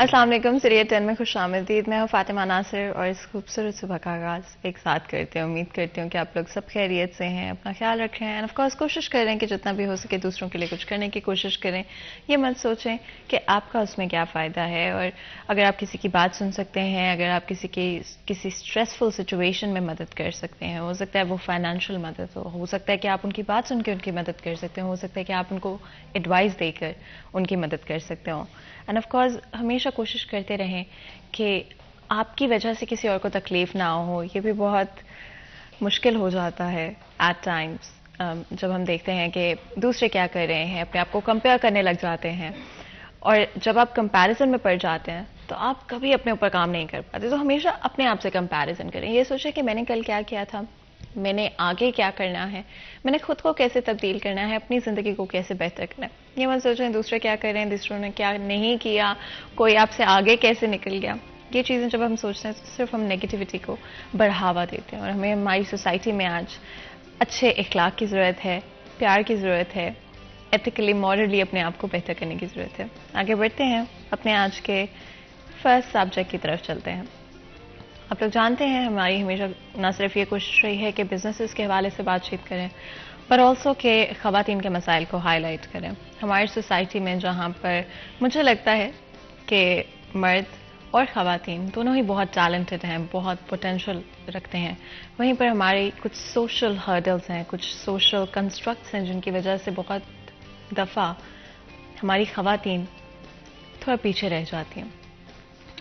अस्सलाम वालेकुम। सीरिया 10 में खुश आमदीद। मैं हूँ फातिमा नासिर और इस खूबसूरत सुबह का आगाज़ एक साथ करते हैं। उम्मीद करती हूँ कि आप लोग सब खैरियत से हैं, अपना ख्याल रख रहे हैं एंड ऑफ कोर्स कोशिश कर रहे हैं कि जितना भी हो सके दूसरों के लिए कुछ करने की कोशिश करें। ये मत सोचें कि आपका उसमें क्या फ़ायदा है। और अगर आप किसी की बात सुन सकते हैं, अगर आप किसी स्ट्रेसफुल सिचुएशन में मदद कर सकते हैं, हो सकता है वो फाइनेंशियल मदद हो सकता है कि आप उनकी बात सुन के उनकी मदद कर सकते हो सकता है कि आप उनको एडवाइस देकर उनकी मदद कर सकते हो। एंड ऑफ कोर्स हमेशा कोशिश करते रहें कि आपकी वजह से किसी और को तकलीफ ना हो। ये भी बहुत मुश्किल हो जाता है एट टाइम्स जब हम देखते हैं कि दूसरे क्या कर रहे हैं, अपने आप को कंपेयर करने लग जाते हैं। और जब आप कंपैरिजन में पड़ जाते हैं तो आप कभी अपने ऊपर काम नहीं कर पाते। तो हमेशा अपने आप से कंपैरिजन करें। ये सोचें कि मैंने कल क्या किया था, मैंने आगे क्या करना है, मैंने खुद को कैसे तब्दील करना है, अपनी ज़िंदगी को कैसे बेहतर करना है। ये मत सोचें दूसरे क्या कर रहे हैं, दूसरों ने क्या नहीं किया, कोई आपसे आगे कैसे निकल गया। ये चीज़ें जब हम सोचते हैं तो सिर्फ हम नेगेटिविटी को बढ़ावा देते हैं। और हमें हमारी सोसाइटी में आज अच्छे इखलाक की ज़रूरत है, प्यार की ज़रूरत है, एथिकली मॉरली अपने आप को बेहतर करने की ज़रूरत है। आगे बढ़ते हैं, अपने आज के फर्स्ट सब्जेक्ट की तरफ चलते हैं। आप लोग जानते हैं हमारी हमेशा ना सिर्फ ये कोशिश रही है कि बिजनेसेस के हवाले से बातचीत करें, पर ऑल्सो कि ख़वातीन के मसाइल को हाईलाइट करें। हमारी सोसाइटी में जहाँ पर मुझे लगता है कि मर्द और ख़वातीन दोनों ही बहुत टैलेंटेड हैं, बहुत पोटेंशियल रखते हैं, वहीं पर हमारी कुछ सोशल हर्डल्स हैं, कुछ सोशल कंस्ट्रक्ट्स हैं जिनकी वजह से बहुत दफ़ा हमारी ख़वातीन थोड़ा पीछे रह जाती हैं।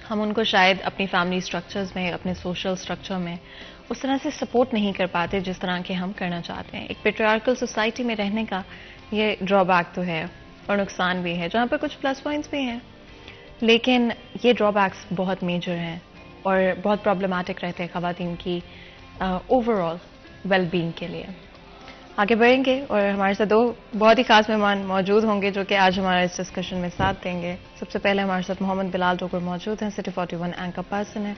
हम उनको शायद अपनी फैमिली स्ट्रक्चर्स में, अपने सोशल स्ट्रक्चर में उस तरह से सपोर्ट नहीं कर पाते जिस तरह के हम करना चाहते हैं। एक पेट्रियार्कल सोसाइटी में रहने का ये ड्रॉबैक तो है और नुकसान भी है, जहाँ पर कुछ प्लस पॉइंट्स भी हैं, लेकिन ये ड्रॉबैक्स बहुत मेजर हैं और बहुत प्रॉब्लमैटिक रहते हैं ख़वातीन की ओवरऑल वेलबींग के लिए। आगे बढ़ेंगे और हमारे साथ दो बहुत ही खास मेहमान मौजूद होंगे जो कि आज हमारे इस डिस्कशन में साथ देंगे। सबसे पहले हमारे साथ मोहम्मद बिलाल डोगर मौजूद हैं, सिटी 41 एंकर पर्सन है।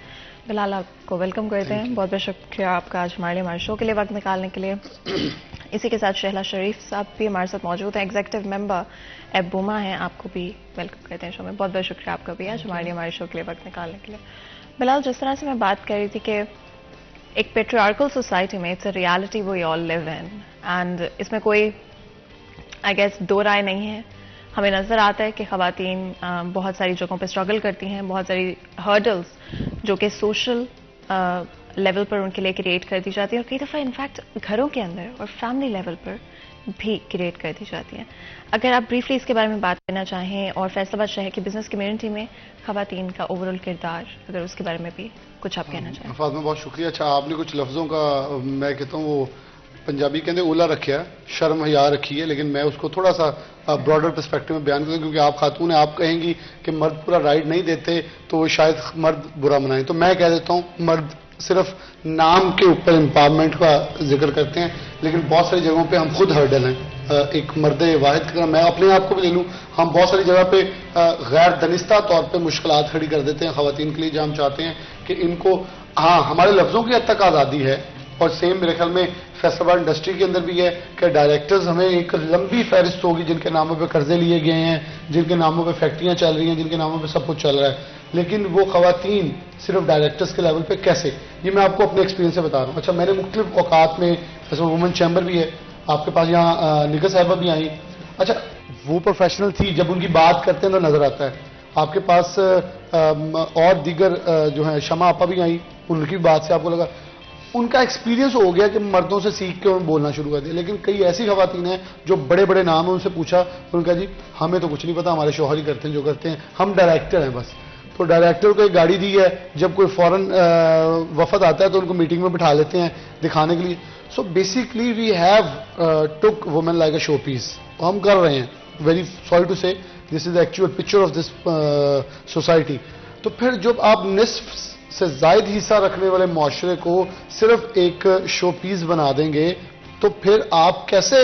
बिलाल, आपको वेलकम करते हैं। बहुत बहुत शुक्रिया आपका आज हमारे शो के लिए वक्त निकालने के लिए। इसी के साथ शहला शरीफ साहब भी हमारे साथ मौजूद हैं, एग्जीक्यूटिव मेंबर एबुमा हैं, आपको भी वेलकम करते हैं शो में। बहुत बहुत शुक्रिया आपका भी आज हमारे शो के लिए वक्त निकालने के लिए। बिलाल, जिस तरह से मैं बात कर रही थी कि एक पेट्रियार्कल सोसाइटी में it's a reality we all live in and इसमें कोई आई गेस दो राय नहीं है। हमें नज़र आता है कि ख़वातीन बहुत सारी जगहों पे स्ट्रगल करती हैं, बहुत सारी हर्डल्स जो कि सोशल लेवल पर उनके लिए क्रिएट कर दी जाती हैं और कई दफ़ा इनफैक्ट घरों के अंदर और फैमिली लेवल पर भी क्रिएट कर दी जाती हैं। अगर आप ब्रीफली इसके बारे में बात करना चाहें और फैसलाबाद शहर की बिजनेस कम्युनिटी में ख़वातीन का ओवरऑल किरदार, अगर उसके बारे में भी कुछ आप कहना चाहें। फातिमा, बहुत शुक्रिया। अच्छा, आपने कुछ लफ्ज़ों का मैं कहता हूँ वो पंजाबी कहते ओला रखा, शर्म हया रखी है, लेकिन मैं उसको थोड़ा सा ब्रॉडर पर्सपेक्टिव में बयान करूँ क्योंकि आप खातून हैं, आप कहेंगी कि मर्द पूरा राइट नहीं देते तो शायद मर्द बुरा मनाएं। तो मैं कह देता हूँ मर्द सिर्फ नाम के ऊपर एम्पावरमेंट का जिक्र करते हैं, लेकिन बहुत सारी जगहों पे हम खुद हर्डल हैं। एक मर्द वाहिद की तरह मैं अपने आप को भी ले लूँ, हम बहुत सारी जगह पे गैर दनिस्ता तौर पे मुश्किलात खड़ी कर देते हैं ख़वातीन के लिए, जहाँ हम चाहते हैं कि इनको, हाँ हमारे लफ्ज़ों की हद तक आज़ादी है और सेम मेरे ख्याल में फैसलाबाद इंडस्ट्री के अंदर भी है कि डायरेक्टर्स, हमें एक लंबी फहरिस्त होगी जिनके नामों पे कर्जे लिए गए हैं, जिनके नामों पे फैक्ट्रियाँ चल रही हैं, जिनके नामों पे सब कुछ चल रहा है, लेकिन वो ख़वातीन सिर्फ डायरेक्टर्स के लेवल पे कैसे, ये मैं आपको अपने एक्सपीरियंस से बता रहा हूँ। अच्छा, मैंने मुख्तलिफ औकात में, जैसे वुमेन चैम्बर भी है, आपके पास यहाँ निगर साहिबा भी आई। अच्छा, वो प्रोफेशनल थी, जब उनकी बात करते हैं तो नज़र आता है। आपके पास और दीगर जो है शमा आपा भी आई, उनकी बात से आपको लगा उनका एक्सपीरियंस हो गया कि मर्दों से सीख के उन्होंने बोलना शुरू कर दिया। लेकिन कई ऐसी ख़वातीन हैं जो बड़े बड़े नाम हैं, उनसे पूछा, उनका जी हमें तो कुछ नहीं पता, हमारे शौहर ही करते हैं जो करते हैं, हम डायरेक्टर हैं बस। तो डायरेक्टर को एक गाड़ी दी है, जब कोई फॉरेन वफद आता है तो उनको मीटिंग में बिठा लेते हैं दिखाने के लिए। So basically we have took women like a show piece, हम कर रहे हैं। Very sorry to say this is the actual picture of this society. तो फिर जब आप निस्फ से जायद हिस्सा रखने वाले माशरे को सिर्फ एक शो पीस बना देंगे तो फिर आप कैसे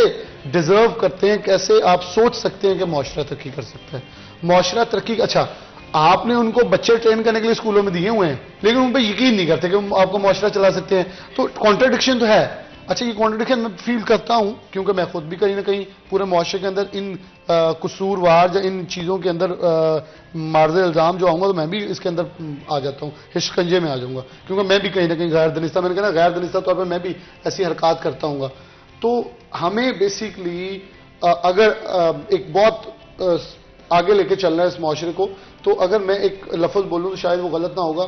डिजर्व करते हैं, कैसे आप सोच सकते हैं कि माशरा तरक्की कर सकता है। माशरा तरक्की, अच्छा आपने उनको बच्चे ट्रेन करने के लिए स्कूलों में दिए हुए हैं, लेकिन उन पर यकीन नहीं करते कि आपको माशरा चला सकते हैं। तो कॉन्ट्राडिक्शन तो है। अच्छा, ये कॉन्ट्रडिक्शन मैं फील करता हूं क्योंकि मैं खुद भी कहीं ना कहीं पूरे मुआशरे के अंदर इन कसूरवार या इन चीज़ों के अंदर मार्ज़ इल्ज़ाम जो आऊँगा तो मैं भी इसके अंदर आ जाता हूँ, हिशकंजे में आ जाऊँगा, क्योंकि मैं भी कहीं ना कहीं गैर दनिस्ता, मैंने कहा ना गैर दनिस्ता तौर पर मैं भी ऐसी हरकत करता हूँ। तो हमें बेसिकली अगर एक बहुत आगे लेके चलना है इस मुआशरे को, तो अगर मैं एक लफ्ज़ बोलूँ तो शायद वो गलत ना होगा।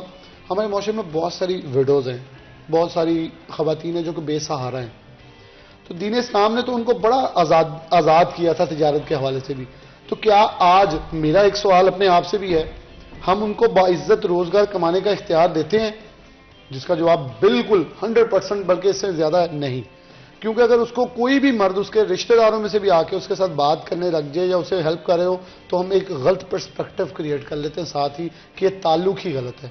हमारे मुआशरे में बहुत सारी विडोज़ हैं, बहुत सारी ख़वातीन हैं जो कि बेसहारा हैं। तो दीन इस्लाम ने तो उनको बड़ा आज़ाद किया था तिजारत के हवाले से भी। तो क्या आज मेरा एक सवाल अपने आप से भी है, हम उनको बाइज्जत रोज़गार कमाने का इख्तियार देते हैं? जिसका जवाब बिल्कुल 100% बल्कि इससे ज़्यादा नहीं। क्योंकि अगर उसको कोई भी मर्द उसके रिश्तेदारों में से भी आके उसके साथ बात करने लग जाए या उसे हेल्प कर रहे हो तो हम एक गलत पर्सपेक्टिव क्रिएट कर लेते हैं साथ ही कि ये ताल्लुक ही गलत है।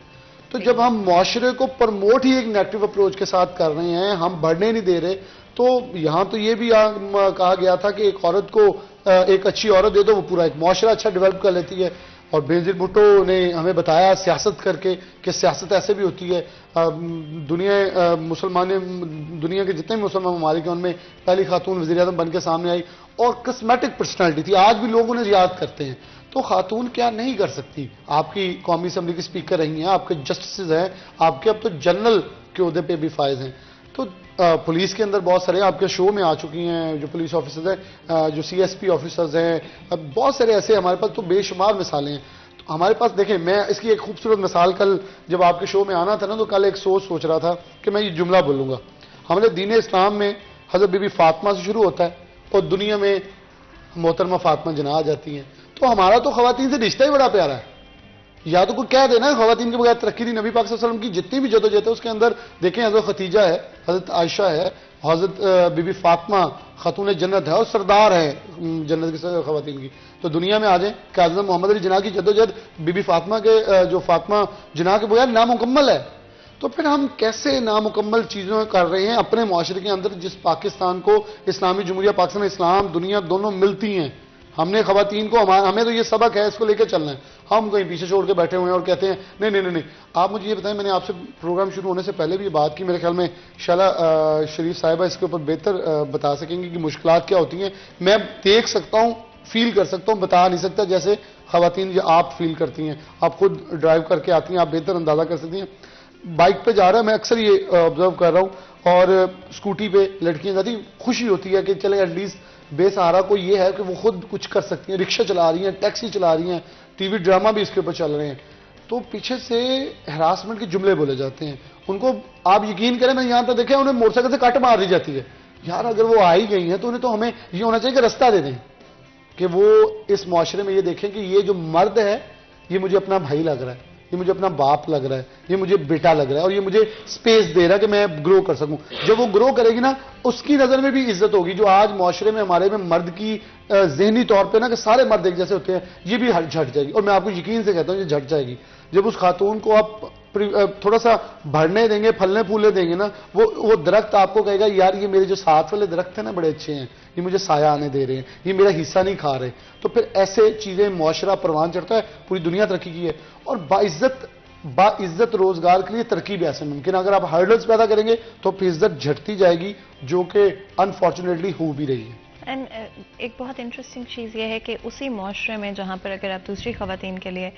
तो जब हम मुआशरे को प्रमोट ही एक नेगेटिव अप्रोच के साथ कर रहे हैं, हम बढ़ने नहीं दे रहे, तो यहां तो ये भी कहा गया था कि एक औरत को एक अच्छी औरत दे दो, वो पूरा एक मुआशरा अच्छा डेवलप कर लेती है। और बेनजीर भुट्टो ने हमें बताया सियासत करके कि सियासत ऐसे भी होती है। दुनिया के जितने भी मुसलमान ममालिक हैं उनमें पहली खातून वज़ीर-ए-आज़म बन के सामने आई और कस्मेटिक पर्सनैलिटी थी, आज भी लोग उन्हें याद करते हैं। तो खातून क्या नहीं कर सकती? आपकी कौमी असम्बली की स्पीकर रही हैं, आपके जस्टिस हैं, आपके अब तो जनरल के ओहदे पे भी फायज हैं। तो पुलिस के अंदर बहुत सारे आपके शो में आ चुकी हैं जो पुलिस ऑफिसर्स हैं, जो CSP ऑफिसर्स हैं, बहुत सारे ऐसे हमारे पास तो बेशुमार मिसालें हैं। तो हमारे पास देखें, मैं इसकी एक खूबसूरत मिसाल कल जब आपके शो में आना था ना, तो कल एक सोच रहा था कि मैं ये जुमला बोलूँगा। हमारे दीन इस्लाम में हज़रत बीबी फातिमा से शुरू होता है और दुनिया में मोहतरमा फातिमा जना आ जाती हैं। तो हमारा तो ख़वातीन से रिश्ता ही बड़ा प्यारा है। या तो कोई कह देना ख़वातीन के बगैर तरक्की नहीं। नबी पाक सल्लल्लाहु अलैहि वसल्लम की जितनी भी जदोजहद है उसके अंदर देखें, हज़रत खतीजा है, हज़रत आयशा है, हज़रत बीबी फातिमा खातून जन्नत है और सरदार है जन्नत की ख़वातीन की। तो दुनिया में आ जाए कि हज़रत मोहम्मद अली जिन्ना की जदोजहद बीबी फातिमा के जो फातिमा जिन्ना के बगैर नामुकम्मल है। तो फिर हम कैसे नामुकम्मल चीज़ें कर रहे हैं अपने मुआशरे के अंदर, जिस पाकिस्तान को इस्लामी जमहूरिया पाकिस्तान, इस्लाम दुनिया दोनों मिलती हैं। हमने ख़वातीन को, हमें तो ये सबक है, इसको लेकर चलना है। हम कहीं पीछे छोड़ के बैठे हुए हैं और कहते हैं नहीं नहीं नहीं नहीं। आप मुझे ये बताएं, मैंने आपसे प्रोग्राम शुरू होने से पहले भी ये बात की, मेरे ख्याल में शाला शरीफ साहिबा इसके ऊपर बेहतर बता सकेंगे कि मुश्किलात क्या होती हैं। मैं देख सकता हूँ, फील कर सकता हूँ, बता नहीं सकता जैसे ख़वातीन जो आप फील करती हैं। आप खुद ड्राइव करके आती हैं, आप बेहतर अंदाज़ा कर सकती हैं। बाइक पे जा रहा है, मैं अक्सर ये ऑब्जर्व कर रहा हूँ, और स्कूटी पे लड़कियां जाती, खुशी होती है कि चले एटलीस्ट बेसहारा को ये है कि वो खुद कुछ कर सकती हैं, रिक्शा चला रही हैं, टैक्सी चला रही हैं, टीवी ड्रामा भी इसके ऊपर चल रहे हैं। तो पीछे से हरासमेंट के जुमले बोले जाते हैं उनको। आप यकीन करें, मैं यहां तक देखा उन्हें मोटरसाइकिल से कट मार दी जाती है। यार अगर वो आ ही गई हैं तो उन्हें तो हमें ये होना चाहिए कि रास्ता दे दें, कि वो इस मुआशरे में ये देखें कि ये जो मर्द है ये मुझे अपना भाई लग रहा है, ये मुझे अपना बाप लग रहा है, ये मुझे बेटा लग रहा है, और ये मुझे स्पेस दे रहा है कि मैं ग्रो कर सकूं। जब वो ग्रो करेगी ना, उसकी नजर में भी इज्जत होगी। जो आज मुआशरे में हमारे में मर्द की ज़हनी तौर पे ना कि सारे मर्द एक जैसे होते हैं, ये भी झट जाएगी। और मैं आपको यकीन से कहता हूं ये झट जाएगी। जब उस खातून को आप थोड़ा सा बढ़ने देंगे, फलने फूलने देंगे ना, वो दरख्त आपको कहेगा यार ये मेरे जो साथ वाले दरख्त है ना बड़े अच्छे हैं, ये मुझे साया आने दे रहे हैं, ये मेरा हिस्सा नहीं खा रहे। तो फिर ऐसे चीजें मुआशरा परवान चढ़ता है। पूरी दुनिया तरक्की की है, और बाइज्जत रोजगार के लिए तरकीब ऐसे मुमकिन। अगर आप हर्डल्स पैदा करेंगे तो फिर इज्जत झटती जाएगी, जो कि अनफॉर्चुनेटली हो भी रही है। एंड एक बहुत इंटरेस्टिंग चीज़ ये है कि उसी माशरे में जहाँ पर अगर आप दूसरी ख़वातीन के लिए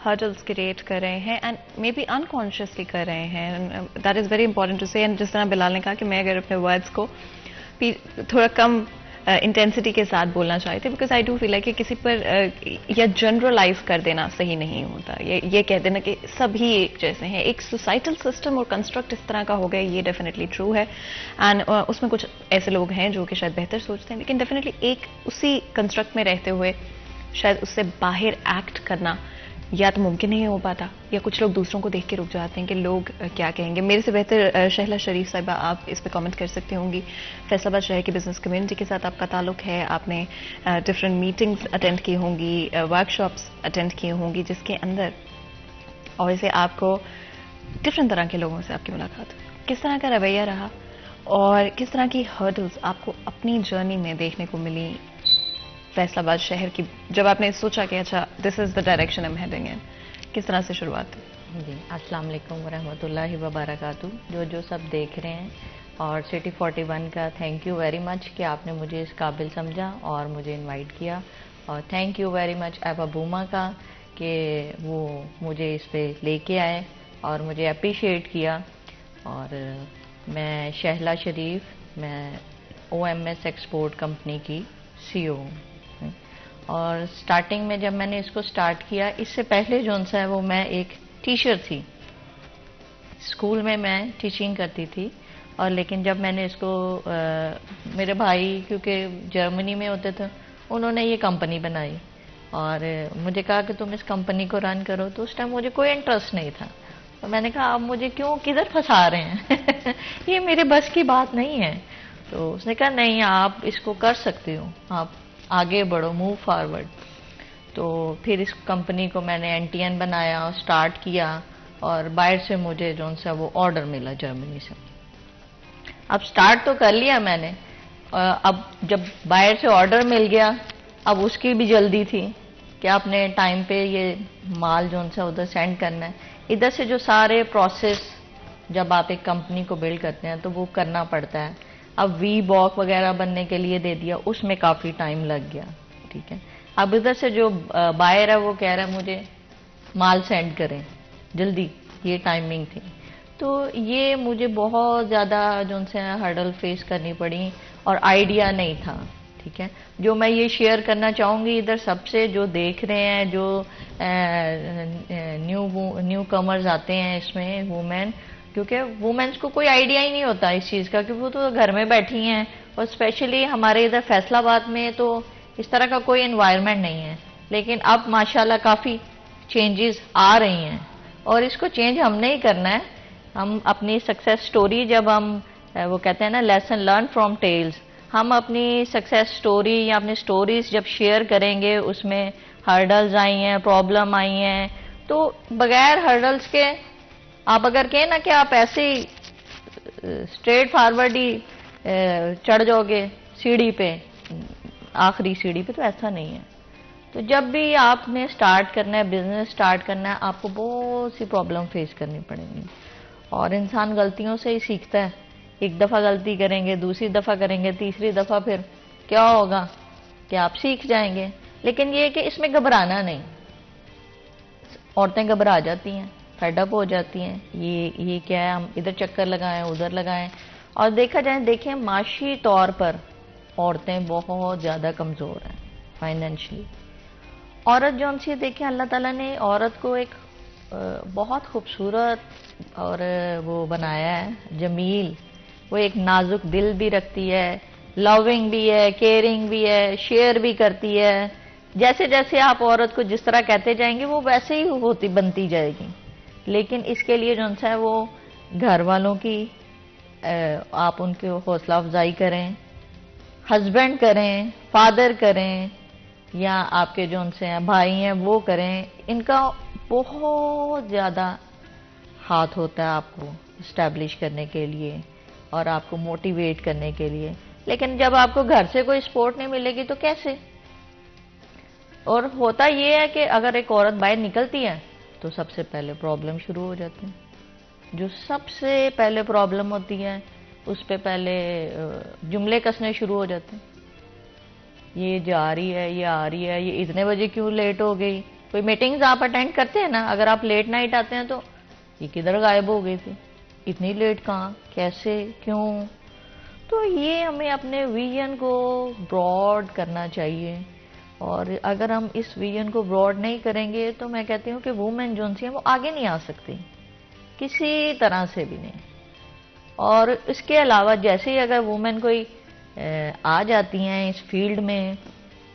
हर्डल्स क्रिएट कर रहे हैं एंड मे बी अनकॉन्शियसली कर रहे हैं, that is very important to say. And जिस तरह बिलाल ने कहा कि मैं अगर अपने वर्ड्स को थोड़ा कम इंटेंसिटी के साथ बोलना चाहते, because I do feel like कि किसी पर या जनरलाइज कर देना सही नहीं होता। ये कह देना कि सभी एक जैसे हैं, एक सोसाइटल सिस्टम और कंस्ट्रक्ट इस तरह का हो गया, ये डेफिनेटली ट्रू है। एंड उसमें कुछ ऐसे लोग हैं जो कि शायद बेहतर सोचते हैं, लेकिन डेफिनेटली एक उसी कंस्ट्रक्ट में रहते हुए शायद उससे बाहर एक्ट करना या तो मुमकिन नहीं हो पाता, या कुछ लोग दूसरों को देख के रुक जाते हैं कि लोग क्या कहेंगे। मेरे से बेहतर शहला शरीफ साहिबा आप इस पे कमेंट कर सकती होंगी। फैसलाबाद शहर की बिजनेस कम्युनिटी के साथ आपका ताल्लुक है, आपने डिफरेंट मीटिंग्स अटेंड की होंगी, वर्कशॉप्स अटेंड की होंगी, जिसके अंदर और इसे आपको डिफरेंट तरह के लोगों से आपकी मुलाकात हुई। किस तरह का रवैया रहा और किस तरह की हर्डल्स आपको अपनी जर्नी में देखने को मिली फैसलाबाद शहर की, जब आपने सोचा कि अच्छा this is the direction I am heading in? किस तरह से शुरुआत हुई? जी, अस्सलाम वालेकुम वरहमतुल्लाहि वबरकातुहू। जो सब देख रहे हैं, और सिटी 41 का थैंक यू वेरी मच कि आपने मुझे इस काबिल समझा और मुझे इनवाइट किया। और थैंक यू वेरी मच एबा बूमा का कि वो मुझे इस पे लेके आए और मुझे अप्रिशिएट किया। और मैं शहला शरीफ, मैं OMS एक्सपोर्ट कंपनी की CEO हूँ। और स्टार्टिंग में जब मैंने इसको स्टार्ट किया, इससे पहले जो सा है वो मैं एक टीचर थी। स्कूल में मैं टीचिंग करती थी। और लेकिन जब मैंने इसको मेरे भाई क्योंकि जर्मनी में होते थे, उन्होंने ये कंपनी बनाई और मुझे कहा कि तुम इस कंपनी को रन करो। तो उस टाइम मुझे कोई इंटरेस्ट नहीं था। तो मैंने कहा आप मुझे क्यों किधर फंसा रहे हैं ये मेरे बस की बात नहीं है। तो उसने कहा नहीं, आप इसको कर सकते हो, आप आगे बढ़ो, मूव फॉरवर्ड। तो फिर इस कंपनी को मैंने NTN बनाया और स्टार्ट किया। और बाहर से मुझे जो सा वो ऑर्डर मिला जर्मनी से। अब स्टार्ट तो कर लिया मैंने, अब जब बाहर से ऑर्डर मिल गया, अब उसकी भी जल्दी थी कि आपने टाइम पे ये माल जो सा उधर सेंड करना है। इधर से जो सारे प्रोसेस जब आप एक कंपनी को बिल्ड करते हैं तो वो करना पड़ता है। अब VBOK वगैरह बनने के लिए दे दिया, उसमें काफ़ी टाइम लग गया। ठीक है, अब इधर से जो बायर है वो कह रहा है मुझे माल सेंड करें जल्दी, ये टाइमिंग थी। तो ये मुझे बहुत ज़्यादा जो से हर्डल फेस करनी पड़ी और आइडिया नहीं था। ठीक है, जो मैं ये शेयर करना चाहूँगी इधर सबसे जो देख रहे हैं, जो न्यू कमर्स आते हैं इसमें वुमेन, क्योंकि वुमेन्स को कोई आइडिया ही नहीं होता इस चीज़ का, क्योंकि वो तो घर में बैठी हैं। और स्पेशली हमारे इधर फैसलाबाद में तो इस तरह का कोई एनवायरनमेंट नहीं है। लेकिन अब माशाल्लाह काफ़ी चेंजेस आ रही हैं और इसको चेंज हमने ही करना है। हम अपनी सक्सेस स्टोरी, जब हम वो कहते हैं ना लेसन लर्न फ्रॉम टेल्स, हम अपनी सक्सेस स्टोरी या अपनी स्टोरीज जब शेयर करेंगे, उसमें हर्डल्स आई हैं, प्रॉब्लम आई हैं, तो बगैर हर्डल्स के आप अगर कहें ना कि आप ऐसे ही स्ट्रेट फॉरवर्ड ही चढ़ जाओगे सीढ़ी पे, आखिरी सीढ़ी पे, तो ऐसा नहीं है। तो जब भी आपने स्टार्ट करना है, बिजनेस स्टार्ट करना है, आपको बहुत सी प्रॉब्लम फेस करनी पड़ेगी। और इंसान गलतियों से ही सीखता है। एक दफ़ा गलती करेंगे, दूसरी दफ़ा करेंगे, तीसरी दफ़ा फिर क्या होगा कि आप सीख जाएंगे। लेकिन ये कि इसमें घबराना नहीं। औरतें घबरा जाती हैं, फेडअप हो जाती हैं, ये क्या है, हम इधर चक्कर लगाएं, उधर लगाएं। और देखा जाए, देखें माशी तौर पर औरतें बहुत ज़्यादा कमज़ोर हैं फाइनेंशियली। औरत जो सी देखें, अल्लाह ताला ने औरत को एक बहुत खूबसूरत और वो बनाया है, जमील। वो एक नाजुक दिल भी रखती है, लविंग भी है, केयरिंग भी है, शेयर भी करती है। जैसे जैसे आप औरत को जिस तरह कहते जाएंगे वो वैसे ही होती बनती जाएगी। लेकिन इसके लिए जो है वो घर वालों की आप उनकी हौसला अफजाई करें, हस्बैंड करें, फादर करें, या आपके जो उनसे हैं भाई हैं वो करें। इनका बहुत ज़्यादा हाथ होता है आपको इस्टेब्लिश करने के लिए और आपको मोटिवेट करने के लिए। लेकिन जब आपको घर से कोई सपोर्ट नहीं मिलेगी तो कैसे? और होता ये है कि अगर एक औरत बाहर निकलती है तो सबसे पहले प्रॉब्लम शुरू हो जाती है। जो सबसे पहले प्रॉब्लम होती है उस पे पहले जुमले कसने शुरू हो जाते हैं। ये जा रही है, ये आ रही है, ये इतने बजे क्यों लेट हो गई। कोई मीटिंग्स आप अटेंड करते हैं ना, अगर आप लेट नाइट आते हैं तो ये किधर गायब हो गई थी, इतनी लेट कहाँ, कैसे, क्यों। तो ये हमें अपने विजन को ब्रॉड करना चाहिए। और अगर हम इस विजन को ब्रॉड नहीं करेंगे तो मैं कहती हूँ कि वुमेन जो सी हैं वो आगे नहीं आ सकती किसी तरह से भी नहीं। और इसके अलावा जैसे ही अगर वुमेन कोई आ जाती हैं इस फील्ड में,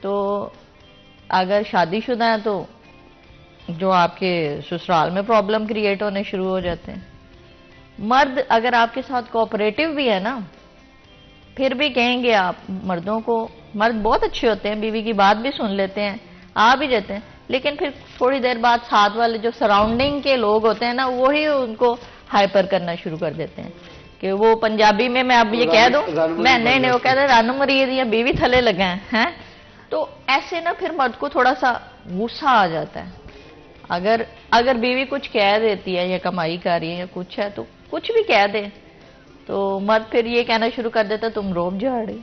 तो अगर शादीशुदा है तो जो आपके ससुराल में प्रॉब्लम क्रिएट होने शुरू हो जाते हैं। मर्द अगर आपके साथ कोऑपरेटिव भी है ना, फिर भी कहेंगे आप मर्दों को, मर्द बहुत अच्छे होते हैं, बीवी की बात भी सुन लेते हैं, आ भी जाते हैं, लेकिन फिर थोड़ी देर बाद साथ वाले जो सराउंडिंग के लोग होते हैं ना, वो ही उनको हाइपर करना शुरू कर देते हैं कि वो पंजाबी में मैं अब ये कह दूं, मैं नहीं, वो कहते हैं रानू मरीद या बीवी थले लगे हैं। तो ऐसे ना फिर मर्द को थोड़ा सा गुस्सा आ जाता है। अगर बीवी कुछ कह देती है या कमाई कर रही है या कुछ है तो कुछ भी कह दे, तो मर्द फिर ये कहना शुरू कर देता तुम रोब झाड़ी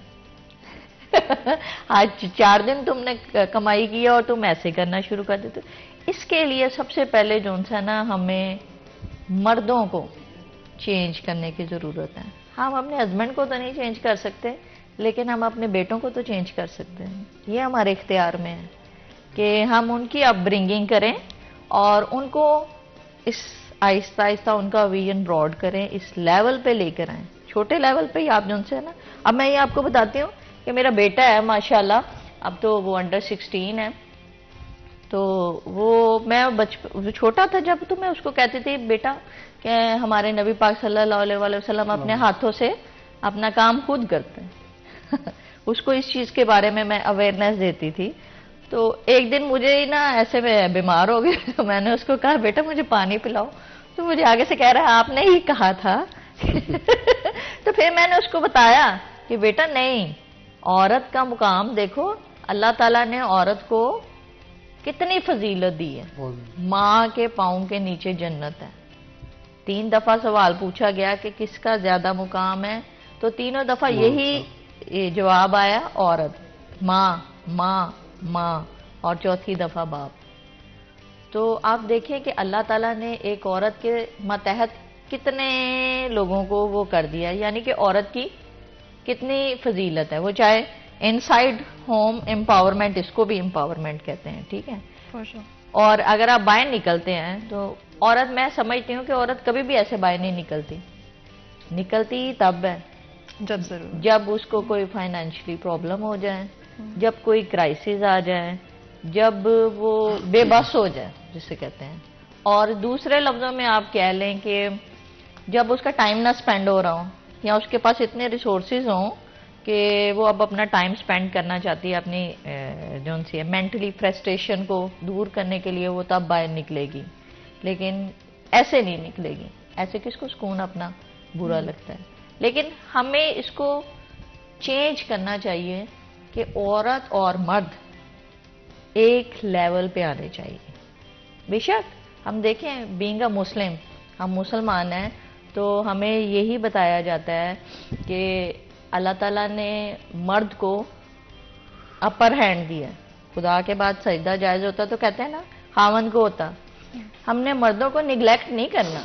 आज 4 दिन तुमने कमाई की और तुम ऐसे करना शुरू कर देते। इसके लिए सबसे पहले जो है ना, हमें मर्दों को चेंज करने की ज़रूरत है। हम अपने हस्बैंड को तो नहीं चेंज कर सकते, लेकिन हम अपने बेटों को तो चेंज कर सकते हैं। ये हमारे इख्तियार में है कि हम उनकी अपब्रिंगिंग करें और उनको इस आहिस्ता आहिस्ता उनका विजन ब्रॉड करें, इस लेवल पे लेकर आएँ। छोटे लेवल पे ही आप जो है ना, अब मैं ये आपको बताती हूँ कि मेरा बेटा है माशाल्लाह, अब तो वो अंडर 16 है। तो वो मैं छोटा था जब, तो मैं उसको कहती थी बेटा कि हमारे नबी पाक सल्लल्लाहु अलैहि वसल्लम अपने हाथों से अपना काम खुद करते हैं उसको इस चीज़ के बारे में मैं अवेयरनेस देती थी। तो एक दिन मुझे ना ऐसे में बीमार हो गई तो मैंने उसको कहा बेटा मुझे पानी पिलाओ, तो मुझे आगे से कह रहा है आपने ही कहा था तो फिर मैंने उसको बताया कि बेटा नहीं, औरत का मुकाम देखो, अल्लाह ताला ने औरत को कितनी फजीलत दी है। माँ के पाँव के नीचे जन्नत है। 3 दफा सवाल पूछा गया कि किसका ज्यादा मुकाम है, तो तीनों दफा यही जवाब आया, औरत। माँ माँ माँ, और चौथी दफा बाप। तो आप देखें कि अल्लाह ताला ने एक औरत के मतहत कितने लोगों को वो कर दिया, यानी कि औरत की कितनी फजीलत है। वो चाहे इनसाइड होम एम्पावरमेंट, इसको भी एम्पावरमेंट कहते हैं, ठीक है। और अगर आप बाहर निकलते हैं तो औरत, मैं समझती हूँ कि औरत कभी भी ऐसे बाहर नहीं निकलती, निकलती तब है जब उसको कोई फाइनेंशियली प्रॉब्लम हो जाए, जब कोई क्राइसिस आ जाए, जब वो बेबस हो जाए जिसे कहते हैं। और दूसरे लफ्जों में आप कह लें कि जब उसका टाइम ना स्पेंड हो रहा हो, या उसके पास इतने रिसोर्सेज हों कि वो अब अपना टाइम स्पेंड करना चाहती है अपनी जो सी मेंटली फ्रस्ट्रेशन को दूर करने के लिए, वो तब बाहर निकलेगी। लेकिन ऐसे नहीं निकलेगी, ऐसे किसको सुकून अपना बुरा लगता है। लेकिन हमें इसको चेंज करना चाहिए कि औरत और मर्द एक लेवल पे आने चाहिए। बेशक हम देखें, बीइंग अ मुस्लिम, हम मुसलमान हैं, तो हमें यही बताया जाता है कि अल्लाह ताला ने मर्द को अपर हैंड दिया। खुदा के बाद सजदा जायज़ होता तो कहते हैं ना खावंद को होता। हमने मर्दों को निगलेक्ट नहीं करना,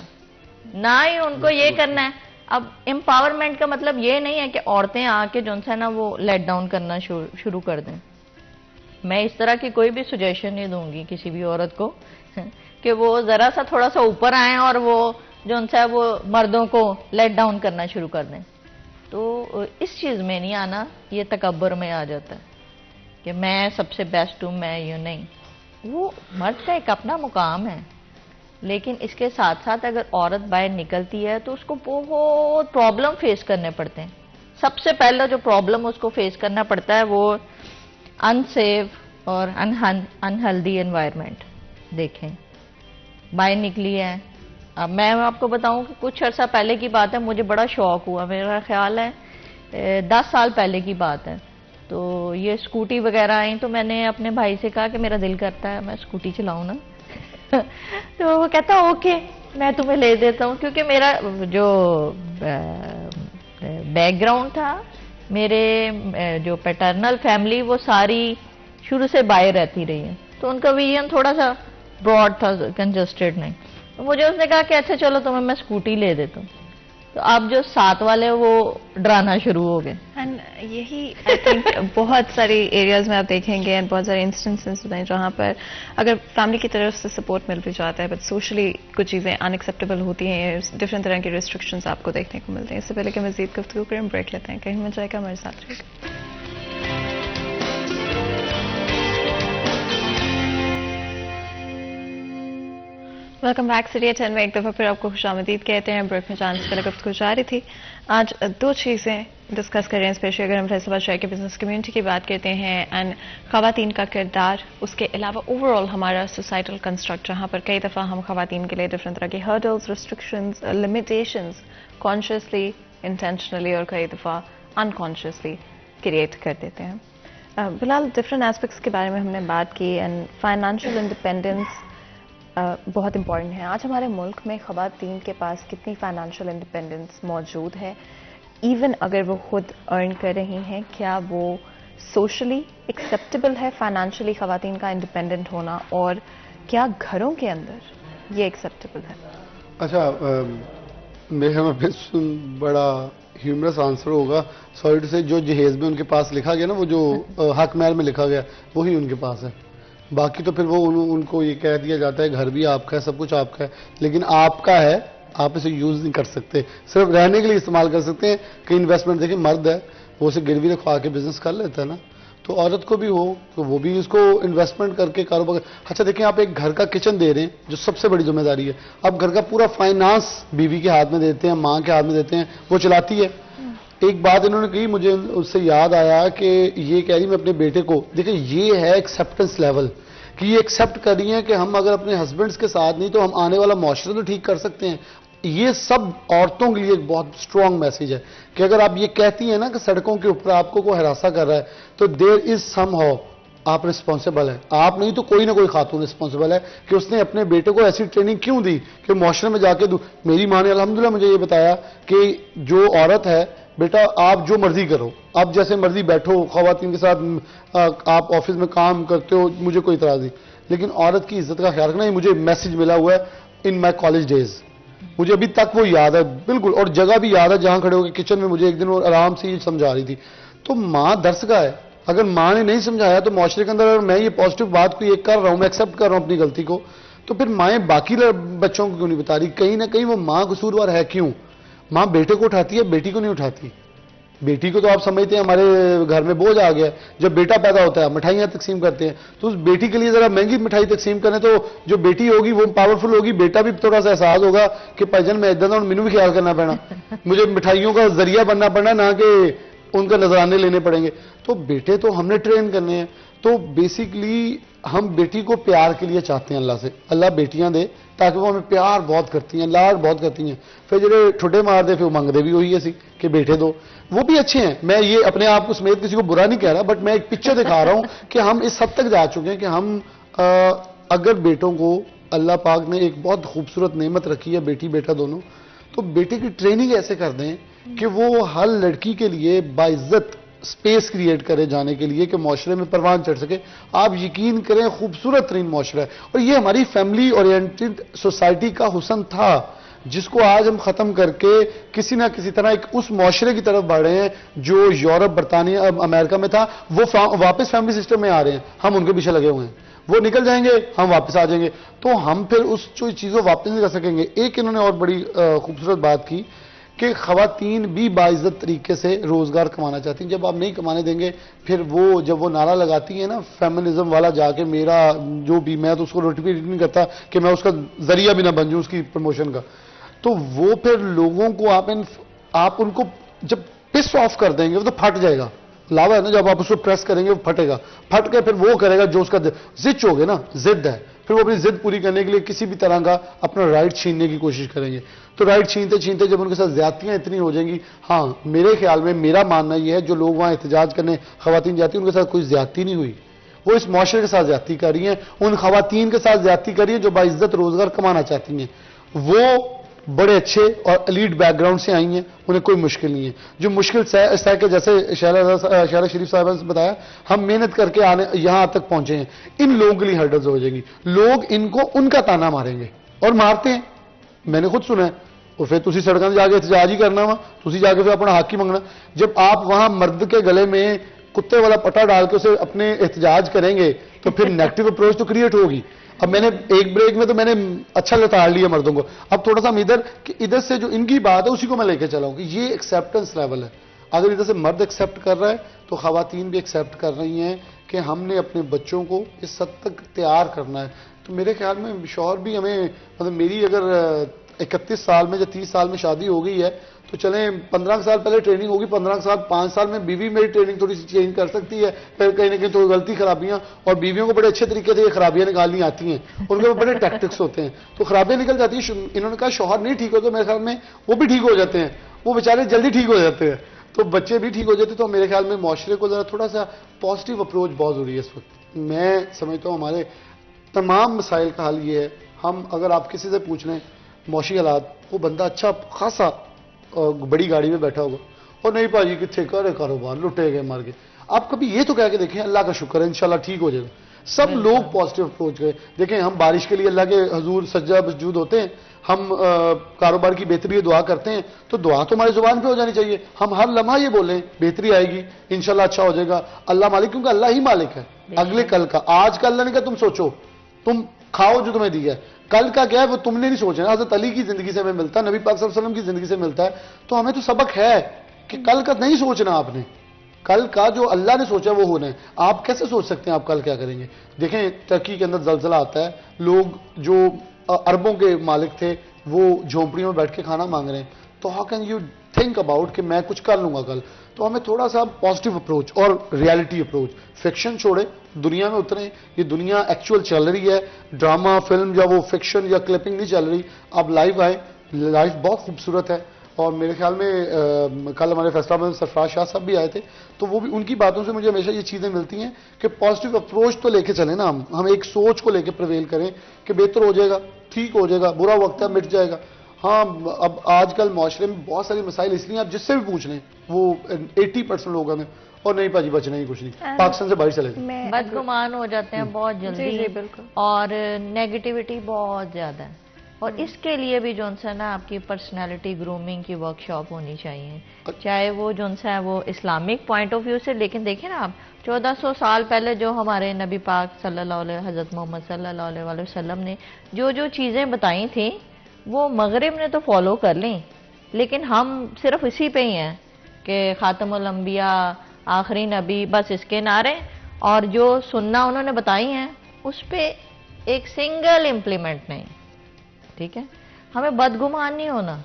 ना ही उनको ये करना है। अब एम्पावरमेंट का मतलब ये नहीं है कि औरतें आके जो है ना वो लेट डाउन करना शुरू कर दें। मैं इस तरह की कोई भी सुजेशन नहीं दूंगी किसी भी औरत को कि वो जरा सा थोड़ा सा ऊपर आए और वो जो है वो मर्दों को लेट डाउन करना शुरू कर दें। तो इस चीज़ में नहीं आना, ये तकब्बर में आ जाता है कि मैं सबसे बेस्ट हूँ, मैं यूँ नहीं। वो मर्द का एक अपना मुकाम है, लेकिन इसके साथ साथ अगर औरत बाहर निकलती है तो उसको बहुत प्रॉब्लम फेस करने पड़ते हैं। सबसे पहला जो प्रॉब्लम उसको फेस करना पड़ता है वो अनसेफ और अनहेल्दी एनवायरनमेंट। देखें, बाहर निकली है, अब मैं आपको बताऊं कि कुछ अर्सा पहले की बात है, मुझे बड़ा शौक हुआ, मेरा ख्याल है 10 साल पहले की बात है। तो ये स्कूटी वगैरह आई, तो मैंने अपने भाई से कहा कि मेरा दिल करता है मैं स्कूटी चलाऊं ना तो वो कहता ओके मैं तुम्हें ले देता हूँ, क्योंकि मेरा जो बैकग्राउंड था, मेरे जो पैटर्नल फैमिली वो सारी शुरू से बाहर रहती रही है, तो उनका विजन थोड़ा सा ब्रॉड था, कंजस्टेड नहीं। तो मुझे उसने कहा कि अच्छा चलो तुम्हें मैं स्कूटी ले देता हूँ। तो अब जो साथ वाले वो डराना शुरू हो गए। एंड यही आई थिंक बहुत सारी एरियाज में आप देखेंगे एंड बहुत सारे इंस्टेंसेस हैं जहाँ पर अगर फैमिली की तरफ से सपोर्ट मिल भी जाता है, बट सोशली कुछ चीज़ें अनएक्सेप्टेबल होती हैं, डिफरेंट तरह की रिस्ट्रिक्शंस आपको देखने को मिलते हैं। इससे पहले कि मज़ीद गुफ्तगू करें, ब्रेक लेते हैं, कहीं मिल जाएगा हमारे साथ रहेगा। Welcome back. सीरिया 10 में एक दफ़ा फिर आपको खुशामदीद कहते हैं। ब्रेक में जाने से पहले गुफ्तगू जारी थी। आज 2 चीज़ें डिस्कस करें, स्पेशली अगर हम फैसलाबाद शहर के बिजनेस कम्युनिटी की बात करते हैं एंड ख़वातीन का किरदार, उसके अलावा ओवरऑल हमारा सोसाइटल कंस्ट्रक्ट, जहाँ पर कई दफ़ा हम ख़वातीन के लिए डिफरेंट तरह के hurdles, restrictions, limitations consciously, intentionally और कई दफ़ा अनकॉन्शियसली क्रिएट कर देते हैं। बिलाल, डिफरेंट एस्पेक्ट्स के बारे में हमने बात की एंड फाइनेंशियल इंडिपेंडेंस बहुत इम्पॉर्टेंट है। आज हमारे मुल्क में ख़वातीन के पास कितनी फाइनेंशियल इंडिपेंडेंस मौजूद है, इवन अगर वो खुद अर्न कर रही हैं, क्या वो सोशली एक्सेप्टेबल है फाइनेंशियली ख़वातीन का इंडिपेंडेंट होना, और क्या घरों के अंदर ये एक्सेप्टेबल है? अच्छा, मेरे में बड़ा ह्यूमरस आंसर होगा, सॉरी टू से, जो जहेज में उनके पास लिखा गया ना, वो जो हक महल में लिखा गया वही उनके पास है। बाकी तो फिर वो उनको ये कह दिया जाता है घर भी आपका है, सब कुछ आपका है, लेकिन आपका है, आप इसे यूज नहीं कर सकते, सिर्फ रहने के लिए इस्तेमाल कर सकते हैं। कई इन्वेस्टमेंट देखिए, मर्द है वो उसे गिरवी रखवा के बिजनेस कर लेता है ना, तो औरत को भी हो तो वो भी इसको इन्वेस्टमेंट करके कारोबार। अच्छा देखिए, आप एक घर का किचन दे रहे हैं जो सबसे बड़ी जिम्मेदारी है, अब घर का पूरा फाइनेंस बीवी के हाथ में देते हैं, माँ के हाथ में देते हैं, वो चलाती है। एक बात इन्होंने कही, मुझे उससे याद आया कि ये कह रही मैं अपने बेटे को, देखिए ये है एक्सेप्टेंस लेवल, कि ये एक्सेप्ट कर रही है कि हम अगर अपने हस्बैंड्स के साथ नहीं तो हम आने वाला माशरा तो ठीक कर सकते हैं। ये सब औरतों के लिए एक बहुत स्ट्रॉन्ग मैसेज है कि अगर आप ये कहती हैं ना कि सड़कों के ऊपर आपको कोई हरासा कर रहा है, तो देयर इज सम हाउ आप रिस्पॉन्सिबल है, आप नहीं तो कोई ना कोई खातून रिस्पॉन्सिबल है कि उसने अपने बेटे को ऐसी ट्रेनिंग क्यों दी कि माशरे में जाके मेरी माँ ने अल्हम्दुलिल्लाह मुझे ये बताया कि जो औरत है, बेटा आप जो मर्जी करो, आप जैसे मर्जी बैठो, खवातीन के साथ आप ऑफिस में काम करते हो, मुझे कोई इतराज नहीं, लेकिन औरत की इज्जत का ख्याल रखना। ये मुझे मैसेज मिला हुआ है इन माई कॉलेज डेज, मुझे अभी तक वो याद है बिल्कुल, और जगह भी याद है जहां खड़े होकर किचन में मुझे एक दिन वो आराम से ये समझा रही थी। तो माँ दर्शगा है, अगर माँ ने नहीं समझाया तो माशरे के अंदर, अगर मैं ये पॉजिटिव बात को ये कर रहा हूं, मैं एक्सेप्ट कर रहा हूं अपनी गलती को, तो फिर माएँ बाकी बच्चों को क्यों नहीं बता रही? कहीं ना कहीं वो माँ कसूरवार है। क्यों? माँ बेटे को उठाती है, बेटी को नहीं उठाती। बेटी को तो आप समझते हैं हमारे घर में बोझ आ गया, जब बेटा पैदा होता है मिठाइयां तकसीम करते हैं, तो उस बेटी के लिए जरा महंगी मिठाई तकसीम करें तो जो बेटी होगी वो पावरफुल होगी, बेटा भी थोड़ा सा एहसास होगा कि भाईजान मैं इधर मैनू भी ख्याल करना पड़ना, मुझे मिठाइयों का जरिया बनना पड़ना, ना कि उनका नजराने लेने पड़ेंगे। तो बेटे तो हमने ट्रेन करने हैं। तो बेसिकली हम बेटी को प्यार के लिए चाहते हैं अल्लाह से, अल्लाह बेटियां दे ताकि वो हमें प्यार बहुत करती हैं, लाड बहुत करती हैं। फिर जो ठुडे मार दे फिर मंगते भी वही है कि बेटे दो, वो भी अच्छे हैं। मैं ये अपने आप को समेत किसी को बुरा नहीं कह रहा, बट मैं एक पिक्चर दिखा रहा हूं कि हम इस हद तक जा चुके हैं कि हम अगर बेटों को, अल्लाह पाक ने एक बहुत खूबसूरत नेमत रखी है बेटी बेटा दोनों, तो बेटे की ट्रेनिंग ऐसे कर दें कि वो हर लड़की के लिए बाइज्जत स्पेस क्रिएट करे जाने के लिए कि माशरे में परवान चढ़ सके। आप यकीन करें खूबसूरत तरीन माशरा है, और ये हमारी फैमिली ओरिएंटेड सोसाइटी का हुस्न था जिसको आज हम खत्म करके किसी ना किसी तरह एक उस माशरे की तरफ बढ़ रहे हैं जो यूरोप, बरतानिया, अमेरिका में था। वो वापस फैमिली सिस्टम में आ रहे हैं, हम उनके पीछे लगे हुए हैं। वो निकल जाएंगे, हम वापस आ जाएंगे, तो हम फिर उस जो चीजों वापस नहीं कर सकेंगे। एक इन्होंने और बड़ी खूबसूरत बात की कि खवातीन भी बाइज्जत तरीके से रोजगार कमाना चाहती हैं। जब आप नहीं कमाने देंगे, फिर वो जब वो नारा लगाती है ना फेमिनिज्म वाला, जाके मेरा जो भी, मैं तो उसको नोटिफिकेट नहीं करता कि मैं उसका जरिया भी ना बन जाऊं उसकी प्रमोशन का, तो वो फिर लोगों को आप उनको जब पिस ऑफ कर देंगे वो तो फट जाएगा। लावा है ना, जब आप उसको प्रेस करेंगे वो फटेगा, फट के फिर वो करेगा जो उसका जिद हो गया ना, जिद है, फिर वो अपनी जिद पूरी करने के लिए किसी भी तरह का अपना राइट छीनने की कोशिश करेंगे। तो राइट छीनते छीनते जब उनके साथ ज्यादतियां इतनी हो जाएंगी, हाँ मेरे ख्याल में, मेरा मानना यह है जो लोग वहां एहतजाज करने खवातीन जाती हैं उनके साथ कोई ज्यादती नहीं हुई, वो इस माशरे के साथ ज्यादती कर रही हैं, उन खवातीन के साथ ज्यादती कर रही है जो बाइज्जत रोजगार कमाना चाहती हैं। वो बड़े अच्छे और एलीट बैकग्राउंड से आई हैं, उन्हें कोई मुश्किल नहीं है। जो मुश्किल सह के, जैसे शहला शरीफ साहब ने बताया, हम मेहनत करके आने यहां तक पहुंचे हैं, इन लोगों के लिए हर्डल्स हो जाएगी। लोग इनको उनका ताना मारेंगे और मारते हैं, मैंने खुद सुना है। और फिर तुसी सड़कों से जाके एहतजाज ही करना वा, तुसी जाके फिर अपना हक ही मंगना। जब आप वहां मर्द के गले में कुत्ते वाला पट्टा डाल के उसे अपने एहतजाज करेंगे तो फिर नेगेटिव अप्रोच तो क्रिएट होगी। अब मैंने एक ब्रेक में तो मैंने अच्छा लताड़ लिया मर्दों को, अब थोड़ा सा हम इधर से जो इनकी बात है उसी को मैं लेके चला हूं कि ये एक्सेप्टेंस लेवल है। अगर इधर से मर्द एक्सेप्ट कर रहा है तो खवातीन भी एक्सेप्ट कर रही हैं कि हमने अपने बच्चों को इस हद तक तैयार करना है। तो मेरे ख्याल में शौहर भी हमें, मतलब मेरी अगर 31 साल में या 30 साल में शादी हो गई है तो चलें 15 साल पहले ट्रेनिंग होगी, 15 साल 5 साल में बीवी मेरी ट्रेनिंग थोड़ी सी चेंज कर सकती है, फिर कहीं ना कहीं तो गलती खराबियां, और बीवियों को बड़े अच्छे तरीके से ये खराबियां निकालनी आती हैं, उनके बड़े टैक्टिक्स होते हैं, तो खराबियां निकल जाती है। इन्होंने कहा शौहर नहीं ठीक हो तो मेरे ख्याल में वो भी ठीक हो जाते हैं, वो बेचारे जल्दी ठीक हो जाते हैं, तो बच्चे भी ठीक हो जाते हैं। तो मेरे ख्याल में माशरे को जरा थोड़ा सा पॉजिटिव अप्रोच बहुत जरूरी है इस वक्त। मैं समझता हूँ हमारे तमाम मसाइल का हल ये है हम अगर आप किसी से पूछ लें मौशी हालात, वो बंदा अच्छा खासा बड़ी गाड़ी में बैठा होगा और नहीं भाजी कितने करे कारोबार, लुटे गए मार गए। आप कभी ये तो कह के देखें अल्लाह का शुक्र है इंशाल्लाह ठीक हो जाएगा। सब लोग पॉजिटिव अप्रोच करें। देखें हम बारिश के लिए अल्लाह के हजूर सज्जा मसजूद होते हैं, हम कारोबार की बेहतरी दुआ करते हैं, तो दुआ तो हमारी जुबान पे हो जानी चाहिए। हम हर लम्हा ये बोलें बेहतरी आएगी, इंशाल्लाह अच्छा हो जाएगा, अल्लाह मालिक, क्योंकि अल्लाह ही मालिक है अगले कल का। आज का अल्लाह ने कहा तुम सोचो, तुम खाओ जो तुम्हें दिया है, कल का क्या है वो तुमने नहीं सोचना। हज़रत अली की जिंदगी से हमें मिलता है, नबी पाक सल्लल्लाहु अलैहि वसल्लम की जिंदगी से मिलता है। तो हमें तो सबक है कि कल का नहीं सोचना आपने, कल का जो अल्लाह ने सोचा वो होना है। आप कैसे सोच सकते हैं आप कल क्या करेंगे? देखें टर्की के अंदर जलजला आता है, लोग जो अरबों के मालिक थे वो झोंपड़ियों में बैठ के खाना मांग रहे हैं। तो how can you think about कि मैं कुछ कर लूंगा कल? तो हमें थोड़ा सा पॉजिटिव अप्रोच और रियलिटी अप्रोच, फिक्शन छोड़े, दुनिया में उतरे। ये दुनिया एक्चुअल चल रही है, ड्रामा फिल्म या वो फिक्शन या क्लिपिंग नहीं चल रही। आप लाइव आए, लाइफ बहुत खूबसूरत है। और मेरे ख्याल में कल हमारे फैसला में सरफराज शाह साहब भी आए थे, तो वो भी, उनकी बातों से मुझे हमेशा ये चीज़ें मिलती हैं कि पॉजिटिव अप्रोच तो लेके चलें ना, हम एक सोच को लेके प्रिवेल करें कि बेहतर हो जाएगा, ठीक हो जाएगा, बुरा वक्त है मिट जाएगा। हाँ, अब आजकल माशरे में बहुत सारे मसाइल इसलिए आप जिससे भी पूछ लें वो 80% लोग हमें और नहीं पाजी बचना ही कुछ नहीं, पाकिस्तान से बाहर चले गए, बदगुमान हो जाते हैं बहुत जल्दी। जी बिल्कुल। और नेगेटिविटी बहुत ज्यादा है। और इसके लिए भी जो सा ना आपकी पर्सनालिटी ग्रूमिंग की वर्कशॉप होनी चाहिए, चाहे वो जो सा है वो इस्लामिक पॉइंट ऑफ व्यू से। लेकिन देखिए ना आप 1400 साल पहले जो हमारे नबी पाक सल्लल्लाहु अलैहि हज़रत मोहम्मद सल्लल्लाहु अलैहि वसल्लम ने जो चीज़ें बताई थी वो मगरिब ने तो फॉलो कर ली, लेकिन हम सिर्फ इसी पे ही हैं कि खातमुल अंबिया, आखिरी नबी, बस इसके नारे। और जो सुन्ना उन्होंने बताई हैं उस पर एक सिंगल इम्प्लीमेंट नहीं। ठीक है, हमें बदगुमान नहीं होना।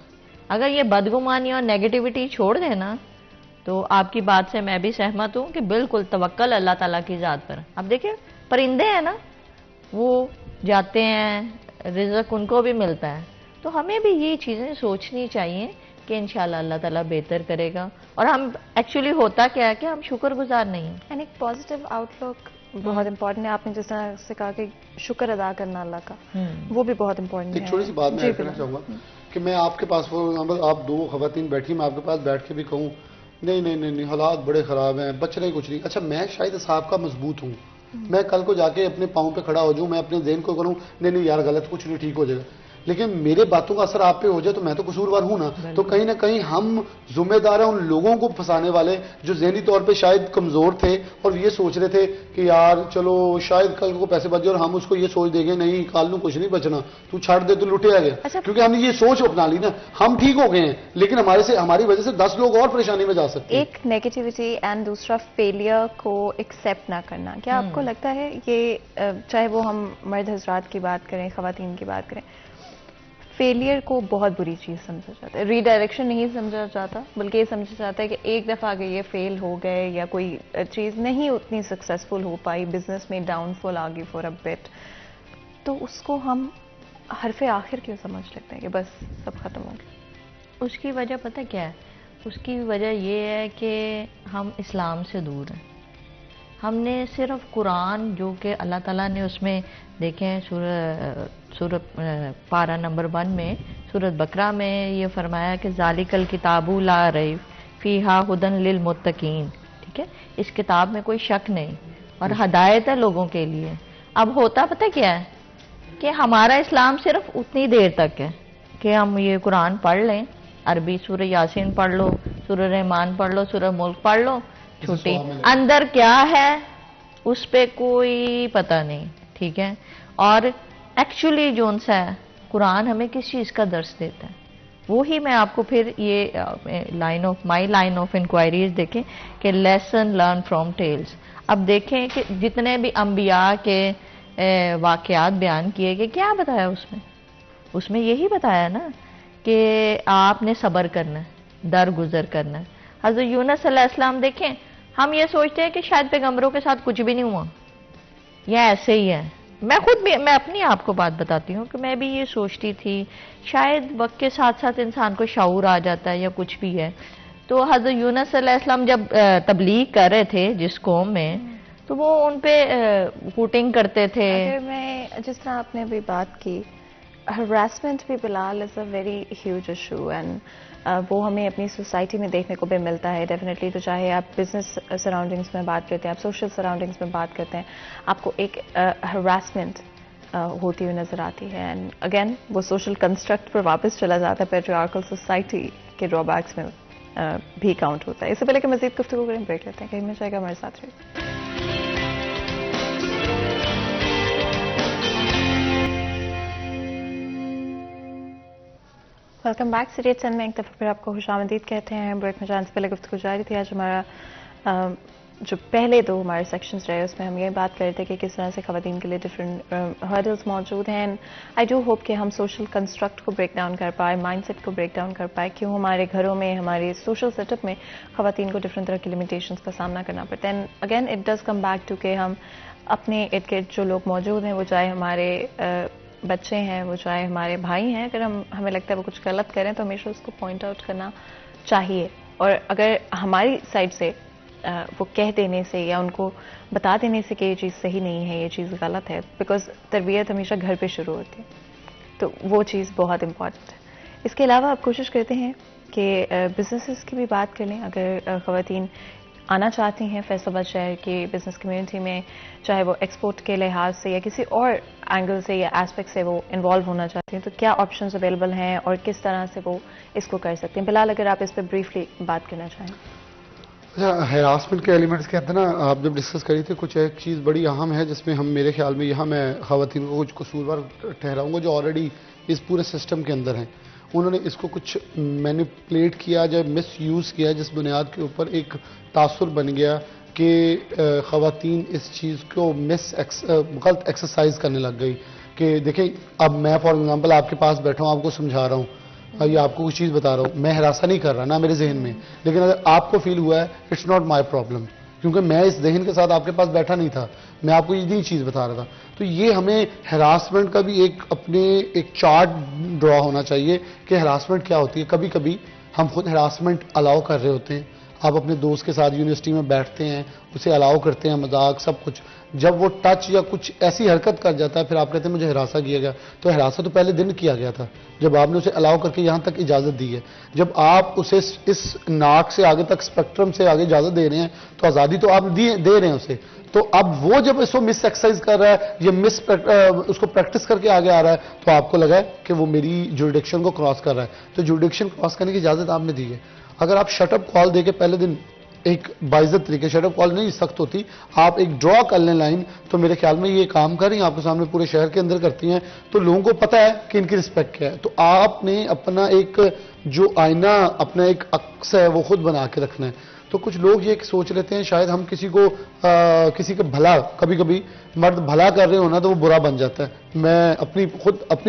अगर ये बदगुमानी और नेगेटिविटी छोड़ देना तो आपकी बात से मैं भी सहमत हूँ कि बिल्कुल तवक्कल अल्लाह ताला की ज़ात पर। अब देखिए परिंदे हैं ना, वो जाते हैं, रिज़्क उनको भी मिलता है। तो हमें भी ये चीज़ें सोचनी चाहिए कि इंशाल्लाह अल्लाह ताला बेहतर करेगा। और हम एक्चुअली होता क्या है कि हम शुक्रगुजार नहीं हैं। एंड एक पॉजिटिव आउटलुक बहुत इंपॉर्टेंट है। आपने जिस तरह से कहा कि शुक्र अदा करना अल्लाह का, वो भी बहुत इंपॉर्टेंट है। एक छोटी सी बात मैं कहना चाहूँगा कि मैं आपके पास, फॉर एग्जाम्पल आप दो खवातीन बैठी, मैं आपके पास बैठ के भी कहूँ नहीं नहीं नहीं नहीं हालात बड़े ख़राब हैं, बच रहे कुछ नहीं। अच्छा, मैं शायद साहब का मजबूत हूँ, मैं कल को जाके अपने पाँव पे खड़ा हो जाऊँ, मैं अपने ज़हन को करूँ नहीं नहीं यार गलत कुछ नहीं, ठीक हो जाएगा, लेकिन मेरे बातों का असर आप पे हो जाए तो मैं तो कसूरवार हूं ना। तो कहीं ना कहीं हम जिम्मेदार हैं उन लोगों को फंसाने वाले जो ज़हनी तौर पे शायद कमजोर थे और ये सोच रहे थे कि यार चलो शायद कल को पैसे बच जाए, और हम उसको ये सोच देंगे नहीं कल को कुछ नहीं बचना, तू छाड़ दे, तू लुटे आ गया। अच्छा, क्योंकि हमने ये सोच अपना ली ना, हम ठीक हो गए हैं, लेकिन हमारी वजह से 10 लोग और परेशानी में जा सकते हैं। एक नेगेटिविटी एंड दूसरा फेलियर को एक्सेप्ट ना करना। क्या आपको लगता है ये, चाहे वो हम मर्द हजरात की बात करें, खवातीन की बात करें, फेलियर को बहुत बुरी चीज़ समझा जाता है, रीडायरेक्शन नहीं समझा जाता, बल्कि ये समझा जाता है कि एक दफ़ा अगर ये फेल हो गए या कोई चीज़ नहीं उतनी सक्सेसफुल हो पाई, बिजनेस में डाउनफॉल आ गई फॉर अ बिट, तो उसको हम हरफे आखिर क्यों समझ लेते हैं कि बस सब खत्म हो गया? उसकी वजह पता क्या है? उसकी वजह ये है कि हम इस्लाम से दूर हैं। हमने सिर्फ कुरान जो कि अल्लाह ताला ने उसमें देखें सूरत पारा नंबर 1 में सूरत बकरा में ये फरमाया कि ज़ालिकल किताबु ला रैब फ़ीहा हुदन लिल मुत्तकीन। ठीक है, इस किताब में कोई शक नहीं और हदायत है लोगों के लिए। अब होता पता क्या है कि हमारा इस्लाम सिर्फ उतनी देर तक है कि हम ये कुरान पढ़ लें, अरबी सूरह यासीन पढ़ लो, सूरह रहमान पढ़ लो, सूरह मुल्क पढ़ लो, छुट्टी। अंदर क्या है उस पे कोई पता नहीं। ठीक है, और एक्चुअली जोन सा है कुरान हमें किस चीज़ का दर्स देता है, वो ही मैं आपको फिर ये माई लाइन ऑफ इंक्वायरीज देखें कि लेसन लर्न फ्रॉम टेल्स। अब देखें कि जितने भी अंबिया के वाक़यात बयान किए गए, क्या बताया उसमें यही बताया ना कि आपने सब्र करना है, दर गुजर करना है। हज़रत यूनुस अलैहिस्सलाम देखें, हम ये सोचते हैं कि शायद पैगंबरों के साथ कुछ भी नहीं हुआ या ऐसे ही है। मैं अपनी आपको बात बताती हूँ कि मैं भी ये सोचती थी शायद वक्त के साथ साथ इंसान को शऊर आ जाता है या कुछ भी है। तो हज़रत यूनुस अलैहिस्सलाम जब तबलीग कर रहे थे जिस कौम में, तो वो उन पे हुटिंग करते थे। अगर मैं जिस तरह आपने अभी बात की हरासमेंट भी Bilal is a very huge issue and वो हमें अपनी सोसाइटी में देखने को भी मिलता है डेफिनेटली। तो चाहे आप बिजनेस सराउंडिंग्स में बात करते हैं, आप सोशल सराउंडिंग्स में बात करते हैं, आपको एक हरासमेंट होती हुई नज़र आती है। एंड अगेन वो सोशल कंस्ट्रक्ट पर वापस चला जाता है, पेट्रियार्कल सोसाइटी के ड्रॉबैक्स में भी काउंट होता है। इससे पहले कि मज़ीद गुफ्तगू करें, ब्रेक लेते हैं, कहीं में जाएगा हमारे साथ रहिए। Welcome back. सीरियस चंद में एक दफ़ा फिर आपको खुशामदीद कहते हैं। ब्रेक में जाने से पहले गुफ्तगू जारी थी। आज हमारा जो पहले दो हमारे सेक्शंस रहे उसमें हम ये बात कर रहे थे कि किस तरह से ख़वातीन के लिए डिफरेंट हर्डल्स मौजूद हैं। एंड आई डू होप कि हम सोशल कंस्ट्रक्ट को ब्रेक डाउन कर पाए, माइंडसेट को ब्रेक डाउन कर पाए, क्यों हमारे घरों में, हमारे सोशल सेटअप में ख़वातीन को डिफरेंट तरह की लिमिटेशंस का सामना करना पड़ता है। And again it does come back to कि हम अपने इर्द गिर्द जो लोग मौजूद हैं, वो चाहे हमारे बच्चे हैं, वो चाहे हमारे भाई हैं, अगर हमें लगता है वो कुछ गलत करें तो हमेशा उसको पॉइंट आउट करना चाहिए। और अगर हमारी साइड से वो कह देने से या उनको बता देने से कि ये चीज़ सही नहीं है, ये चीज़ गलत है, बिकॉज तरबियत हमेशा घर पे शुरू होती है, तो वो चीज़ बहुत इम्पॉर्टेंट है। इसके अलावा आप कोशिश करते हैं कि बिजनेसेस की भी बात कर लें। अगर ख़वातीन आना चाहती हैं फैसलाबाद शहर की बिज़नेस कम्युनिटी में, चाहे वो एक्सपोर्ट के लिहाज से या किसी और एंगल से या एस्पेक्ट से वो इन्वॉल्व होना चाहती हैं, तो क्या ऑप्शंस अवेलेबल हैं और किस तरह से वो इसको कर सकते हैं? बिलाल, अगर आप इस पर ब्रीफली बात करना चाहें। अच्छा, हैरासमेंट के एलिमेंट्स के अंदर ना आप जब डिस्कस करी थी, कुछ एक चीज़ बड़ी अहम है जिसमें हम, मेरे ख्याल में यहाँ मैं ख़वातीन को कुछ कसूरवार ठहराऊंगा जो ऑलरेडी इस पूरे सिस्टम के अंदर हैं। उन्होंने इसको कुछ मैनिपुलेट किया, जब मिस यूज़ किया, जिस बुनियाद के ऊपर एक तासुर बन गया कि ख़वातीन इस चीज़ को गलत एक्सरसाइज करने लग गई। कि देखें, अब मैं फॉर एग्जांपल आपके पास बैठा हूँ, आपको समझा रहा हूँ या आपको कुछ चीज़ बता रहा हूँ, मैं हरासा नहीं कर रहा ना मेरे जहन में, लेकिन अगर आपको फील हुआ है, इट्स नॉट माई प्रॉब्लम, क्योंकि मैं इस जहन के साथ आपके पास बैठा नहीं था, मैं आपको यही चीज़ बता रहा था। तो ये हमें हरासमेंट का भी एक चार्ट ड्रॉ होना चाहिए कि हरासमेंट क्या होती है। कभी कभी हम खुद हरासमेंट अलाउ कर रहे होते हैं। आप अपने दोस्त के साथ यूनिवर्सिटी में बैठते हैं, उसे अलाउ करते हैं, मजाक सब कुछ, जब वो टच या कुछ ऐसी हरकत कर जाता है, फिर आप कहते हैं मुझे हरासा किया गया। तो हरासा तो पहले दिन किया गया था, जब आपने उसे अलाउ करके यहाँ तक इजाज़त दी है। जब आप उसे इस नाक से आगे तक, स्पेक्ट्रम से आगे इजाज़त दे रहे हैं, तो आज़ादी तो आप दे रहे हैं उसे। तो अब वो जब इसको मिस एक्सरसाइज कर रहा है या उसको प्रैक्टिस करके आगे आ रहा है, तो आपको लगा है कि वो मेरी जुरिडिक्शन को क्रॉस कर रहा है। तो जुरिडिक्शन क्रॉस करने की इजाज़त आपने दी है। अगर आप शटअप कॉल देके पहले दिन एक बाइज्जत तरीके, शटअप कॉल नहीं सख्त होती, आप एक ड्रॉ कर लें लाइन, तो मेरे ख्याल में ये काम कर रही हैं, आपके सामने पूरे शहर के अंदर करती हैं, तो लोगों को पता है कि इनकी रिस्पेक्ट क्या है। तो आपने अपना एक जो आईना, अपना एक अक्स है, वो खुद बना के रखना है। तो कुछ लोग ये सोच लेते हैं शायद हम किसी का भला, कभी कभी मर्द भला कर रहे हो ना तो वो बुरा बन जाता है। मैं अपनी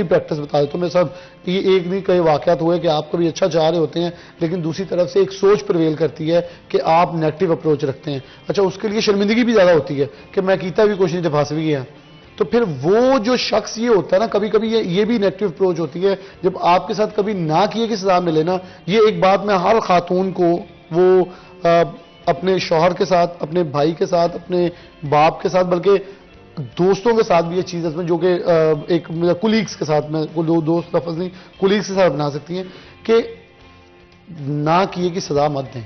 प्रैक्टिस बता देता हूँ। मैं सब ये एक नहीं कई वाकयात हुए कि आप कभी अच्छा चाह रहे होते हैं, लेकिन दूसरी तरफ से एक सोच प्रिवेल करती है कि आप नेगेटिव अप्रोच रखते हैं। अच्छा, उसके लिए शर्मिंदगी भी ज़्यादा होती है कि मैं कीता भी कुछ नहीं, जब फंस भी गया। तो फिर वो जो शख्स ये होता है ना, कभी कभी ये भी नेगेटिव अप्रोच होती है जब आपके साथ कभी ना किए की सजा मिले ना। ये एक बात मैं हर खातून को, वो अपने शौहर के साथ, अपने भाई के साथ, अपने बाप के साथ, बल्कि दोस्तों के साथ भी ये चीज़ इसमें, जो कि एक कुलीग्स के साथ, मैं दोस्त लफ्ज़ नहीं, कुलीग्स के साथ बना सकती हैं कि ना किए की सजा मत दें।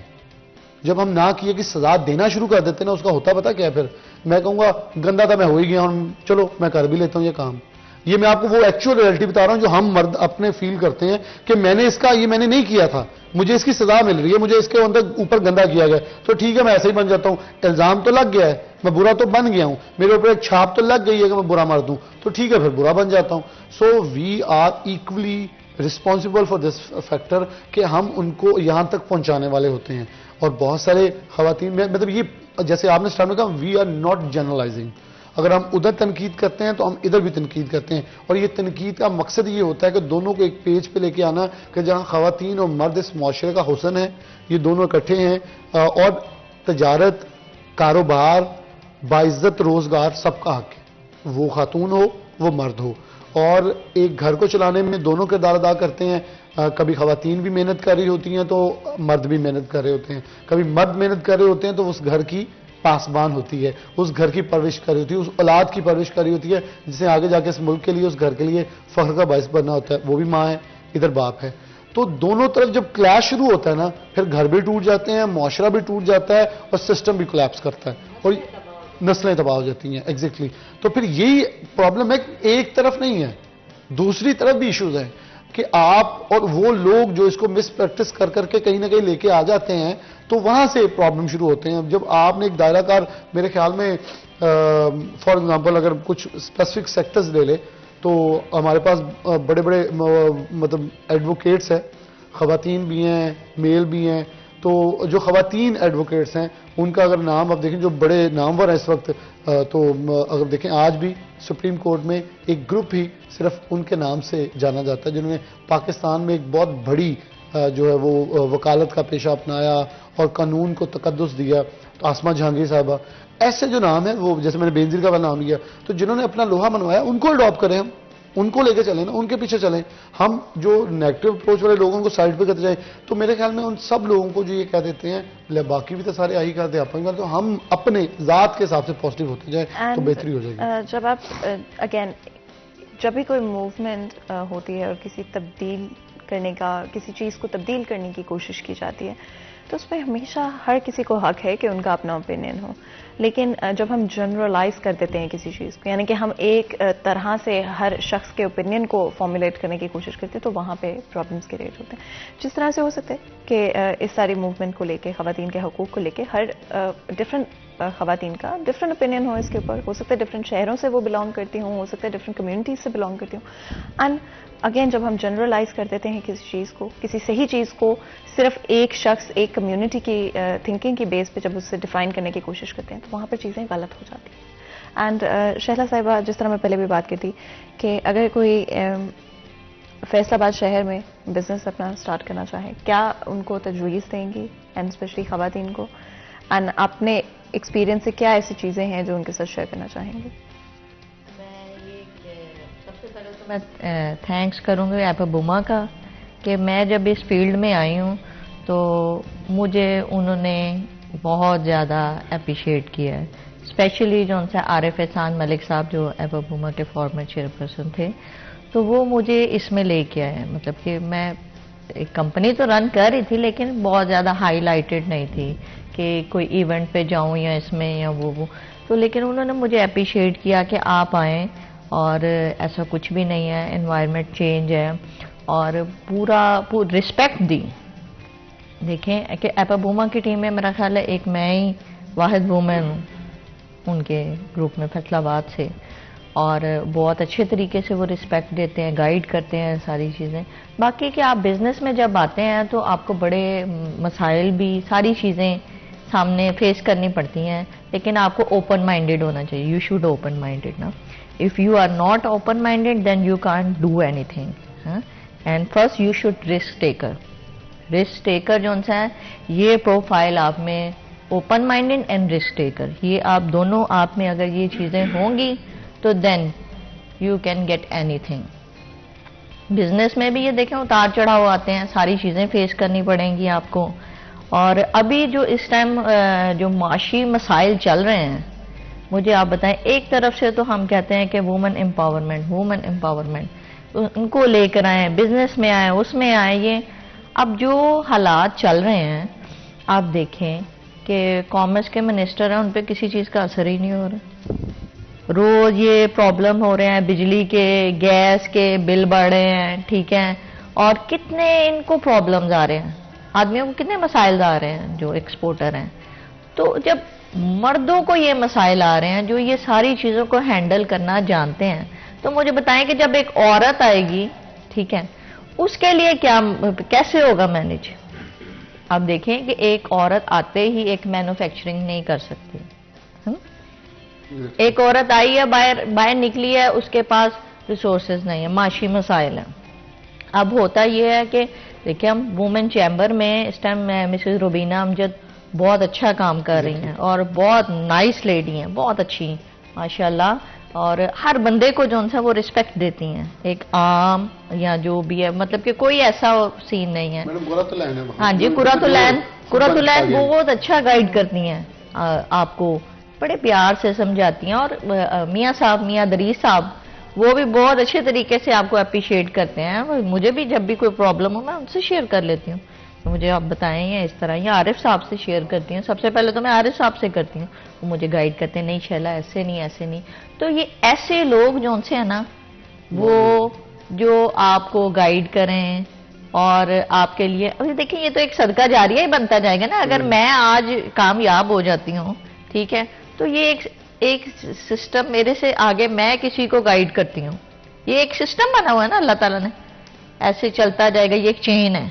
जब हम ना किए की सजा देना शुरू कर देते हैं ना, उसका होता पता क्या है? फिर मैं कहूँगा गंदा था, मैं हो ही गया हूँ, चलो मैं कर भी लेता हूँ ये काम। ये मैं आपको वो एक्चुअल रियलिटी बता रहा हूं जो हम मर्द अपने फील करते हैं कि मैंने नहीं किया था, मुझे इसकी सजा मिल रही है, मुझे इसके अंदर ऊपर गंदा किया गया, तो ठीक है मैं ऐसे ही बन जाता हूं। इल्जाम तो लग गया है, मैं बुरा तो बन गया हूं, मेरे ऊपर एक छाप तो लग गई है कि मैं बुरा मर्द हूं, तो ठीक है फिर बुरा बन जाता हूं। So we are equally responsible for this factor कि हम उनको यहां तक पहुंचाने वाले होते हैं। और बहुत सारे खवातीन में, मतलब ये जैसे आपने स्टार्ट में कहा, वी आर नॉट जनरलाइजिंग। अगर हम उधर तनकीद करते हैं तो हम इधर भी तनकीद करते हैं, और ये तनकीद का मकसद ये होता है कि दोनों को एक पेज पे लेके आना कि जहां खवातीन और मर्द इस मुआशरे का हुस्न है, ये दोनों इकट्ठे हैं और तजारत, कारोबार, बाइज्जत रोजगार सबका हक है, वो खातून हो वो मर्द हो। और एक घर को चलाने में दोनों किरदार अदा करते हैं। कभी खवातीन भी मेहनत कर रही होती हैं तो मर्द भी मेहनत कर रहे होते हैं, कभी मर्द मेहनत कर रहे होते हैं तो उस घर की पासबान होती है, उस घर की परवरिश कर रही होती है, उस औलाद की परवरिश कर रही होती है, जिसे आगे जाके इस मुल्क के लिए, उस घर के लिए फख्र का बायस बनना होता है। वो भी माँ है, इधर बाप है। तो दोनों तरफ जब क्लैश शुरू होता है ना, फिर घर भी टूट जाते हैं, मुआशरा भी टूट जाता है और सिस्टम भी कोलैप्स करता है और नस्लें तबाह हो जाती हैं। एग्जैक्टली। तो फिर यही प्रॉब्लम है, एक तरफ नहीं है, दूसरी तरफ भी इश्यूज हैं कि आप और वो लोग जो इसको मिस प्रैक्टिस कर करके कहीं ना कहीं लेके आ जाते हैं, तो वहां से प्रॉब्लम शुरू होते हैं। जब आपने एक दायराकार, मेरे ख्याल में फॉर एग्जांपल अगर कुछ स्पेसिफिक सेक्टर्स ले ले, तो हमारे पास बड़े बड़े मतलब एडवोकेट्स हैं, खवातीन भी हैं, मेल भी हैं। तो जो खवातीन एडवोकेट्स हैं उनका अगर नाम आप देखें, जो बड़े नामवर हैं इस वक्त, तो अगर देखें आज भी सुप्रीम कोर्ट में एक ग्रुप ही सिर्फ उनके नाम से जाना जाता है, जिन्होंने पाकिस्तान में एक बहुत बड़ी जो है वो वकालत का पेशा अपनाया और कानून को तकद्दुस दिया। तो आसमा जहांगीर साहबा, ऐसे जो नाम है वो, जैसे मैंने बेनजीर का नाम लिया, तो जिन्होंने अपना लोहा मनवाया उनको अडॉप्ट करें, हम उनको लेके चलें ना, उनके पीछे चलें। हम जो नेगेटिव अप्रोच वाले लोगों को साइड पे करते जाए, तो मेरे ख्याल में उन सब लोगों को जो ये कह देते हैं बाकी भी तो सारे यही करते हैं, अपन, तो हम अपने जात के हिसाब से पॉजिटिव होते जाए तो बेहतरी हो जाएगी। जब आप अगेन जब भी कोई मूवमेंट होती है और किसी तब्दील करने का, किसी चीज़ को तब्दील करने की कोशिश की जाती है, तो उसमें हमेशा हर किसी को हक है कि उनका अपना ओपिनियन हो। लेकिन जब हम जनरलाइज कर देते हैं किसी चीज़ को, यानी कि हम एक तरह से हर शख्स के ओपिनियन को फॉर्मुलेट करने की कोशिश करते हैं, तो वहाँ पे प्रॉब्लम्स क्रिएट होते हैं। जिस तरह से हो सकता है कि इस सारी मूवमेंट को लेके, ख़वातीन के हकूक़ को लेके, हर डिफरेंट ख़वातीन का डिफरेंट ओपिनियन हो इसके ऊपर। हो सकता है डिफरेंट शहरों से वो बिलोंग करती हूँ, हो सकता है डिफरेंट कम्युनिटीज़ से बिलोंग करती हूँ। एंड अगेन जब हम जनरलाइज कर देते हैं किसी चीज़ को, किसी सही चीज़ को सिर्फ एक शख्स, एक कम्युनिटी की थिंकिंग की बेस पे जब उससे डिफाइन करने की कोशिश करते हैं, तो वहाँ पर चीज़ें गलत हो जाती हैं। एंड शहला साहिबा, जिस तरह मैं पहले भी बात की थी कि अगर कोई फैसलाबाद शहर में बिजनेस अपना स्टार्ट करना चाहे, क्या उनको तजवीज़ देंगी, एंड स्पेशली ख़वातीन को? एंड अपने एक्सपीरियंस से क्या ऐसी चीज़ें हैं जो उनके साथ शेयर करना चाहेंगे? सबसे पहले तो मैं थैंक्स करूँगी एपाबुमा का कि मैं जब इस फील्ड में आई हूँ तो मुझे उन्होंने बहुत ज़्यादा अप्रिशिएट किया है। स्पेशली जो उनसे आरिफ एहसान मलिक साहब, जो एपाबुमा के फॉर्मर चेयरपर्सन थे, तो वो मुझे इसमें लेके आए। मतलब कि मैं एक कंपनी तो रन कर रही थी, लेकिन बहुत ज़्यादा हाईलाइटेड नहीं थी कि कोई इवेंट पे जाऊँ या इसमें या वो। तो लेकिन उन्होंने मुझे अप्रिशिएट किया कि आप आएँ और ऐसा कुछ भी नहीं है, एनवायरनमेंट चेंज है, और पूरा रिस्पेक्ट दी। देखें कि एपाबुमा की टीम में मेरा ख्याल है एक मैं ही वाहिद वूमेन हूँ उनके ग्रुप में फैसलाबाद से, और बहुत अच्छे तरीके से वो रिस्पेक्ट देते हैं, गाइड करते हैं सारी चीज़ें। बाकी कि आप बिज़नेस में जब आते हैं तो आपको बड़े मसाइल भी, सारी चीज़ें सामने फेस करनी पड़ती हैं, लेकिन आपको ओपन माइंडेड होना चाहिए। यू शुड ओपन माइंडेड ना। If you are not open minded then you can't do anything. And first you should risk taker. Risk taker जो उनसे है, ये प्रोफाइल आप में, open minded and risk taker, ये आप दोनों आप में अगर ये चीज़ें होंगी तो then you can get anything. Business में भी ये देखें उतार चढ़ाव आते हैं, सारी चीज़ें फेस करनी पड़ेंगी आपको। और अभी जो इस टाइम जो माशी मसाइल चल रहे हैं, मुझे आप बताएं, एक तरफ से तो हम कहते हैं कि वुमेन एम्पावरमेंट, वुमेन एम्पावरमेंट, उनको लेकर आए, बिजनेस में आए, उसमें आए। ये अब जो हालात चल रहे हैं, आप देखें कि कॉमर्स के मिनिस्टर हैं, उन पर किसी चीज़ का असर ही नहीं हो रहा। रोज ये प्रॉब्लम हो रहे हैं, बिजली के, गैस के बिल बढ़ रहे हैं, ठीक है, और कितने इनको प्रॉब्लम्स आ रहे हैं, आदमियों को कितने मसाइल आ रहे हैं जो एक्सपोर्टर हैं। तो जब मर्दों को ये मसाइल आ रहे हैं जो ये सारी चीज़ों को हैंडल करना जानते हैं, तो मुझे बताएं कि जब एक औरत आएगी, ठीक है, उसके लिए क्या, कैसे होगा मैनेज? आप देखें कि एक औरत आते ही एक मैन्युफैक्चरिंग नहीं कर सकती। एक औरत आई है, बाहर निकली है, उसके पास रिसोर्सेज नहीं है, माशी मसाइल है। अब होता यह है कि देखिए, हम वुमेन चैम्बर में इस टाइम मिसेस रुबीना अमजद बहुत अच्छा काम कर रही हैं और बहुत नाइस लेडी हैं, बहुत अच्छी माशाल्लाह, और हर बंदे को जो उनसे वो रिस्पेक्ट देती हैं, एक आम या जो भी है, मतलब कि कोई ऐसा सीन नहीं है। मैडम कुरातुलैन है। हाँ जी, कुरातुलैन बहुत अच्छा गाइड करती हैं, आपको बड़े प्यार से समझाती हैं। और मियाँ साहब, मियाँ दरीस साहब, वो भी बहुत अच्छे तरीके से आपको अप्रिशिएट करते हैं। मुझे भी जब भी कोई प्रॉब्लम हो मैं उनसे शेयर कर लेती हूँ, तो मुझे आप बताएं या इस तरह, या आरिफ साहब से शेयर करती हूँ। सबसे पहले तो मैं आरिफ साहब से करती हूँ, वो मुझे गाइड करते हैं, नहीं शैला ऐसे नहीं, ऐसे नहीं। तो ये ऐसे लोग जो उनसे है ना, वो जो आपको गाइड करें और आपके लिए, अभी देखिए ये तो एक सदका जारिया ही बनता जाएगा ना। अगर मैं आज कामयाब हो जाती हूँ, ठीक है, तो ये एक सिस्टम मेरे से आगे मैं किसी को गाइड करती हूँ, ये एक सिस्टम बना हुआ है ना अल्लाह ताला ने, ऐसे चलता जाएगा, ये एक चेन है।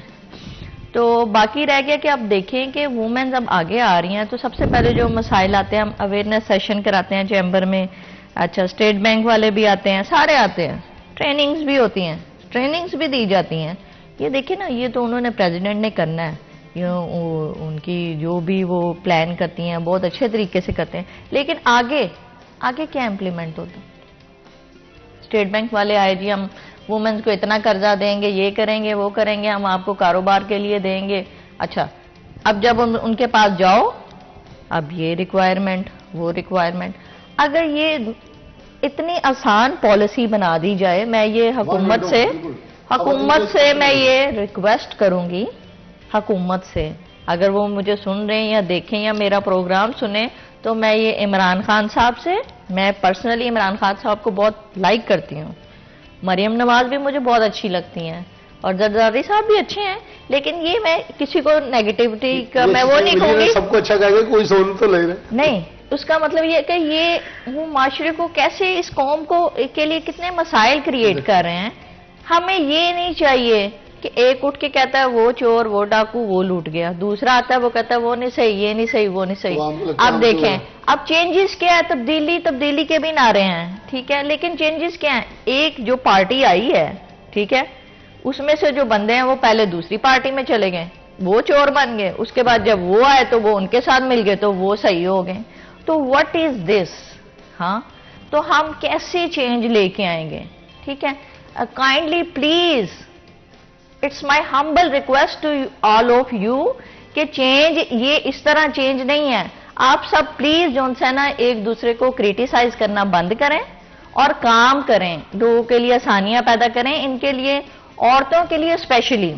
तो बाकी रह गया कि आप देखें कि वुमेन्स अब आगे आ रही हैं, तो सबसे पहले जो मसाइल आते हैं, हम अवेयरनेस सेशन कराते हैं चैम्बर में। अच्छा, स्टेट बैंक वाले भी आते हैं, सारे आते हैं, ट्रेनिंग्स भी होती हैं, ट्रेनिंग्स भी दी जाती हैं। ये देखिए ना, ये तो उन्होंने प्रेसिडेंट ने करना है, ये उनकी जो भी वो प्लान करती हैं बहुत अच्छे तरीके से करते हैं, लेकिन आगे आगे क्या इम्प्लीमेंट होता है? स्टेट बैंक वाले आए जी, हम वुमेन्स को इतना कर्जा देंगे, ये करेंगे, वो करेंगे, हम आपको कारोबार के लिए देंगे। अच्छा, अब जब उनके पास जाओ, अब ये रिक्वायरमेंट, वो रिक्वायरमेंट, अगर ये इतनी आसान पॉलिसी बना दी जाए, मैं ये हुकूमत से मैं ये रिक्वेस्ट करूंगी, हुकूमत से, अगर वो मुझे सुन रहे हैं या देखें या मेरा प्रोग्राम सुने, तो मैं ये इमरान खान साहब से, मैं पर्सनली इमरान खान साहब को बहुत लाइक करती हूँ, मरियम नवाज भी मुझे बहुत अच्छी लगती हैं, और जरदारी साहब भी अच्छे हैं, लेकिन ये मैं किसी को नेगेटिविटी का मैं वो नहीं कहूंगी, सबको अच्छा कहेगा, कोई सोन तो ले रहे नहीं। उसका मतलब ये कि ये वो माशरे को कैसे, इस कौम को के लिए कितने मसाइल क्रिएट कर रहे हैं। हमें ये नहीं चाहिए कि एक उठ के कहता है वो चोर, वो डाकू, वो लूट गया, दूसरा आता है वो कहता है वो नहीं सही, ये नहीं सही, वो नहीं सही। अब देखें, अब चेंजेस क्या है? तब्दीली के भी नारे हैं, ठीक है, लेकिन चेंजेस क्या है? एक जो पार्टी आई है, ठीक है, उसमें से जो बंदे हैं वो पहले दूसरी पार्टी में चले गए, वो चोर बन गए, उसके बाद जब वो आए तो वो उनके साथ मिल गए तो वो सही हो गए। तो व्हाट इज दिस? हाँ, तो हम कैसे चेंज लेके आएंगे? ठीक है, kindly please, it's my humble request to all of you कि चेंज ये इस तरह चेंज नहीं है। आप सब प्लीज जो है ना, एक दूसरे को क्रिटिसाइज करना बंद करें और काम करें, लोगों के लिए आसानियां पैदा करें, इनके लिए, औरतों के लिए स्पेशली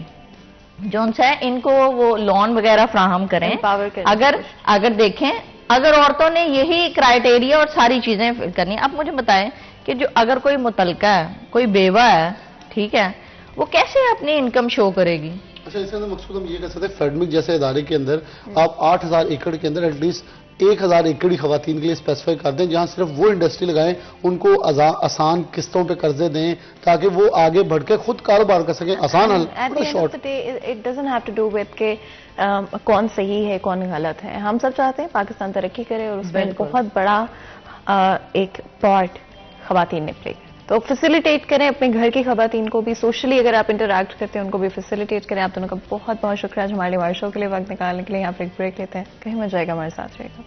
जो है, इनको वो लोन वगैरह फ्राहम करें। अगर देखें, अगर औरतों ने यही क्राइटेरिया और सारी चीजें करनी, अब मुझे बताएं कि जो अगर कोई मुतलका है, कोई बेवा है, ठीक है, वो कैसे अपनी इनकम शो करेगी? अच्छा, इसके अंदर मकसूद हम ये कह सकते हैं, फेडमिक जैसे इदारे के अंदर आप 8000 एकड़ के अंदर एटलीस्ट 1000 एकड़ ही खवातीन के लिए स्पेसिफाई कर दें, जहां सिर्फ वो इंडस्ट्री लगाएं, उनको आसान किस्तों पे कर्जे दें, ताकि वो आगे बढ़ के खुद कारोबार कर सकें। आसान हल, short. It doesn't have to do with के कौन सही है कौन गलत है। हम सब चाहते हैं पाकिस्तान तरक्की करे, और उसमें बहुत बड़ा एक पार्ट खवातीन ने प्ले किया। तो फैसिलिटेट करें अपने घर की खवातीन को भी, सोशली अगर आप इंटरैक्ट करते हैं उनको भी फैसिलिटेट करें। आप दोनों का बहुत बहुत शुक्रिया आज हमारे वार शो के लिए वक्त निकालने के लिए। यहाँ पर एक ब्रेक लेते हैं, कहीं मजा आएगा, हमारे साथ रहेगा।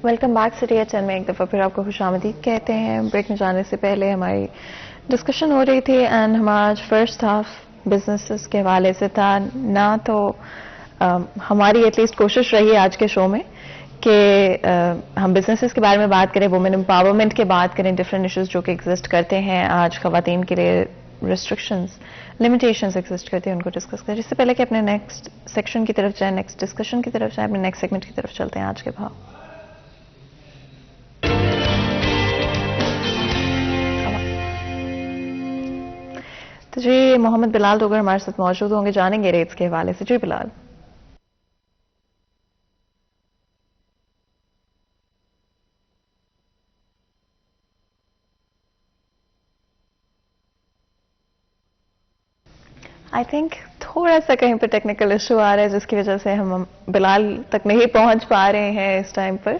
वेलकम बैक सिटी एचएन में एक दफ़ा फिर आपको खुशामदीद कहते हैं। ब्रेक में जाने से पहले हमारी डिस्कशन हो रही थी, एंड हमारा आज फर्स्ट हाफ बिजनेसेस के हवाले से था ना। तो हमारी एटलीस्ट कोशिश रही है आज के शो में कि हम बिजनेसेस के बारे में बात करें, वुमेन एम्पावरमेंट के बात करें, डिफरेंट इश्यूज जो कि एग्जिस्ट करते हैं आज खवातीन के लिए, रिस्ट्रिक्शंस, लिमिटेशंस एग्जिस्ट करते हैं, उनको डिस्कस करें। इससे पहले कि अपने नेक्स्ट सेक्शन की तरफ जाए, नेक्स्ट डिस्कशन की तरफ जाए, अपने नेक्स्ट सेगमेंट की तरफ चलते हैं। आज के भाव तो जी मोहम्मद बिलाल दोगर हमारे साथ मौजूद होंगे, जानेंगे रेट्स के हवाले से। जी बिलाल। आई थिंक थोड़ा सा कहीं पर टेक्निकल इशू आ रहा है, जिसकी वजह से हम बिलाल तक नहीं पहुंच पा रहे हैं इस टाइम पर,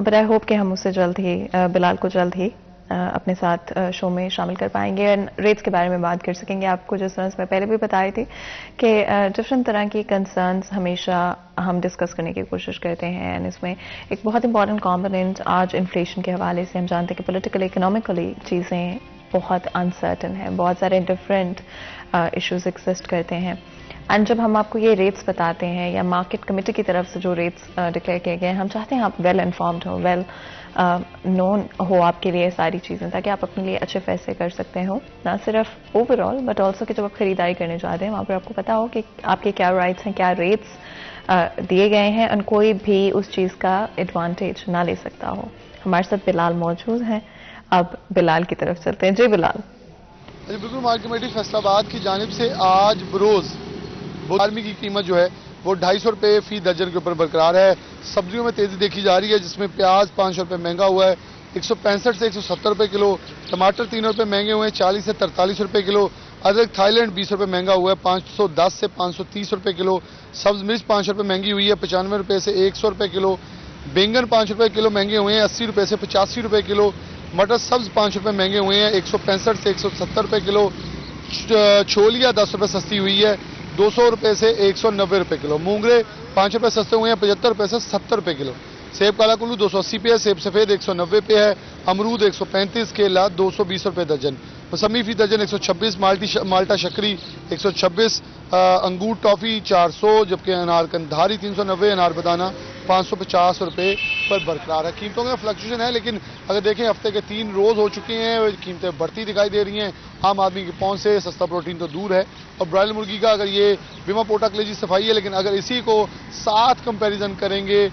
बट आई होप कि हम उससे जल्द ही बिलाल को जल्द ही अपने साथ शो में शामिल कर पाएंगे और रेट्स के बारे में बात कर सकेंगे। आपको जिस तरह से मैं पहले भी बताई थी कि डिफरेंट तरह की कंसर्न्स हमेशा हम डिस्कस करने की कोशिश करते हैं, एंड इसमें एक बहुत इंपॉर्टेंट कॉम्पोनेंट आज इन्फ्लेशन के हवाले से हम जानते हैं कि पॉलिटिकल इकोनॉमिकली चीज़ें बहुत अनसर्टन है, बहुत सारे डिफरेंट इश्यूज एग्जिस्ट करते हैं। एंड जब हम आपको ये रेट्स बताते हैं या मार्केट कमेटी की तरफ से जो रेट्स डिक्लेयर किए गए हैं, हम चाहते हैं आप वेल इन्फॉर्म्ड हो, वेल नोन हो आपके लिए सारी चीज़ें, ताकि आप अपने लिए अच्छे फैसले कर सकते हो, ना सिर्फ ओवरऑल बट ऑल्सो कि जब आप खरीदारी करने जाते हैं वहाँ पर आपको पता हो कि आपके क्या राइट्स हैं, क्या रेट्स दिए गए हैं, और कोई भी उस चीज़ का एडवांटेज ना ले सकता हो। हमारे साथ बिलाल मौजूद हैं। अब बिलाल की तरफ चलते हैं। जी बिलाल। जी बिल्कुल, मार्केट कमेटी फैसलाबाद की जानिब से आज बरोज़ आर्मी की कीमत जो है वो 250 रुपये फी दर्जन के ऊपर बरकरार है। सब्जियों में तेज़ी देखी जा रही है, जिसमें प्याज 500 रुपये महंगा हुआ है, 165 से 170 रुपये किलो। टमाटर 3 रुपये महंगे हुए हैं, 40 से 43 रुपये किलो। अदरक थाईलैंड 20 रुपये महंगा हुआ है, 510 से 530 रुपये किलो। सब्ज मिर्च 5 रुपये महंगी हुई है, 95 रुपये से 100 रुपये किलो। बैंगन 5 रुपये किलो महंगे हुए हैं, 80 रुपये से 85 रुपये किलो। मटर सब्ज 5 रुपये महंगे हुए हैं, 165 से 170 रुपये किलो। छोलिया 10 रुपये सस्ती हुई है, 200 रुपये से 190 रुपये किलो। मूंगरे 5 रुपये सस्ते हुए हैं, 75 रुपये से 70 रुपये किलो। सेब काला कुल्लू 280 पे है, सेब सफ़ेद 190 पे है, अमरूद 135, केला 220 रुपये दर्जन, मौसमी फी दर्जन 126, माल्टा शक्करी 126, अंगूर टॉफ़ी 400, जबकि अनार कंधारी 390, अनार बदाना 550 रुपये पर बरकरार है। कीमतों में फ्लक्चुएशन है, लेकिन अगर देखें हफ्ते के 3 रोज़ हो चुके हैं, कीमतें बढ़ती दिखाई दे रही हैं। आम आदमी की पहुंच से सस्ता प्रोटीन तो दूर है। और ब्रायलर मुर्गी का अगर ये बीमा पोटा कलेजी सफाई है, लेकिन अगर इसी को साथ कंपैरिजन करेंगे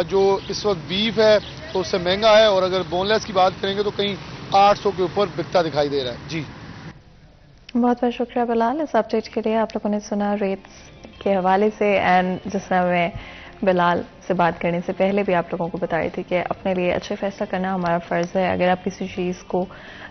जो इस वक्त बीफ है तो उससे महंगा है, और अगर बोनलेस की बात करेंगे तो कहीं 800 के ऊपर बिकता दिखाई दे रहा है। जी बहुत बहुत शुक्रिया बिलाल इस अपडेट के लिए। आप लोगों ने सुना रेट्स के हवाले से, एंड जिस तरह मैं बिलाल से बात करने से पहले भी आप लोगों को बता रही थी कि अपने लिए अच्छे फैसला करना हमारा फ़र्ज़ है। अगर आप किसी चीज़ को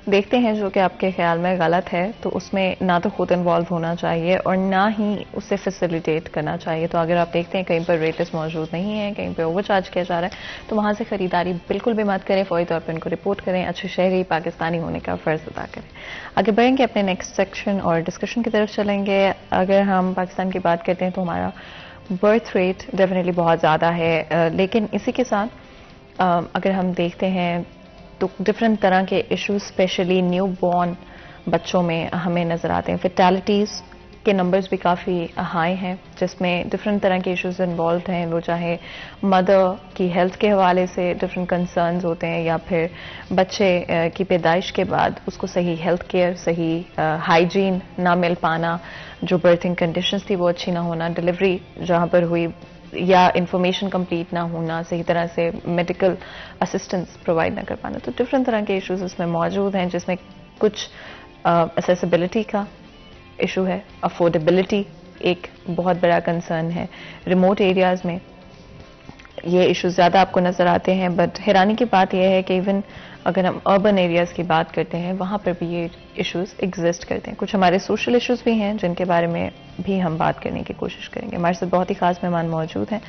देखते हैं जो कि आपके ख्याल में गलत है, तो उसमें ना तो खुद इन्वॉल्व होना चाहिए और ना ही उसे फैसिलिटेट करना चाहिए। तो अगर आप देखते हैं कहीं पर रेट्स मौजूद नहीं है, कहीं पर ओवरचार्ज किया जा रहा है, तो वहाँ से ख़रीदारी बिल्कुल भी मत करें। फ़ौरी तौर पर इनको रिपोर्ट करें। अच्छे शहरी पाकिस्तानी होने का फ़र्ज़ अदा करें। आगे बढ़ेंगे, अपने नेक्स्ट सेक्शन और डिस्कशन की तरफ चलेंगे। अगर हम पाकिस्तान की बात करते हैं तो हमारा बर्थ रेट डेफिनेटली बहुत ज़्यादा है, लेकिन इसी के साथ अगर हम देखते हैं तो डिफरेंट तरह के इश्यूज स्पेशली न्यू बॉर्न बच्चों में हमें नज़र आते हैं। फर्टिलिटीज़ के नंबर्स भी काफ़ी हाई हैं, जिसमें डिफरेंट तरह के इश्यूज इन्वॉल्व हैं। वो चाहे मदर की हेल्थ के हवाले से डिफरेंट कंसर्न्स होते हैं, या फिर बच्चे की पैदाइश के बाद उसको सही हेल्थ केयर, सही हाइजीन ना मिल पाना, जो बर्थिंग कंडीशंस थी वो अच्छी ना होना, डिलीवरी जहाँ पर हुई या इंफॉर्मेशन कंप्लीट ना होना, सही तरह से मेडिकल असिस्टेंस प्रोवाइड ना कर पाना। तो डिफरेंट तरह के इश्यूज उसमें मौजूद हैं, जिसमें कुछ एक्सेसिबिलिटी का इशू है, अफोर्डेबिलिटी एक बहुत बड़ा कंसर्न है। रिमोट एरियाज़ में ये इशू ज़्यादा आपको नज़र आते हैं, बट हैरानी की बात यह है कि इवन अगर हम अर्बन एरियाज़ की बात करते हैं वहाँ पर भी ये इश्यूज एग्जिस्ट करते हैं। कुछ हमारे सोशल इश्यूज भी हैं जिनके बारे में भी हम बात करने की कोशिश करेंगे। हमारे साथ बहुत ही खास मेहमान मौजूद हैं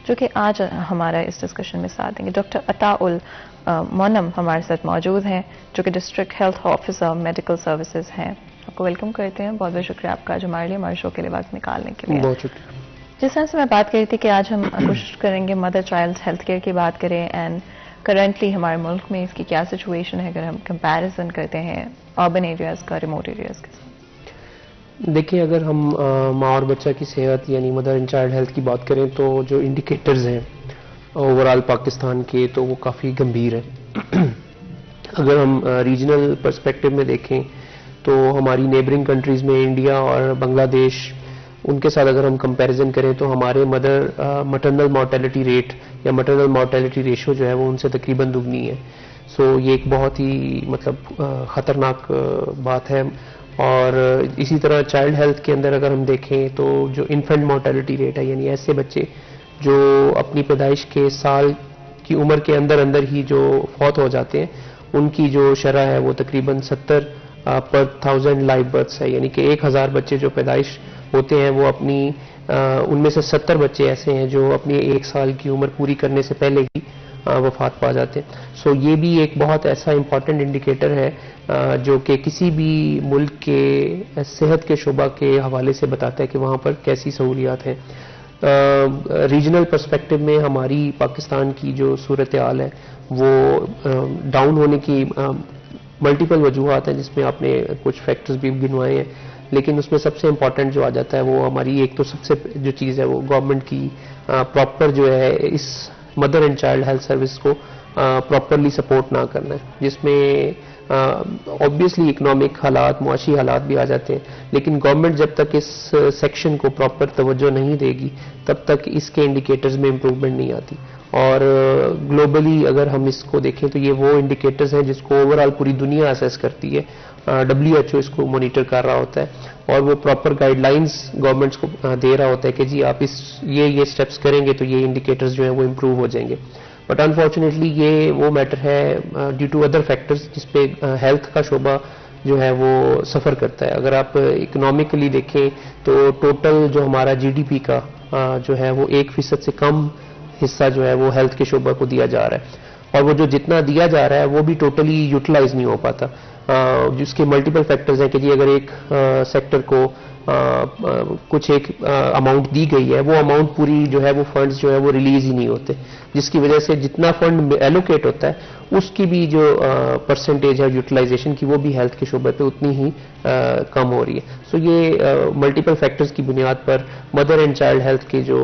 जो कि आज हमारा इस डिस्कशन में साथ देंगे। डॉक्टर अताउल मोनम हमारे साथ मौजूद हैं, जो कि district health officer medical services हैं। आपको वेलकम करते हैं। बहुत बहुत शुक्रिया आपका आज हमारे लिए हमारे शो के लिए वक्त निकालने के लिए। बहुत शुक्रिया। जिस तरह से मैं बात कर रही थी कि आज हम कोशिश करेंगे मदर चाइल्ड हेल्थ केयर की बात करें, एंड करंटली हमारे मुल्क में इसकी क्या सिचुएशन है अगर हम कंपैरिजन करते हैं अर्बन एरियाज़ का रिमोट एरियाज़ के साथ। देखिए, अगर हम माँ और बच्चा की सेहत यानी मदर एंड चाइल्ड हेल्थ की बात करें तो जो इंडिकेटर्स हैं ओवरऑल पाकिस्तान के, तो वो काफ़ी गंभीर है। अगर हम रीजनल पर्सपेक्टिव में देखें तो हमारी नेबरिंग कंट्रीज़ में इंडिया और बांग्लादेश, उनके साथ अगर हम कंपैरिजन करें तो हमारे मटरनल मॉर्टेलिटी रेट या मटरनल मॉर्टेलिटी रेशो जो है वो उनसे तकरीबन दुगनी है। सो ये एक बहुत ही ख़तरनाक बात है। और इसी तरह चाइल्ड हेल्थ के अंदर अगर हम देखें तो जो इन्फेंट मॉर्टेलिटी रेट है, यानी ऐसे बच्चे जो अपनी पैदाइश के साल की उम्र के अंदर अंदर ही जो फौत हो जाते हैं, उनकी जो शरह है वो तकरीबन 70 पर 1000 लाइव बर्थ्स है। यानी कि 1000 बच्चे जो पैदाइश होते हैं वो अपनी उनमें से 70 बच्चे ऐसे हैं जो अपनी 1 साल की उम्र पूरी करने से पहले ही वफात पा जाते हैं। सो ये भी एक बहुत ऐसा इम्पॉर्टेंट इंडिकेटर है जो कि किसी भी मुल्क के सेहत के शोबा के हवाले से बताता है कि वहाँ पर कैसी सहूलियात हैं। रीजनल पर्सपेक्टिव में हमारी पाकिस्तान की जो सूरत हाल है वो डाउन होने की मल्टीपल वजूहात हैं जिसमें आपने कुछ फैक्टर्स भी गिनवाए हैं, लेकिन उसमें सबसे इम्पॉर्टेंट जो आ जाता है वो हमारी एक तो सबसे जो चीज़ है वो गवर्नमेंट की प्रॉपर जो है इस mother and child health service को प्रॉपरली सपोर्ट ना करना है, जिसमें ऑब्वियसली इकोनॉमिक हालात, मुआशी हालात भी आ जाते हैं, लेकिन गवर्नमेंट जब तक इस सेक्शन को प्रॉपर तवज्जो नहीं देगी तब तक इसके इंडिकेटर्स में इम्प्रूवमेंट नहीं आती। और ग्लोबली अगर हम इसको देखें तो ये वो इंडिकेटर्स हैं जिसको ओवरऑल पूरी दुनिया असेस करती है, WHO इसको मॉनिटर कर रहा होता है और वो प्रॉपर गाइडलाइंस गवर्नमेंट्स को दे रहा होता है कि जी आप ये स्टेप्स करेंगे तो ये इंडिकेटर्स जो हैं वो इम्प्रूव हो जाएंगे। बट अनफॉर्चुनेटली ये वो मैटर है ड्यू टू अदर फैक्टर्स जिसपे हेल्थ का शोबा जो है वो सफ़र करता है। अगर आप इकोनॉमिकली देखें तो टोटल जो हमारा GDP का जो है वो 1% से कम हिस्सा जो है वो हेल्थ के शोबा को दिया जा रहा है, और वो जो जितना दिया जा रहा है वो भी टोटली यूटिलाइज नहीं हो पाता। जिसके मल्टीपल फैक्टर्स हैं कि जी अगर एक सेक्टर को कुछ एक अमाउंट दी गई है, वो अमाउंट पूरी जो है वो फंड्स जो है वो रिलीज ही नहीं होते, जिसकी वजह से जितना फंड एलोकेट होता है उसकी भी जो परसेंटेज है यूटिलाइजेशन की वो भी हेल्थ के शोबे पे उतनी ही कम हो रही है। सो ये मल्टीपल फैक्टर्स की बुनियाद पर मदर एंड चाइल्ड हेल्थ के जो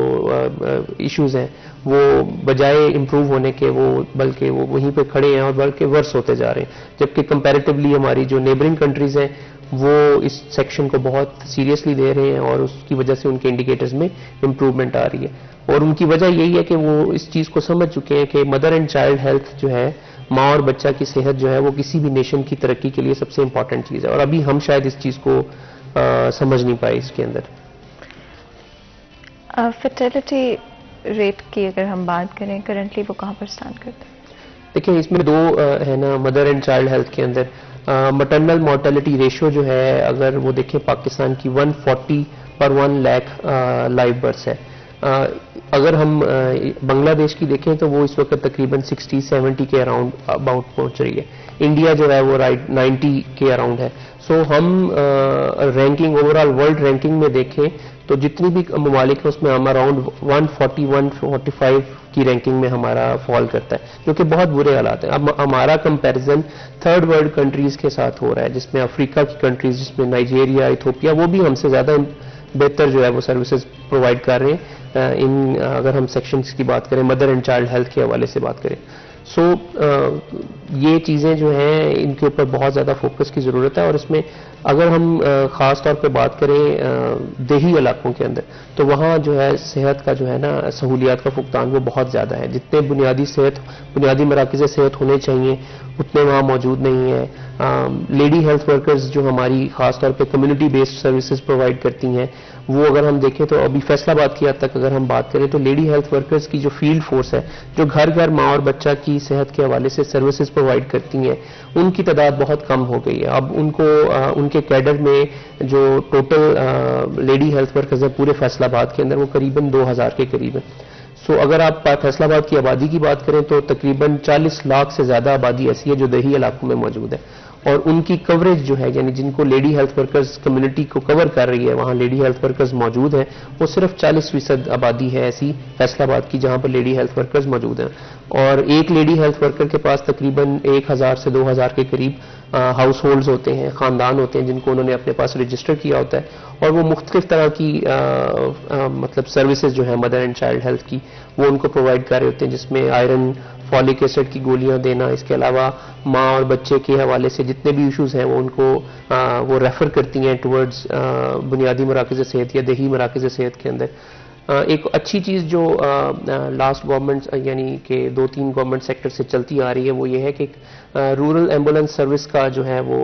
इश्यूज हैं वो बजाय इम्प्रूव होने के वो बल्कि वो वहीं पे खड़े हैं और बल्कि वर्स होते जा रहे हैं, जबकि कंपैरेटिवली हमारी जो नेबरिंग कंट्रीज हैं वो इस सेक्शन को बहुत सीरियसली ले रहे हैं और उसकी वजह से उनके इंडिकेटर्स में इम्प्रूवमेंट आ रही है। और उनकी वजह यही है कि वो इस चीज़ को समझ चुके हैं कि मदर एंड चाइल्ड हेल्थ जो है, माँ और बच्चा की सेहत जो है वो किसी भी नेशन की तरक्की के लिए सबसे इंपॉर्टेंट चीज़ है, और अभी हम शायद इस चीज़ को समझ नहीं पाए इसके अंदर। फर्टिलिटी रेट की अगर हम बात करें करंटली वो कहाँ पर स्टैंड करता है? देखिए इसमें दो है ना, मदर एंड चाइल्ड हेल्थ के अंदर मटरनल मोर्टेलिटी रेशियो जो है अगर वो देखें पाकिस्तान की 140 पर 1 लाख लाइव बर्थ है। अगर हम बांग्लादेश की देखें तो वो इस वक्त तकरीबन 60-70 के अराउंड अबाउट पहुंच रही है। इंडिया जो है वो 90 के अराउंड है। सो हम रैंकिंग ओवरऑल वर्ल्ड रैंकिंग में देखें तो जितनी भी ममालिक है उसमें हम अराउंड 140-145 की रैंकिंग में हमारा फॉल करता है, जो कि बहुत बुरे हालात हैं। अब हमारा कंपैरिजन थर्ड वर्ल्ड कंट्रीज के साथ हो रहा है, जिसमें अफ्रीका की कंट्रीज, जिसमें नाइजीरिया, इथोपिया, वो भी हमसे ज़्यादा बेहतर जो है वो सर्विसेज प्रोवाइड कर रहे हैं इन अगर हम सेक्शंस की बात करें, मदर एंड चाइल्ड हेल्थ के हवाले से बात करें। सो ये चीज़ें जो हैं इनके ऊपर बहुत ज़्यादा फोकस की ज़रूरत है। और इसमें अगर हम ख़ास तौर पे बात करें देही इलाकों के अंदर, तो वहाँ जो है सेहत का जो है ना सहूलियात का फुकदान वो बहुत ज़्यादा है। जितने बुनियादी मराकज़ सेहत होने चाहिए उतने वहाँ मौजूद नहीं है। लेडी हेल्थ वर्कर्स जो हमारी ख़ास तौर पे कम्युनिटी बेस्ड सर्विसेज प्रोवाइड करती हैं, वो अगर हम देखें तो अभी फैसलाबाद की हद तक अगर हम बात करें तो लेडी हेल्थ वर्कर्स की जो फील्ड फोर्स है, जो घर घर माँ और बच्चा की सेहत के हवाले से सर्विसेज प्रोवाइड करती हैं, उनकी तादाद बहुत कम हो गई है। अब उनको उनके कैडर में जो टोटल लेडी हेल्थ वर्कर्स हैं पूरे फैसलाबाद के अंदर वो करीबन 2000 के करीब है। सो अगर आप फैसलाबाद की आबादी की बात करें तो तकरीबन 40 लाख से ज़्यादा आबादी ऐसी है जो देही इलाकों में मौजूद है, और उनकी कवरेज जो है यानी जिनको लेडी हेल्थ वर्कर्स कम्युनिटी को कवर कर रही है वहाँ लेडी हेल्थ वर्कर्स मौजूद हैं, वो सिर्फ 40% आबादी है ऐसी फैसलाबाद की जहाँ पर लेडी हेल्थ वर्कर्स मौजूद हैं। और एक लेडी हेल्थ वर्कर के पास तकरीबन 1000 से 2000 के करीब हाउस होल्ड्स होते हैं, ख़ानदान होते हैं जिनको उन्होंने अपने पास रजिस्टर किया होता है, और वो मुख्तलिफ तरह की मतलब सर्विसेज जो है मदर एंड चाइल्ड हेल्थ की वो उनको प्रोवाइड कर रहे होते हैं, जिसमें आयरन, फॉलिक एसिड की गोलियां देना, इसके अलावा माँ और बच्चे के हवाले से जितने भी इश्यूज हैं वो उनको वो रेफर करती हैं टुवर्ड्स बुनियादी मराकज़ सेहत या देही मराकज़ सेहत के अंदर। एक अच्छी चीज़ जो लास्ट गवर्नमेंट यानी कि 2-3 गवर्नमेंट सेक्टर से चलती आ रही है वो ये है कि रूरल एम्बुलेंस सर्विस का जो है वो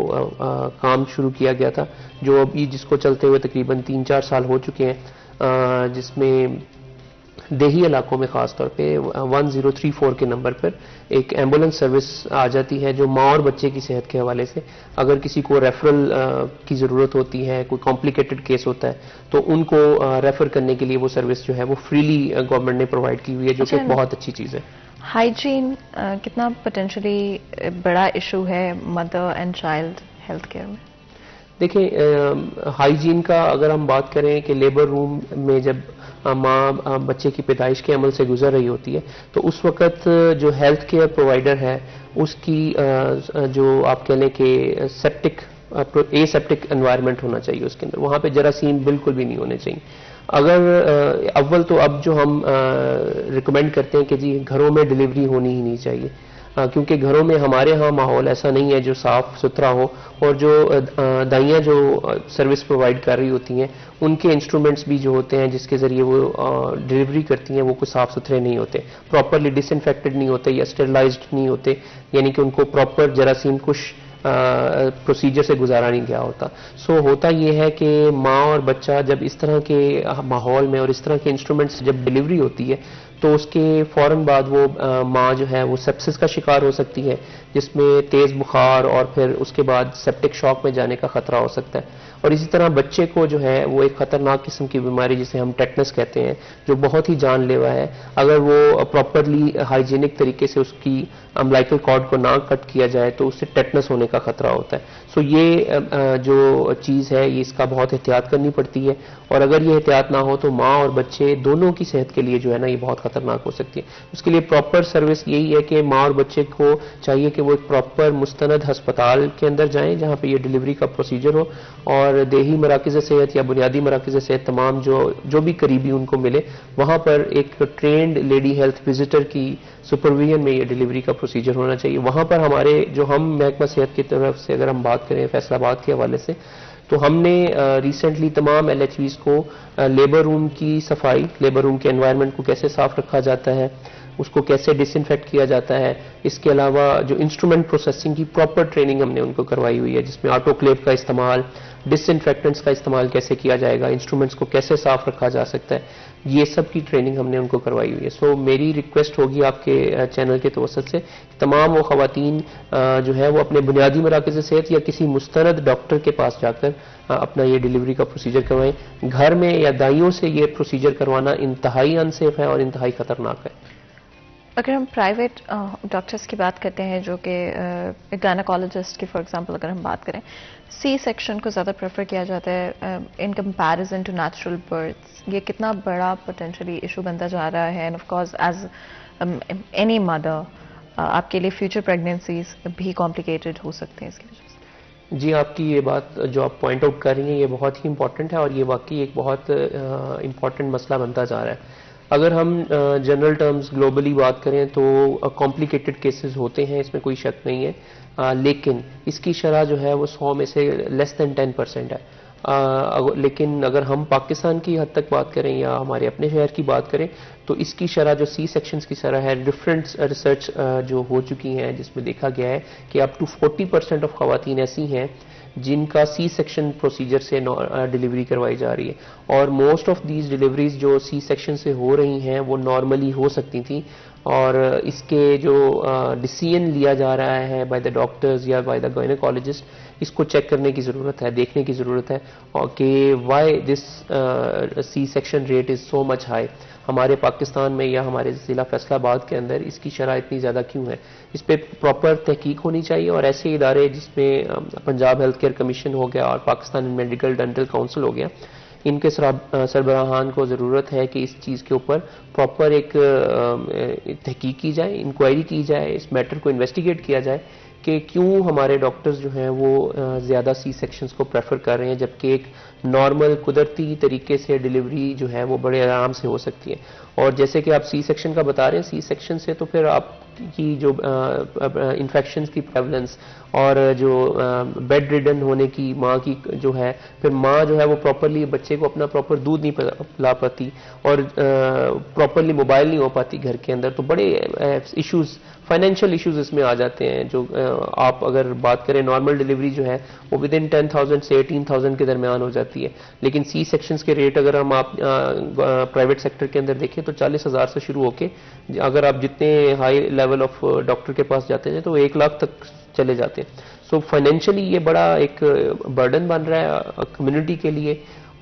काम शुरू किया गया था, जो अभी जिसको चलते हुए तकरीबन 3-4 साल हो चुके हैं, जिसमें देही इलाकों में ख़ास तौर पे 1034 के नंबर पर एक एम्बुलेंस सर्विस आ जाती है, जो माँ और बच्चे की सेहत के हवाले से अगर किसी को रेफरल की ज़रूरत होती है, कोई कॉम्प्लिकेटेड केस होता है, तो उनको रेफ़र करने के लिए वो सर्विस जो है वो फ्रीली गवर्नमेंट ने प्रोवाइड की हुई है, जो कि बहुत अच्छी चीज़ है। हाइजीन कितना पोटेंशियली बड़ा इशू है mother and child health care में? देखिए, हाइजीन का अगर हम बात करें कि लेबर रूम में जब माँ बच्चे की पैदाइश के अमल से गुजर रही होती है, तो उस वक्त जो हेल्थ केयर प्रोवाइडर है उसकी जो आप कह लें कि सेप्टिक एसेप्टिक एनवायरनमेंट होना चाहिए उसके अंदर, वहाँ पे जरासीम बिल्कुल भी नहीं होने चाहिए। अगर अव्वल तो अब जो हम रिकमेंड करते हैं कि जी घरों में डिलीवरी होनी ही नहीं चाहिए, क्योंकि घरों में हमारे यहाँ माहौल ऐसा नहीं है जो साफ सुथरा हो, और जो दाइयाँ जो सर्विस प्रोवाइड कर रही होती हैं उनके इंस्ट्रूमेंट्स भी जो होते हैं जिसके ज़रिए वो डिलीवरी करती हैं वो कुछ साफ सुथरे नहीं होते, प्रॉपरली डिसइंफेक्टेड नहीं होते या स्टेरिलाइज्ड नहीं होते, यानी कि उनको प्रॉपर जरासीम कुश प्रोसीजर से गुजारा नहीं गया होता। सो होता ये है कि माँ और बच्चा जब इस तरह के माहौल में और इस तरह के इंस्ट्रूमेंट्स जब डिलीवरी होती है तो उसके फौरन बाद वो माँ जो है वो सेप्सिस का शिकार हो सकती है, जिसमें तेज़ बुखार और फिर उसके बाद सेप्टिक शॉक में जाने का खतरा हो सकता है। और इसी तरह बच्चे को जो है वो एक खतरनाक किस्म की बीमारी जिसे हम टेटनस कहते हैं, जो बहुत ही जानलेवा है, अगर वो प्रॉपरली हाइजीनिक तरीके से उसकी अम्बिलिकल कॉर्ड को ना कट किया जाए तो उससे टेटनस होने का खतरा होता है। सो ये जो चीज़ है ये इसका बहुत एहतियात करनी पड़ती है, और अगर ये एहतियात ना हो तो माँ और बच्चे दोनों की सेहत के लिए जो है ना ये बहुत खतरनाक हो सकती है। उसके लिए प्रॉपर सर्विस यही है कि माँ और बच्चे को चाहिए कि वो एक प्रॉपर मुस्तनद हस्पताल के अंदर जाएं जहाँ पे ये डिलीवरी का प्रोसीजर हो, और देही मराकज़ सेहत या बुनियादी मराकज़ सेहत तमाम जो भी करीबी उनको मिले वहाँ पर एक ट्रेंड लेडी हेल्थ विजिटर की सुपरविजन में ये डिलीवरी का प्रोसीजर होना चाहिए। वहाँ पर हमारे जो हम महकमा सेहत की तरफ से अगर हम बात करें फैसलाबाद के हवाले से, तो हमने रिसेंटली तमाम LHVs को लेबर रूम की सफाई, लेबर रूम के एनवायरनमेंट को कैसे साफ रखा जाता है, उसको कैसे डिसइंफेक्ट किया जाता है, इसके अलावा जो इंस्ट्रूमेंट प्रोसेसिंग की प्रॉपर ट्रेनिंग हमने उनको करवाई हुई है, जिसमें ऑटोक्लेव का इस्तेमाल, डिसइंफेक्टेंट्स का इस्तेमाल कैसे किया जाएगा, इंस्ट्रूमेंट्स को कैसे साफ रखा जा सकता है, ये सब की ट्रेनिंग हमने उनको करवाई हुई है। सो मेरी रिक्वेस्ट होगी आपके चैनल के तवसत से तमाम वो खवातीन जो है वो अपने बुनियादी मराकज़ सेहत या किसी मुस्तनद डॉक्टर के पास जाकर अपना ये डिलीवरी का प्रोसीजर करवाएं। घर में या दाइयों से ये प्रोसीजर करवाना इंतहाई अनसेफ है और इंतहाई खतरनाक है। अगर हम प्राइवेट डॉक्टर्स की बात करते हैं जो कि गायनेकोलॉजिस्ट की फॉर एग्जांपल अगर हम बात करें, सी सेक्शन को ज़्यादा प्रेफर किया जाता है in comparison to natural births. ये कितना बड़ा पोटेंशियली इशू बनता जा रहा है, and of course as any mother आपके लिए फ्यूचर प्रेगनेंसीज भी कॉम्प्लिकेटेड हो सकते हैं इसकी वजह से। जी, आपकी ये बात जो आप पॉइंट आउट कर रही हैं ये बहुत ही इंपॉर्टेंट है, और ये वाकई एक बहुत इंपॉर्टेंट मसला बनता जा रहा है। अगर हम जनरल टर्म्स ग्लोबली बात करें तो कॉम्प्लिकेटेड केसेस होते हैं, इसमें कोई शक नहीं है, लेकिन इसकी शरह जो है वो 100 में से लेस देन 10% है। लेकिन अगर हम पाकिस्तान की हद तक बात करें या हमारे अपने शहर की बात करें तो इसकी शरह जो सी सेक्शंस की शरह है, डिफरेंट रिसर्च जो हो चुकी हैं जिसमें देखा गया है कि अप टू 40% ऑफ खवातीन ऐसी हैं जिनका सी सेक्शन प्रोसीजर से डिलीवरी करवाई जा रही है, और मोस्ट ऑफ दीज डिलीवरीज जो सी सेक्शन से हो रही हैं वो नॉर्मली हो सकती थी, और इसके जो डिसीजन लिया जा रहा है बाय द डॉक्टर्स या बाय द गायनेकोलॉजिस्ट, इसको चेक करने की ज़रूरत है, देखने की ज़रूरत है, और कि why this C section rate is so much high. हमारे पाकिस्तान में या हमारे ज़िला फैसलाबाद के अंदर इसकी शरह इतनी ज़्यादा क्यों है, इस पर प्रॉपर तहकीक होनी चाहिए। और ऐसे इदारे जिसमें पंजाब हेल्थ केयर कमीशन हो गया और पाकिस्तान मेडिकल डेंटल काउंसिल हो गया, इनके सरबराहान को ज़रूरत है कि इस चीज़ के ऊपर प्रॉपर एक तहकीक की जाए, इंक्वायरी की जाए, इस मैटर को इन्वेस्टिगेट किया जाए कि क्यों हमारे डॉक्टर्स जो हैं वो ज़्यादा सी सेक्शंस को प्रेफर कर रहे हैं, जबकि एक नॉर्मल कुदरती तरीके से डिलीवरी जो है वो बड़े आराम से हो सकती है। और जैसे कि आप सी सेक्शन का बता रहे हैं, सी सेक्शन से तो फिर आपकी जो इन्फेक्शंस की प्रेवलेंस और जो बेड रिडन होने की माँ की जो है, फिर माँ जो है वो प्रॉपरली बच्चे को अपना प्रॉपर दूध नहीं पिला पाती और प्रॉपरली मोबाइल नहीं हो पाती घर के अंदर, तो बड़े इश्यूज, फाइनेंशियल इश्यूज इसमें आ जाते हैं। जो आप अगर बात करें नॉर्मल डिलीवरी जो है वो विद इन 10,000 से 18,000 के दरमियान हो जाती है, लेकिन सी सेक्शंस के रेट अगर हम आप प्राइवेट सेक्टर के अंदर देखें तो 40,000 से शुरू होके अगर आप जितने हाई लेवल ऑफ डॉक्टर के पास जाते हैं तो 1 लाख तक चले जाते हैं। सो फाइनेंशियली ये बड़ा एक बर्डन बन रहा है कम्युनिटी के लिए,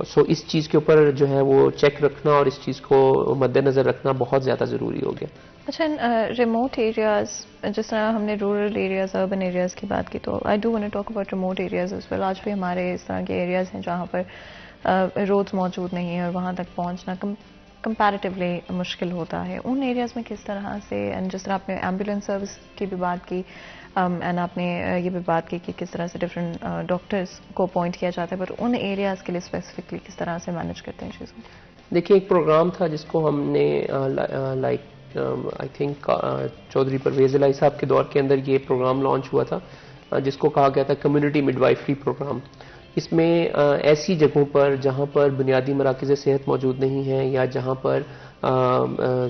सो इस चीज़ के ऊपर जो है वो चेक रखना और इस चीज़ को मद्देनज़र रखना बहुत ज़्यादा ज़रूरी हो गया। अच्छा, रिमोट एरियाज, जिस तरह हमने रूरल एरियाज, अर्बन एरियाज की बात की, तो I do want to talk about remote areas as well. आज भी हमारे इस तरह के एरियाज हैं जहाँ पर रोड्स मौजूद नहीं है और वहाँ तक पहुँचना कंपैरेटिवली मुश्किल होता है। उन एरियाज में किस तरह से, एंड जिस तरह आपने एम्बुलेंस सर्विस की भी बात की एंड आपने ये भी बात की कि किस तरह से डिफरेंट डॉक्टर्स को अपॉइंट किया जाता है, पर उन एरियाज के लिए स्पेसिफिकली किस तरह से मैनेज करते हैं चीज़ों को? देखिए, एक प्रोग्राम था जिसको हमने like I think Chaudhry Pervez Elahi साहब के दौर के अंदर ये प्रोग्राम लॉन्च हुआ था, जिसको कहा गया था कम्युनिटी मिडवाइफरी प्रोग्राम। इसमें ऐसी जगहों पर जहाँ पर बुनियादी मराकज़ सेहत मौजूद नहीं है या जहाँ पर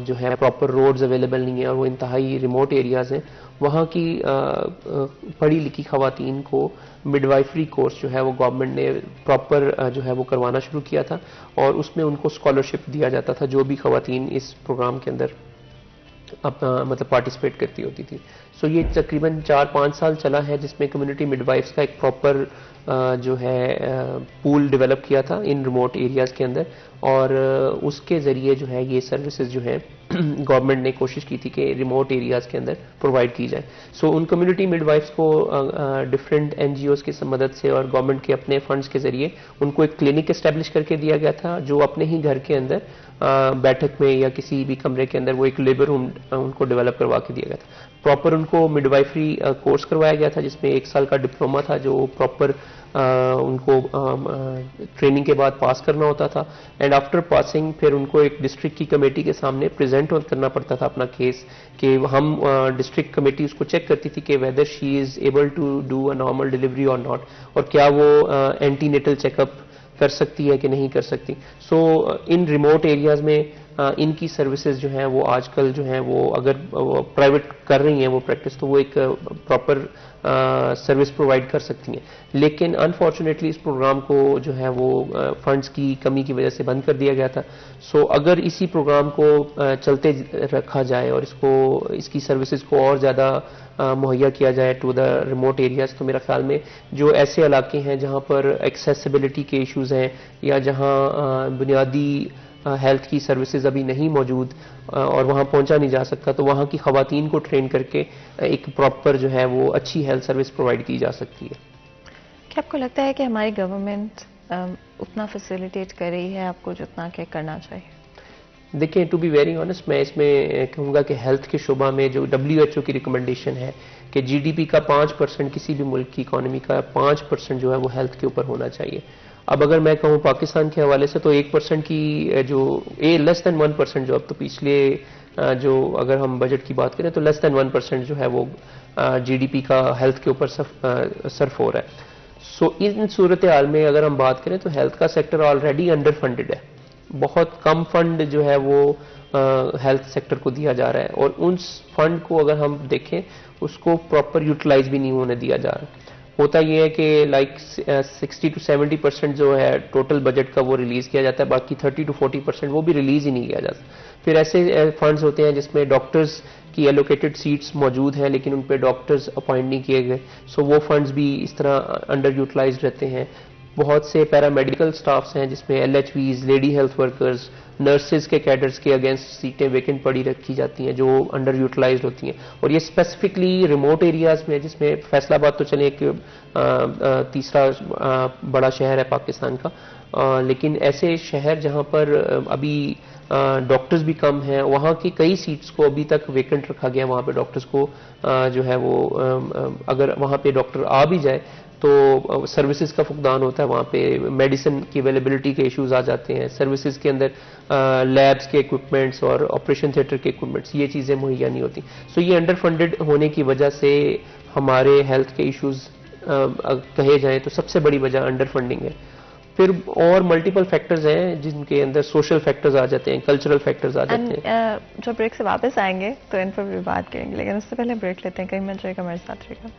जो है प्रॉपर रोड्स अवेलेबल नहीं है और वो इंतहाई रिमोट एरियाज़ हैं, वहाँ की पढ़ी लिखी ख़वातीन को मिडवाइफरी कोर्स जो है वो गवर्नमेंट ने प्रॉपर जो है वो करवाना शुरू किया था और उसमें उनको स्कॉलरशिप दिया जाता था जो भी ख़वातीन इस प्रोग्राम के अंदर अपना मतलब पार्टिसिपेट करती होती थी। सो ये तकरीबन 4-5 साल चला है, जिसमें कम्युनिटी मिडवाइफ्स का एक प्रॉपर जो है पूल डेवलप किया था इन रिमोट एरियाज़ के अंदर और उसके ज़रिए जो है ये सर्विसेज जो है गवर्नमेंट ने कोशिश की थी कि रिमोट एरियाज़ के अंदर प्रोवाइड की जाए। सो उन कम्युनिटी मिडवाइफ्स को डिफरेंट NGOs की मदद से और गवर्नमेंट के अपने फंड्स के ज़रिए उनको एक क्लिनिक इस्टेब्लिश करके दिया गया था, जो अपने ही घर के अंदर बैठक में या किसी भी कमरे के अंदर वो एक लेबर रूम उनको डेवलप करवा के दिया गया था। प्रॉपर उनको मिडवाइफरी कोर्स करवाया गया था, जिसमें 1 साल का डिप्लोमा था जो प्रॉपर उनको ट्रेनिंग के बाद पास करना होता था एंड आफ्टर पासिंग फिर उनको एक डिस्ट्रिक्ट की कमेटी के सामने प्रेजेंट करना पड़ता था अपना केस, कि हम डिस्ट्रिक्ट कमेटी उसको चेक करती थी कि whether she is able to do a normal delivery और नॉट, और क्या वो एंटीनेटल चेकअप कर सकती है कि नहीं कर सकती। सो इन रिमोट एरियाज़ में इनकी सर्विसेज जो हैं वो आजकल जो हैं वो अगर प्राइवेट कर रही हैं वो प्रैक्टिस, तो वो एक प्रॉपर सर्विस प्रोवाइड कर सकती हैं। लेकिन अनफॉर्चुनेटली इस प्रोग्राम को जो है वो फंड्स की कमी की वजह से बंद कर दिया गया था। सो अगर इसी प्रोग्राम को चलते रखा जाए और इसकी सर्विसेज को और ज़्यादा मुहैया किया जाए टू द रिमोट एरियाज़, तो मेरा ख्याल में जो ऐसे इलाके हैं जहाँ पर एक्सेसिबिलिटी के इश्यूज़ हैं या जहाँ बुनियादी हेल्थ की सर्विसेज अभी नहीं मौजूद और वहाँ पहुँचा नहीं जा सकता, तो वहाँ की ख़वातीन को ट्रेन करके एक प्रॉपर जो है वो अच्छी हेल्थ सर्विस प्रोवाइड की जा सकती है। क्या आपको लगता है कि हमारी गवर्नमेंट उतना फैसिलिटेट कर रही है आपको जितना कि करना चाहिए? देखिए, टू बी वेरी ऑनेस्ट, मैं इसमें कहूँगा कि हेल्थ के शुबा में जो WHO की रिकमेंडेशन है कि GDP का 5%, किसी भी मुल्क की इकॉनमी का 5% जो है वो हेल्थ के ऊपर होना चाहिए। अब अगर मैं कहूँ पाकिस्तान के हवाले से, तो 1% की जो लेस देन 1% जो अब तो पिछले जो अगर हम बजट की बात करें तो लेस देन 1% जो है वो GDP का हेल्थ के ऊपर सर्फ हो रहा है। सो इन सूरत हाल में अगर हम बात करें तो हेल्थ का सेक्टर ऑलरेडी अंडर फंडेड है, बहुत कम फंड जो है वो हेल्थ सेक्टर को दिया जा रहा है और उस फंड को अगर हम देखें उसको प्रॉपर यूटिलाइज भी नहीं होने दिया जा रहा। होता यह है कि लाइक 60 to 70% जो है टोटल बजट का वो रिलीज किया जाता है, बाकी 30 to 40% वो भी रिलीज ही नहीं किया जाता। फिर ऐसे फंड्स होते हैं जिसमें डॉक्टर्स की एलोकेटेड सीट्स मौजूद हैं लेकिन उन पे डॉक्टर्स अपॉइंट नहीं किए गए, सो वो फंड्स भी इस तरह अंडर यूटिलाइज रहते हैं। बहुत से पैरामेडिकल स्टाफ्स हैं जिसमें LHVs, lady health workers, nurses के कैडर्स के अगेंस्ट सीटें वेकेंट पड़ी रखी जाती हैं जो अंडर यूटिलाइज होती हैं, और ये स्पेसिफिकली रिमोट एरियाज़ में, जिसमें फैसलाबाद तो चले एक तीसरा बड़ा शहर है पाकिस्तान का, लेकिन ऐसे शहर जहां पर अभी डॉक्टर्स भी कम हैं, वहाँ की कई सीट्स को अभी तक वेकेंट रखा गया। वहाँ पे डॉक्टर्स को जो है वो अगर वहाँ पे डॉक्टर आ भी जाए तो सर्विसेज का फुकदान होता है, वहाँ पे मेडिसिन की अवेलेबिलिटी के इश्यूज आ जाते हैं, सर्विसेज के अंदर लैब्स के इक्विपमेंट्स और ऑपरेशन थिएटर के इक्विपमेंट्स, ये चीज़ें मुहैया नहीं होती। सो ये अंडर फंडेड होने की वजह से हमारे हेल्थ के इश्यूज कहे जाएँ तो सबसे बड़ी वजह अंडर फंडिंग है। फिर और मल्टीपल फैक्टर्स हैं जिनके अंदर सोशल फैक्टर्स आ जाते हैं, कल्चरल फैक्टर्स आ जाते हैं। जब ब्रेक से वापस आएंगे तो इन पर भी बात करेंगे, लेकिन उससे पहले ब्रेक लेते हैं। कहीं मत जाएगा, हमारे साथ रहेगा।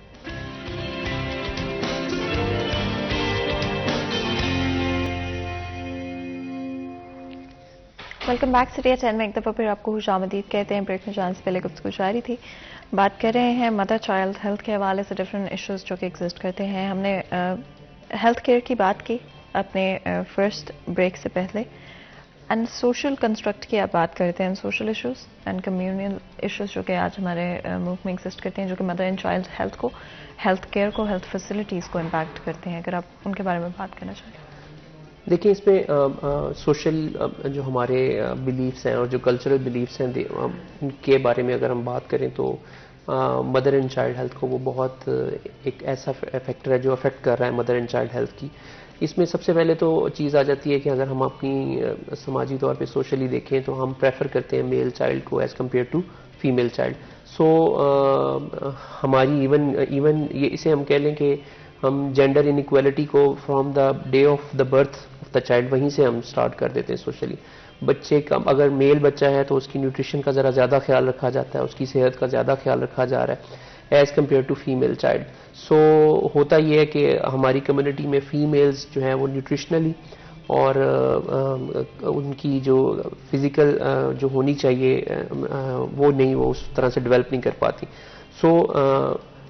वेलकम बैक सिटी 10 में एक दफ़ा फिर आपको खुशामदीद कहते हैं। ब्रेक में जाने से पहले गुफ्तगू जारी थी, बात कर रहे हैं मदर चाइल्ड हेल्थ के हवाले से डिफरेंट इश्यूज जो कि एग्जिस्ट करते हैं। हमने हेल्थ केयर की बात की, अपने फर्स्ट ब्रेक से पहले। एंड सोशल कंस्ट्रक्ट की आप बात करते हैं, social issues and communal issues जो कि आज हमारे मुल्क में एग्जिस्ट करते हैं, जो कि मदर एंड चाइल्ड हेल्थ को, हेल्थ केयर को, हेल्थ फैसिलिटीज़ को इम्पैक्ट करते हैं, अगर आप उनके बारे में बात करना चाहें। देखिए, इसमें सोशल जो हमारे बिलीफ्स हैं और जो कल्चरल बिलीफ्स हैं उनके बारे में अगर हम बात करें तो मदर एंड चाइल्ड हेल्थ को वो बहुत एक ऐसा फैक्टर है जो अफेक्ट कर रहा है मदर एंड चाइल्ड हेल्थ की। इसमें सबसे पहले तो चीज़ आ जाती है कि अगर हम अपनी समाजी तौर पे सोशली देखें तो हम प्रेफर करते हैं मेल चाइल्ड को as compared to female child. So हमारी इवन ये इसे हम कह लें कि हम जेंडर इनइक्वालिटी को from the day of the birth of the child वहीं से हम स्टार्ट कर देते हैं सोशली। बच्चे का अगर मेल बच्चा है तो उसकी न्यूट्रिशन का ज़रा ज़्यादा ख्याल रखा जाता है, उसकी सेहत का ज़्यादा ख्याल रखा जा रहा है as compared to female child. So होता ये है कि हमारी कम्युनिटी में फीमेल्स जो है वो न्यूट्रिशनली और उनकी जो फिज़िकल जो होनी चाहिए वो नहीं, वो उस तरह से डेवलप नहीं कर पाती। सो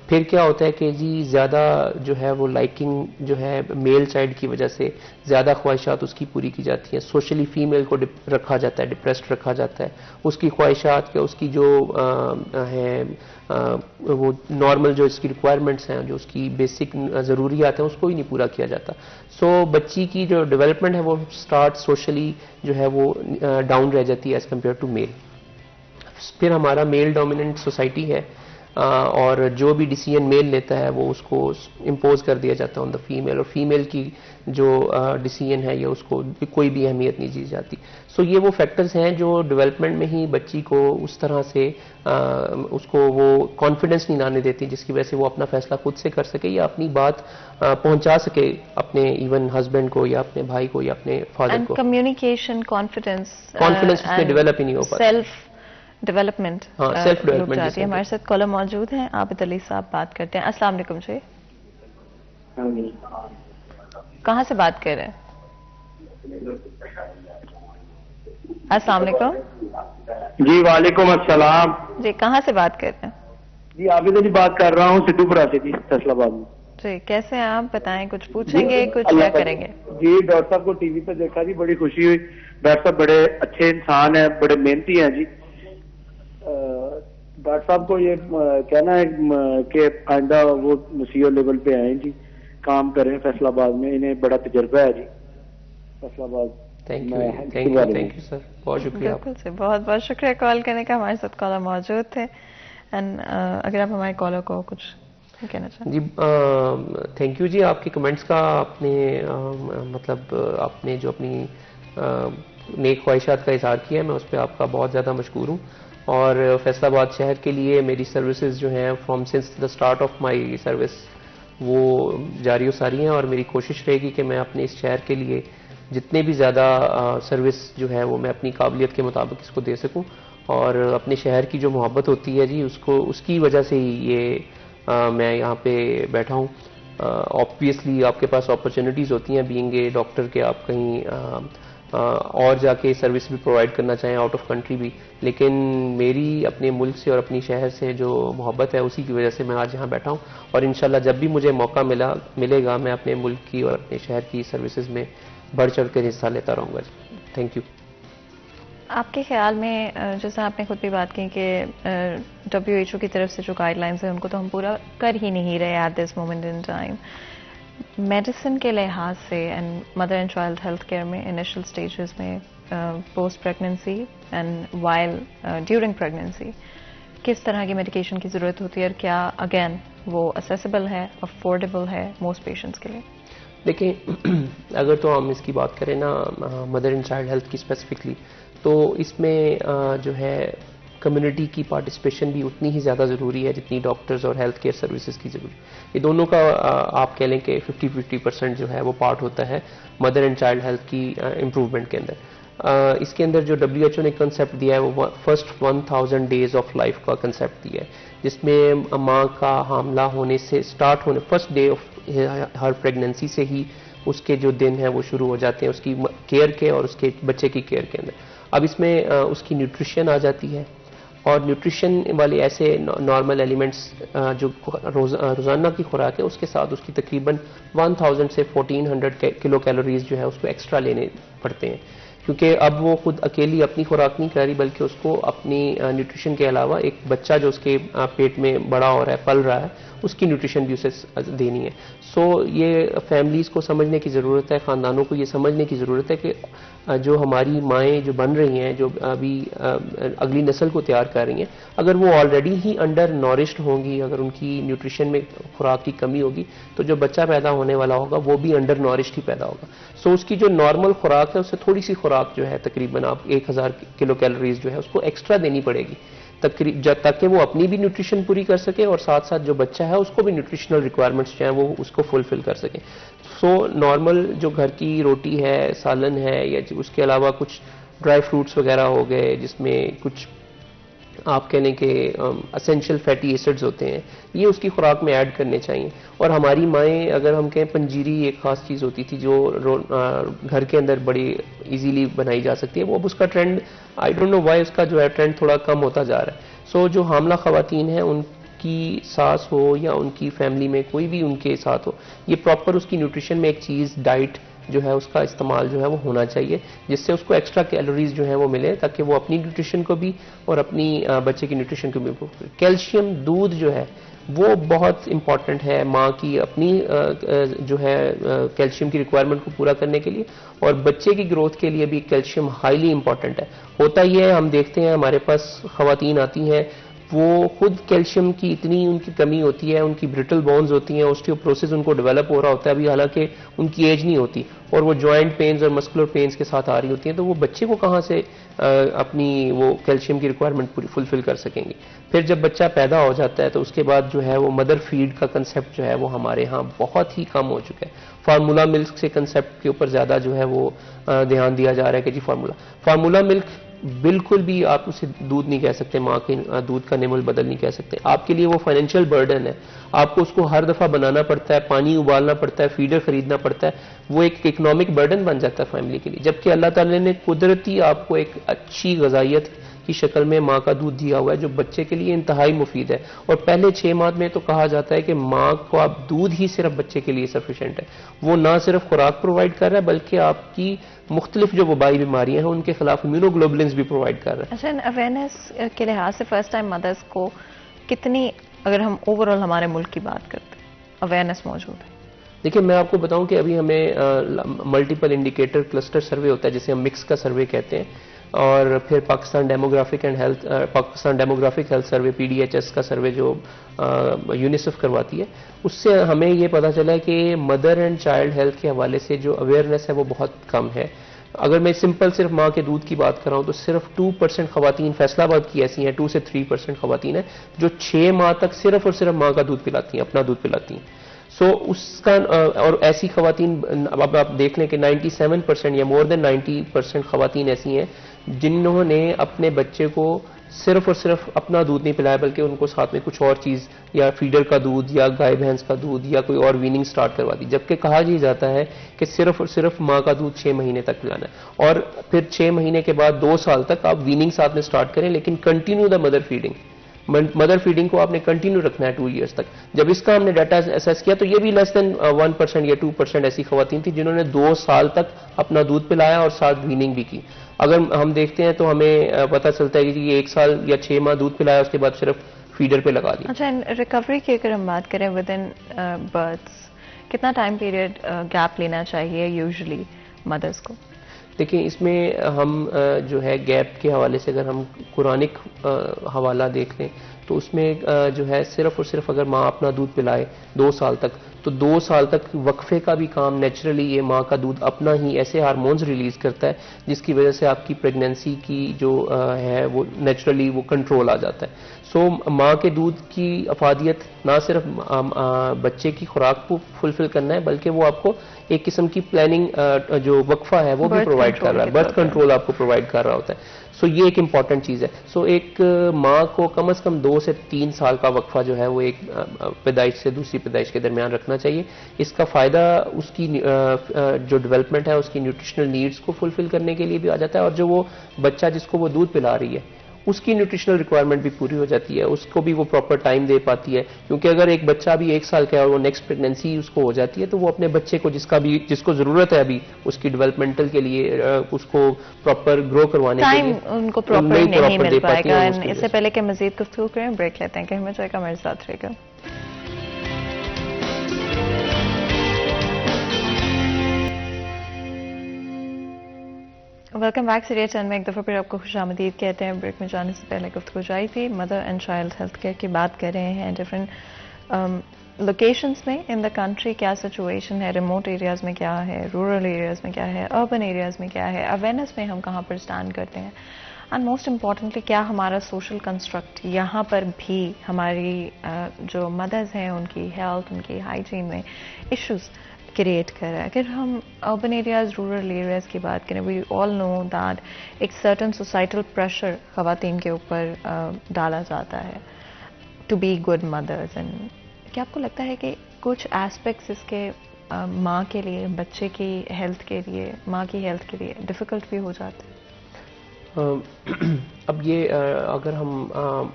फिर क्या होता है कि जी ज़्यादा जो है वो लाइकिंग जो है मेल चाइल्ड की वजह से ज़्यादा ख्वाहिशात उसकी पूरी की जाती हैं। सोशली फीमेल को रखा जाता है, डिप्रेस्ड रखा जाता है, उसकी ख्वाहिशात या उसकी जो वो नॉर्मल जो इसकी रिक्वायरमेंट्स हैं, जो उसकी बेसिक ज़रूरियात हैं, उसको ही नहीं पूरा किया जाता। सो बच्ची की जो डेवलपमेंट है वो स्टार्ट सोशली जो है वो डाउन रह जाती है एज़ कम्पेयर टू मेल। फिर हमारा मेल डोमिनेंट सोसाइटी है और जो भी डिसीजन मेल लेता है वो उसको इम्पोज कर दिया जाता है ऑन द फीमेल, और फीमेल की जो डिसीजन है ये उसको कोई भी अहमियत नहीं दी जाती। सो ये वो फैक्टर्स हैं जो डेवलपमेंट में ही बच्ची को उस तरह से उसको वो कॉन्फिडेंस नहीं लाने देती जिसकी वजह से वो अपना फैसला खुद से कर सके या अपनी बात पहुंचा सके अपने इवन हस्बैंड को या अपने भाई को या अपने फादर को। कम्युनिकेशन, कॉन्फिडेंस उसमें डेवलप ही नहीं हो पाता। सेल्फ डेवलपमेंट सेल्फ डेवलपमेंट जाती है। हमारे साथ कॉलर मौजूद हैं, आबिद अली साहब बात करते हैं। अस्सलाम वालेकुम जी, कहाँ से बात कर रहे हैं? अस्सलाम वालेकुम जी। वालेकुम अस्सलाम जी, कहाँ से बात कर रहे हैं? जी, आबिद अली बात कर रहा हूँ सिद्धूपुरा से जी, फैसलाबाद में जी। कैसे हैं आप, बताएं, कुछ पूछेंगे, कुछ क्या करेंगे? जी, डॉक्टर साहब को टीवी पे देखा जी, बड़ी खुशी हुई। डॉक्टर साहब बड़े अच्छे इंसान हैं, बड़े मेहनती हैं जी। डॉक्टर साहब को ये कहना है कि आइंदा वो सीईओ लेवल पे आए जी, काम करें फैसलाबाद में, इन्हें बड़ा तजर्बा है जी फैसलाबाद। थैंक यू सर, बहुत शुक्रिया। बिल्कुल सर, बहुत बहुत शुक्रिया कॉल करने का। हमारे साथ कॉलर मौजूद थे एंड अगर आप हमारे कॉलर को कुछ कहना चाहें। जी थैंक यू जी, आपके कमेंट्स का आपने मतलब आपने जो अपनी नेक ख्वाहिशात का इजहार किया है, मैं उस पर आपका बहुत ज़्यादा मशकूर हूँ। और फैसलाबाद शहर के लिए मेरी सर्विसेज जो हैं from since the start of my service वो जारी और सारी हैं, और मेरी कोशिश रहेगी कि मैं अपने इस शहर के लिए जितने भी ज़्यादा सर्विस जो है वो मैं अपनी काबिलियत के मुताबिक इसको दे सकूं। और अपने शहर की जो मोहब्बत होती है जी, उसको उसकी वजह से ही ये मैं यहाँ पे बैठा हूँ। ऑब्वियसली आपके पास अपॉर्चुनिटीज़ होती हैं बीइंग ए डॉक्टर के, आप कहीं और जाके सर्विस भी प्रोवाइड करना चाहें आउट ऑफ कंट्री भी, लेकिन मेरी अपने मुल्क से और अपनी शहर से जो मोहब्बत है उसी की वजह से मैं आज यहाँ बैठा हूँ। और इंशाल्लाह जब भी मुझे मौका मिलेगा मैं अपने मुल्क की और अपने शहर की सर्विसेज में बढ़ चढ़ कर हिस्सा लेता रहूँगा। Thank you. आपके ख्याल में जैसा आपने खुद भी बात की कि WHO की तरफ से जो गाइडलाइंस है उनको तो हम पूरा कर ही नहीं रहे at this moment in time, medicine के लिहाज से and mother and child health care में इनिशियल स्टेजेस में post pregnancy and while during pregnancy किस तरह की मेडिकेशन की ज़रूरत होती है और क्या अगेन वो असेसिबल है, अफोर्डेबल है मोस्ट पेशेंट्स के लिए? देखिए अगर तो हम इसकी बात करें ना मदर एंड चाइल्ड हेल्थ की स्पेसिफिकली, तो इसमें जो है कम्युनिटी की पार्टिसिपेशन भी उतनी ही ज़्यादा ज़रूरी है जितनी डॉक्टर्स और हेल्थ केयर सर्विसेज की ज़रूरी। ये दोनों का आप कह लें कि 50-50% जो है वो पार्ट होता है मदर एंड चाइल्ड हेल्थ की इम्प्रूवमेंट के अंदर। इसके अंदर जो WHO ने कंसेप्ट दिया है वो फर्स्ट 1000 डेज ऑफ लाइफ का कंसेप्ट दिया है, जिसमें माँ का हामला होने से स्टार्ट होने first day of her pregnancy से ही उसके जो दिन हैं वो शुरू हो जाते हैं उसकी केयर के और उसके बच्चे की केयर के अंदर। अब इसमें उसकी न्यूट्रिशन आ जाती है, और न्यूट्रिशन वाले ऐसे नॉर्मल एलिमेंट्स जो रोज़ाना की खुराक है उसके साथ उसकी तकरीबन 1000 से 1400 किलो कैलोरीज जो है उसको एक्स्ट्रा लेने पड़ते हैं, क्योंकि अब वो खुद अकेली अपनी खुराक नहीं कर रही बल्कि उसको अपनी न्यूट्रिशन के अलावा एक बच्चा जो उसके पेट में बड़ा हो रहा है, पल रहा है, उसकी न्यूट्रिशन भी उसे देनी है। सो ये फैमिलीज़ को समझने की ज़रूरत है, ख़ानदानों को ये समझने की ज़रूरत है कि जो हमारी माएँ जो बन रही हैं, जो अभी अगली नस्ल को तैयार कर रही हैं, अगर वो ऑलरेडी ही अंडर नॉरिश्ड होंगी, अगर उनकी न्यूट्रिशन में खुराक की कमी होगी, तो जो बच्चा पैदा होने वाला होगा वो भी अंडर नॉरिश्ड ही पैदा होगा। सो उसकी जो नॉर्मल खुराक है उससे थोड़ी सी खुराक जो है तकरीबन आप 1000 किलो कैलोरीज जो है उसको एक्स्ट्रा देनी पड़ेगी ताकि वो अपनी भी न्यूट्रिशन पूरी कर सके और साथ साथ जो बच्चा है उसको भी न्यूट्रिशनल रिक्वायरमेंट्स जो है वो उसको फुलफिल कर सके। सो नॉर्मल जो घर की रोटी है, सालन है, या उसके अलावा कुछ ड्राई फ्रूट्स वगैरह हो गए जिसमें कुछ आप कह लें कि असेंशियल फैटी एसिड्स होते हैं, ये उसकी खुराक में ऐड करने चाहिए। और हमारी माएँ, अगर हम कहें, पंजीरी एक ख़ास चीज़ होती थी जो घर के अंदर बड़ी इजीली बनाई जा सकती है, वो अब उसका trend, I don't know why, उसका जो है ट्रेंड थोड़ा कम होता जा रहा है। सो जो हामला ख़वातीन हैं उनकी सास हो या उनकी फैमिली में कोई भी उनके साथ हो, ये प्रॉपर उसकी न्यूट्रिशन में एक चीज़ डाइट जो है उसका इस्तेमाल जो है वो होना चाहिए, जिससे उसको एक्स्ट्रा कैलोरीज जो है वो मिले ताकि वो अपनी न्यूट्रिशन को भी और अपनी बच्चे की न्यूट्रिशन को भी इम्प्रूव करे। कैल्शियम दूध जो है वो बहुत इंपॉर्टेंट है माँ की अपनी जो है कैल्शियम की रिक्वायरमेंट को पूरा करने के लिए, और बच्चे की ग्रोथ के लिए भी कैल्शियम हाईली इंपॉर्टेंट है। होता ही है, हम देखते हैं हमारे पास ख़वातीन आती हैं, वो खुद कैल्शियम की इतनी उनकी कमी होती है, उनकी ब्रिटल बोन्स होती हैं, ऑस्टियोपोरोसिस उनको डेवलप हो रहा होता है अभी, हालांकि उनकी एज नहीं होती, और वो जॉइंट पेन्स और मस्कुलर पेन्स के साथ आ रही होती हैं, तो वो बच्चे को कहाँ से अपनी वो कैल्शियम की रिक्वायरमेंट पूरी फुलफिल कर सकेंगे। फिर जब बच्चा पैदा हो जाता है तो उसके बाद जो है वो मदर फीड का कंसेप्ट जो है वो हमारे यहाँ बहुत ही कम हो चुका है। फार्मूला मिल्क से कंसेप्ट के ऊपर ज़्यादा जो है वो ध्यान दिया जा रहा है कि जी फार्मूला मिल्क बिल्कुल भी आप उसे दूध नहीं कह सकते, माँ के दूध का निमल बदल नहीं कह सकते। आपके लिए वो फाइनेंशियल बर्डन है, आपको उसको हर दफ़ा बनाना पड़ता है, पानी उबालना पड़ता है, फीडर खरीदना पड़ता है, वो एक इकोनॉमिक बर्डन बन जाता है फैमिली के लिए। जबकि अल्लाह ताला ने कुदरती आपको एक अच्छी ग़िज़ाइयत की शक्ल में माँ का दूध दिया हुआ है जो बच्चे के लिए इंतहाई मुफीद है। और पहले 6 माह में तो कहा जाता है कि माँ को आप दूध ही सिर्फ बच्चे के लिए सफिशिएंट है, वो ना सिर्फ खुराक प्रोवाइड कर रहा है बल्कि आपकी मुख्तलिफ जो वबाई बीमारियां हैं उनके खिलाफ इम्यूनोग्लोबुलिन्स भी प्रोवाइड कर रहा है। अच्छा, अवेयरनेस के लिहाज से फर्स्ट टाइम मदर्स को कितनी, अगर हम ओवरऑल हमारे मुल्क की बात करते हैं, अवेयरनेस मौजूद है? देखिए, मैं आपको बताऊं कि अभी हमें मल्टीपल इंडिकेटर क्लस्टर सर्वे होता है जिसे हम मिक्स का सर्वे कहते हैं, और फिर Pakistan demographic health survey PDHS का सर्वे जो यूनिसेफ करवाती है, उससे हमें ये पता चला है कि मदर एंड चाइल्ड हेल्थ के हवाले से जो अवेयरनेस है वो बहुत कम है। अगर मैं सिंपल सिर्फ माँ के दूध की बात कर रहा हूँ तो सिर्फ 2% खवातीन फैसलाबाद की ऐसी हैं, 2 से 3% खवातीन हैं जो 6 माह तक सिर्फ और सिर्फ माँ का दूध पिलाती हैं, अपना दूध पिलाती हैं। सो उसका और ऐसी खवातीन अब आप देख लें कि 97% या मोर देन 90% खवातीन ऐसी हैं जिन्होंने अपने बच्चे को सिर्फ और सिर्फ अपना दूध नहीं पिलाया बल्कि उनको साथ में कुछ और चीज़ या फीडर का दूध या गाय भैंस का दूध या कोई और वीनिंग स्टार्ट करवा दी, जबकि कहा ही जाता है कि सिर्फ और सिर्फ माँ का दूध 6 महीने तक पिलाना है, और फिर 6 महीने के बाद 2 साल तक आप वीनिंग साथ में स्टार्ट करें, लेकिन कंटिन्यू द मदर फीडिंग को आपने कंटिन्यू रखना है 2 इयर्स तक। जब इसका हमने डाटा असेस किया तो ये भी लेस देन 1% या 2% ऐसी खवातीन थी जिन्होंने 2 साल तक अपना दूध पिलाया और साथ वीनिंग भी की। अगर हम देखते हैं तो हमें पता चलता है कि ये 1 साल या 6 माह दूध पिलाया, उसके बाद सिर्फ फीडर पे लगा दिया। अच्छा, रिकवरी की अगर हम बात करें विद इन बर्थ्स, कितना टाइम पीरियड गैप लेना चाहिए यूजुअली मदर्स को? देखिए, इसमें हम जो है गैप के हवाले से अगर हम कुरानिक हवाला देख लें तो उसमें जो है सिर्फ और सिर्फ अगर माँ अपना दूध पिलाए 2 साल तक, तो 2 साल तक वक्फे का भी काम नेचुरली ये माँ का दूध अपना ही ऐसे हार्मोन्स रिलीज करता है जिसकी वजह से आपकी प्रेगनेंसी की जो है वो नेचुरली वो कंट्रोल आ जाता है। सो माँ के दूध की अफादियत ना सिर्फ बच्चे की खुराक को फुलफिल करना है बल्कि वो आपको एक किस्म की प्लानिंग जो वक्फा है वो भी प्रोवाइड कर रहा है, बर्थ कंट्रोल आपको प्रोवाइड कर रहा होता है। सो ये एक इम्पॉर्टेंट चीज़ है। सो एक माँ को कम से कम 2 से 3 साल का वक्फा जो है वो एक पैदाइश से दूसरी पैदाइश के दरमियान रखना चाहिए। इसका फ़ायदा उसकी जो डेवलपमेंट है उसकी न्यूट्रिशनल नीड्स को फुलफिल करने के लिए भी आ जाता है, और जो वो बच्चा जिसको वो दूध पिला रही है उसकी न्यूट्रिशनल रिक्वायरमेंट भी पूरी हो जाती है, उसको भी वो प्रॉपर टाइम दे पाती है। क्योंकि अगर एक बच्चा अभी 1 साल का है और वो नेक्स्ट प्रेगनेंसी उसको हो जाती है, तो वो अपने बच्चे को जिसको जरूरत है अभी उसकी डेवलपमेंटल के लिए, उसको प्रॉपर ग्रो करवाने के लिए टाइम उनको प्रॉपर नहीं मिल पाएगा। इससे पहले कि मजीद गुफ्तगू करें, ब्रेक लेते हैं, कहीं जाएगा, हमारे साथ रहेगा। Welcome back. सीरिया चैनल में एक दफ़ा फिर आपको खुशामदीद कहते हैं। ब्रेक में जाने से पहले गुफ्तगू जारी थी, mother and child health care की बात कर रहे हैं। डिफरेंट लोकेशंस में इन द कंट्री क्या सिचुएशन है, रिमोट एरियाज़ में क्या है, रूरल एरियाज़ में क्या है, अर्बन एरियाज़ में क्या है, अवेयरनेस में हम कहाँ पर स्टैंड करते हैं, एंड मोस्ट इम्पॉर्टेंटली क्या हमारा सोशल कंस्ट्रक्ट यहाँ पर भी हमारी जो मदर्स हैं उनकी हेल्थ, उनकी हाइजीन में इश्यूज़ क्रिएट कर रहा है। अगर हम अर्बन एरियाज, रूरल एरियाज की बात करें, वी ऑल नो दैट एक सर्टन सोसाइटल प्रेशर ख़वातीन के ऊपर डाला जाता है to be good mothers. And क्या आपको लगता है कि कुछ एस्पेक्ट्स इसके माँ के लिए, बच्चे की हेल्थ के लिए, माँ की हेल्थ के लिए डिफ़िकल्ट भी हो जाते हैं? अब ये अगर हम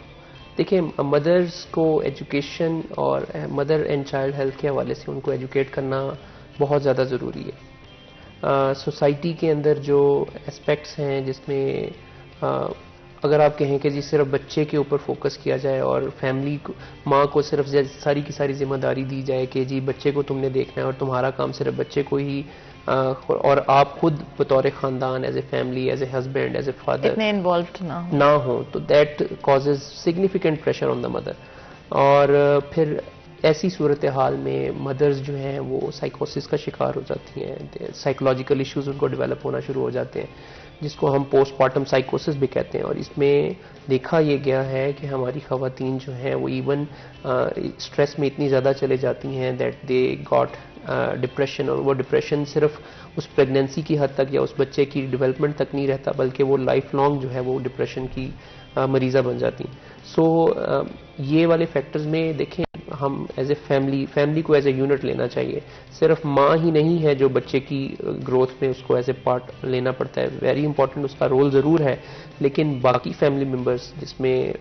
देखिए, मदर्स को एजुकेशन और मदर एंड चाइल्ड हेल्थ के हवाले से उनको एजुकेट करना बहुत ज़्यादा ज़रूरी है। सोसाइटी के अंदर जो एस्पेक्ट्स हैं जिसमें अगर आप कहें कि जी सिर्फ बच्चे के ऊपर फोकस किया जाए और फैमिली को, माँ को सिर्फ सारी की सारी जिम्मेदारी दी जाए कि जी बच्चे को तुमने देखना है और तुम्हारा काम सिर्फ बच्चे को ही, और आप खुद बतौर ख़ानदान, as a family, as a husband, as a father इतने इन्वॉल्व्ड ना हो, तो that causes significant pressure on the mother. और फिर ऐसी सूरत हाल में मदर्स जो हैं वो साइकोसिस का शिकार हो जाती हैं, साइकोलॉजिकल इश्यूज उनको डेवलप होना शुरू हो जाते हैं, जिसको हम पोस्टमार्टम साइकोसिस भी कहते हैं। और इसमें देखा यह गया है कि हमारी ख़वातीन जो हैं वो इवन स्ट्रेस में इतनी ज़्यादा चले जाती हैं दैट दे गॉट डिप्रेशन, और वो डिप्रेशन सिर्फ उस प्रेगनेंसी की हद तक या उस बच्चे की डेवलपमेंट तक नहीं रहता, बल्कि वो लाइफ लॉन्ग जो है वो डिप्रेशन की मरीज़ा बन जाती हैं। सो ये वाले फैक्टर्स में देखें, हम एज ए फैमिली को एज ए यूनिट लेना चाहिए। सिर्फ माँ ही नहीं है जो बच्चे की ग्रोथ में उसको एज ए पार्ट लेना पड़ता है, वेरी इंपॉर्टेंट उसका रोल ज़रूर है, लेकिन बाकी फैमिली मेम्बर्स जिसमें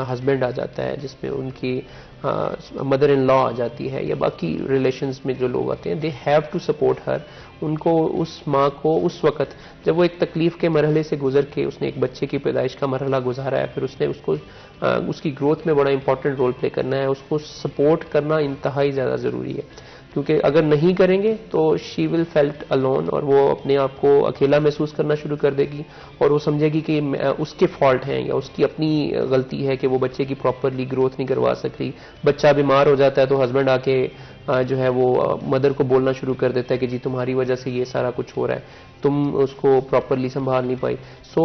हस्बैंड आ जाता है, जिसमें उनकी मदर इन लॉ आ जाती है, या बाकी रिलेशंस में जो लोग आते हैं, दे हैव टू सपोर्ट हर। उनको, उस माँ को उस वक़्त जब वो एक तकलीफ़ के मरहले से गुजर के उसने एक बच्चे की पैदाइश का मरहला गुजारा है, फिर उसने उसको उसकी ग्रोथ में बड़ा इंपॉर्टेंट रोल प्ले करना है, उसको सपोर्ट करना इंतहाई ज़्यादा ज़रूरी है। क्योंकि अगर नहीं करेंगे तो शी विल फेल्ट अलोन, और वो अपने आप को अकेला महसूस करना शुरू कर देगी, और वो समझेगी कि उसके फॉल्ट हैं या उसकी अपनी गलती है कि वो बच्चे की प्रॉपरली ग्रोथ नहीं करवा सकती। बच्चा बीमार हो जाता है तो हस्बैंड आके जो है वो मदर को बोलना शुरू कर देता है कि जी तुम्हारी वजह से ये सारा कुछ हो रहा है, तुम उसको प्रॉपरली संभाल नहीं पाई। सो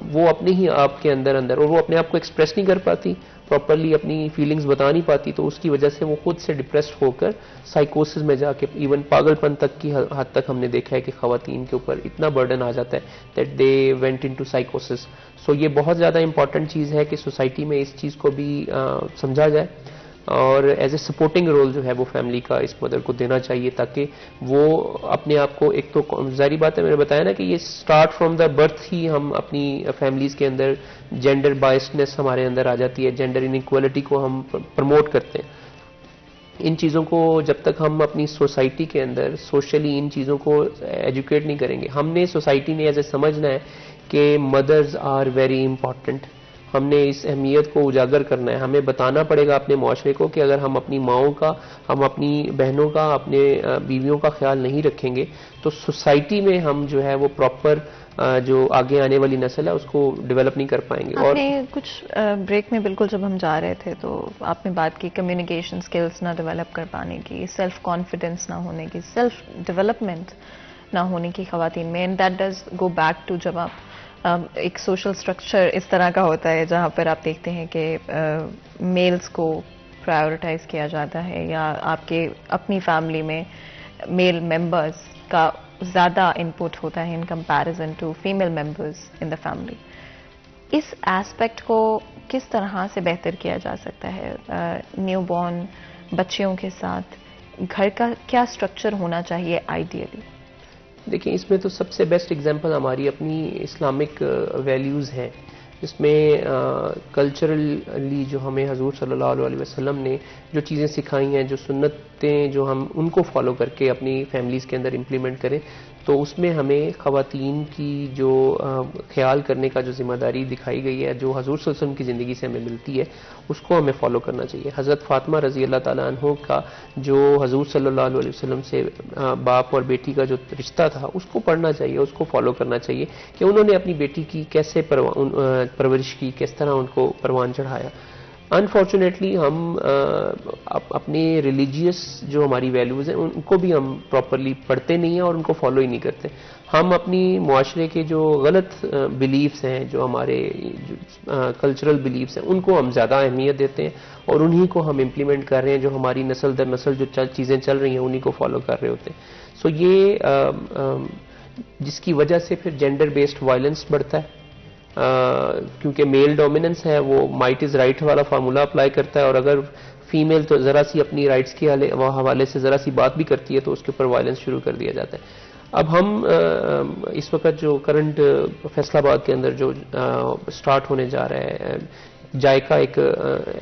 वो अपने ही आप के अंदर और वो अपने आप को एक्सप्रेस नहीं कर पाती प्रॉपरली, अपनी फीलिंग्स बता नहीं पाती, तो उसकी वजह से वो खुद से डिप्रेस्ड होकर साइकोसिस में जाके इवन पागलपन तक की हद तक हमने देखा है कि ख़वातीन के ऊपर इतना बर्डन आ जाता है दैट दे वेंट इनटू साइकोसिस। सो ये बहुत ज़्यादा इंपॉर्टेंट चीज़ है कि सोसाइटी में इस चीज़ को भी समझा जाए, और एज ए सपोर्टिंग रोल जो है वो फैमिली का इस मदर को देना चाहिए, ताकि वो अपने आप को, एक तो जारी बात है मैंने बताया ना कि ये स्टार्ट फ्रॉम द बर्थ ही हम अपनी फैमिलीज़ के अंदर जेंडर बायसनेस हमारे अंदर आ जाती है, जेंडर इनइक्वालिटी को हम प्रमोट करते हैं। इन चीज़ों को जब तक हम अपनी सोसाइटी के अंदर सोशली इन चीज़ों को एजुकेट नहीं करेंगे, हमने सोसाइटी ने ऐसे समझना है कि मदर्स आर वेरी इंपॉर्टेंट, हमने इस अहमियत को उजागर करना है। हमें बताना पड़ेगा अपने माशरे को कि अगर हम अपनी माओं का, हम अपनी बहनों का, अपने बीवियों का ख्याल नहीं रखेंगे तो सोसाइटी में हम जो है वो प्रॉपर जो आगे आने वाली नस्ल है उसको डेवलप नहीं कर पाएंगे। आपने कुछ ब्रेक में बिल्कुल जब हम जा रहे थे तो आपने बात की कम्युनिकेशन स्किल्स ना डेवलप कर पाने की, सेल्फ कॉन्फिडेंस ना होने की, सेल्फ डेवलपमेंट ना होने की ख़वातीन में, and that does go back to जब आप एक सोशल स्ट्रक्चर इस तरह का होता है जहाँ पर आप देखते हैं कि मेल्स को प्रायोरिटाइज किया जाता है, या आपके अपनी फैमिली में मेल मेंबर्स का ज़्यादा इनपुट होता है in comparison to female members in the family. इस एस्पेक्ट को किस तरह से बेहतर किया जा सकता है? न्यू बॉर्न बच्चियों के साथ घर का क्या स्ट्रक्चर होना चाहिए आइडियली? देखिए, इसमें तो सबसे बेस्ट एग्जांपल हमारी अपनी इस्लामिक वैल्यूज़ हैं जिसमें कल्चरली जो हमें हजूर सल्लल्लाहु अलैहि वसल्लम ने जो चीज़ें सिखाई हैं, जो सुन्नतें जो हम उनको फॉलो करके अपनी फैमिलीज़ के अंदर इम्प्लीमेंट करें, तो उसमें हमें ख़वातीन की जो ख्याल करने का जो ज़िम्मेदारी दिखाई गई है, जो हजूर सल्लल्लाहु अलैहि वसल्लम की ज़िंदगी से हमें मिलती है, उसको हमें फॉलो करना चाहिए। हज़रत फ़ातिमा रज़ी अल्लाह ताला अन्हा का जो हजूर सल्लल्लाहु अलैहि वसल्लम से बाप और बेटी का जो रिश्ता था, उसको पढ़ना चाहिए, उसको फॉलो करना चाहिए कि उन्होंने अपनी बेटी की कैसे परवरिश की, किस तरह उनको परवान चढ़ाया। अनफॉर्चुनेटली हम अपने रिलीजियस जो हमारी वैल्यूज़ हैं उनको भी हम प्रॉपरली पढ़ते नहीं हैं और उनको फॉलो ही नहीं करते। हम अपनी मुआशरे के जो गलत बिलीफ्स हैं, जो हमारे कल्चरल बिलीफ्स हैं, उनको हम ज़्यादा अहमियत देते हैं और उन्हीं को हम इम्प्लीमेंट कर रहे हैं। जो हमारी नस्ल दर नस्ल जो चीज़ें चल रही हैं उन्हीं को फॉलो कर रहे होते हैं। सो ये जिसकी वजह से फिर जेंडर बेस्ड वायलेंस बढ़ता है, क्योंकि मेल डोमिनेंस है, वो माइट इज़ राइट वाला फार्मूला अप्लाई करता है, और अगर फीमेल तो ज़रा सी अपनी राइट्स के हवाले से ज़रा सी बात भी करती है तो उसके ऊपर वायलेंस शुरू कर दिया जाता है। अब हम इस वक्त जो करंट फैसलाबाद के अंदर जो स्टार्ट होने जा रहा है, जायका एक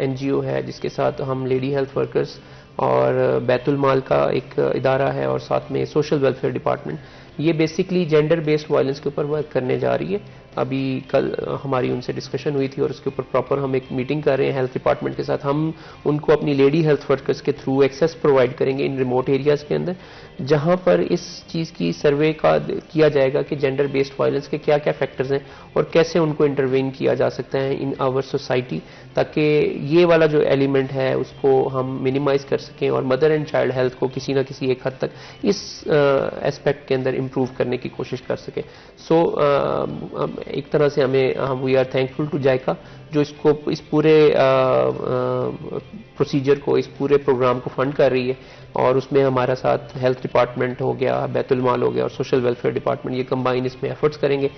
NGO है जिसके साथ हम लेडी हेल्थ वर्कर्स और बैतुल माल का एक इदारा है और साथ में सोशल वेलफेयर डिपार्टमेंट, ये बेसिकली जेंडर बेस्ड वायलेंस के ऊपर वर्क करने जा रही है। अभी कल हमारी उनसे डिस्कशन हुई थी और उसके ऊपर प्रॉपर हम एक मीटिंग कर रहे हैं हेल्थ डिपार्टमेंट के साथ। हम उनको अपनी लेडी हेल्थ वर्कर्स के थ्रू एक्सेस प्रोवाइड करेंगे इन रिमोट एरियाज़ के अंदर, जहां पर इस चीज़ की सर्वे का किया जाएगा कि जेंडर बेस्ड वायलेंस के क्या क्या फैक्टर्स हैं और कैसे उनको इंटरवेन किया जा सकता है इन आवर सोसाइटी, ताकि ये वाला जो एलिमेंट है उसको हम मिनिमाइज कर सकें और मदर एंड चाइल्ड हेल्थ को किसी ना किसी एक हद तक इस एस्पेक्ट के अंदर इम्प्रूव करने की कोशिश कर सकें। सो एक तरह से हमें वी आर थैंकफुल टू जायका जो इसको इस पूरे प्रोसीजर को, इस पूरे प्रोग्राम को फंड कर रही है, और उसमें हमारा साथ हेल्थ डिपार्टमेंट हो गया, बैतुल माल हो गया और सोशल वेलफेयर डिपार्टमेंट, ये कंबाइन इसमें एफर्ट्स करेंगे।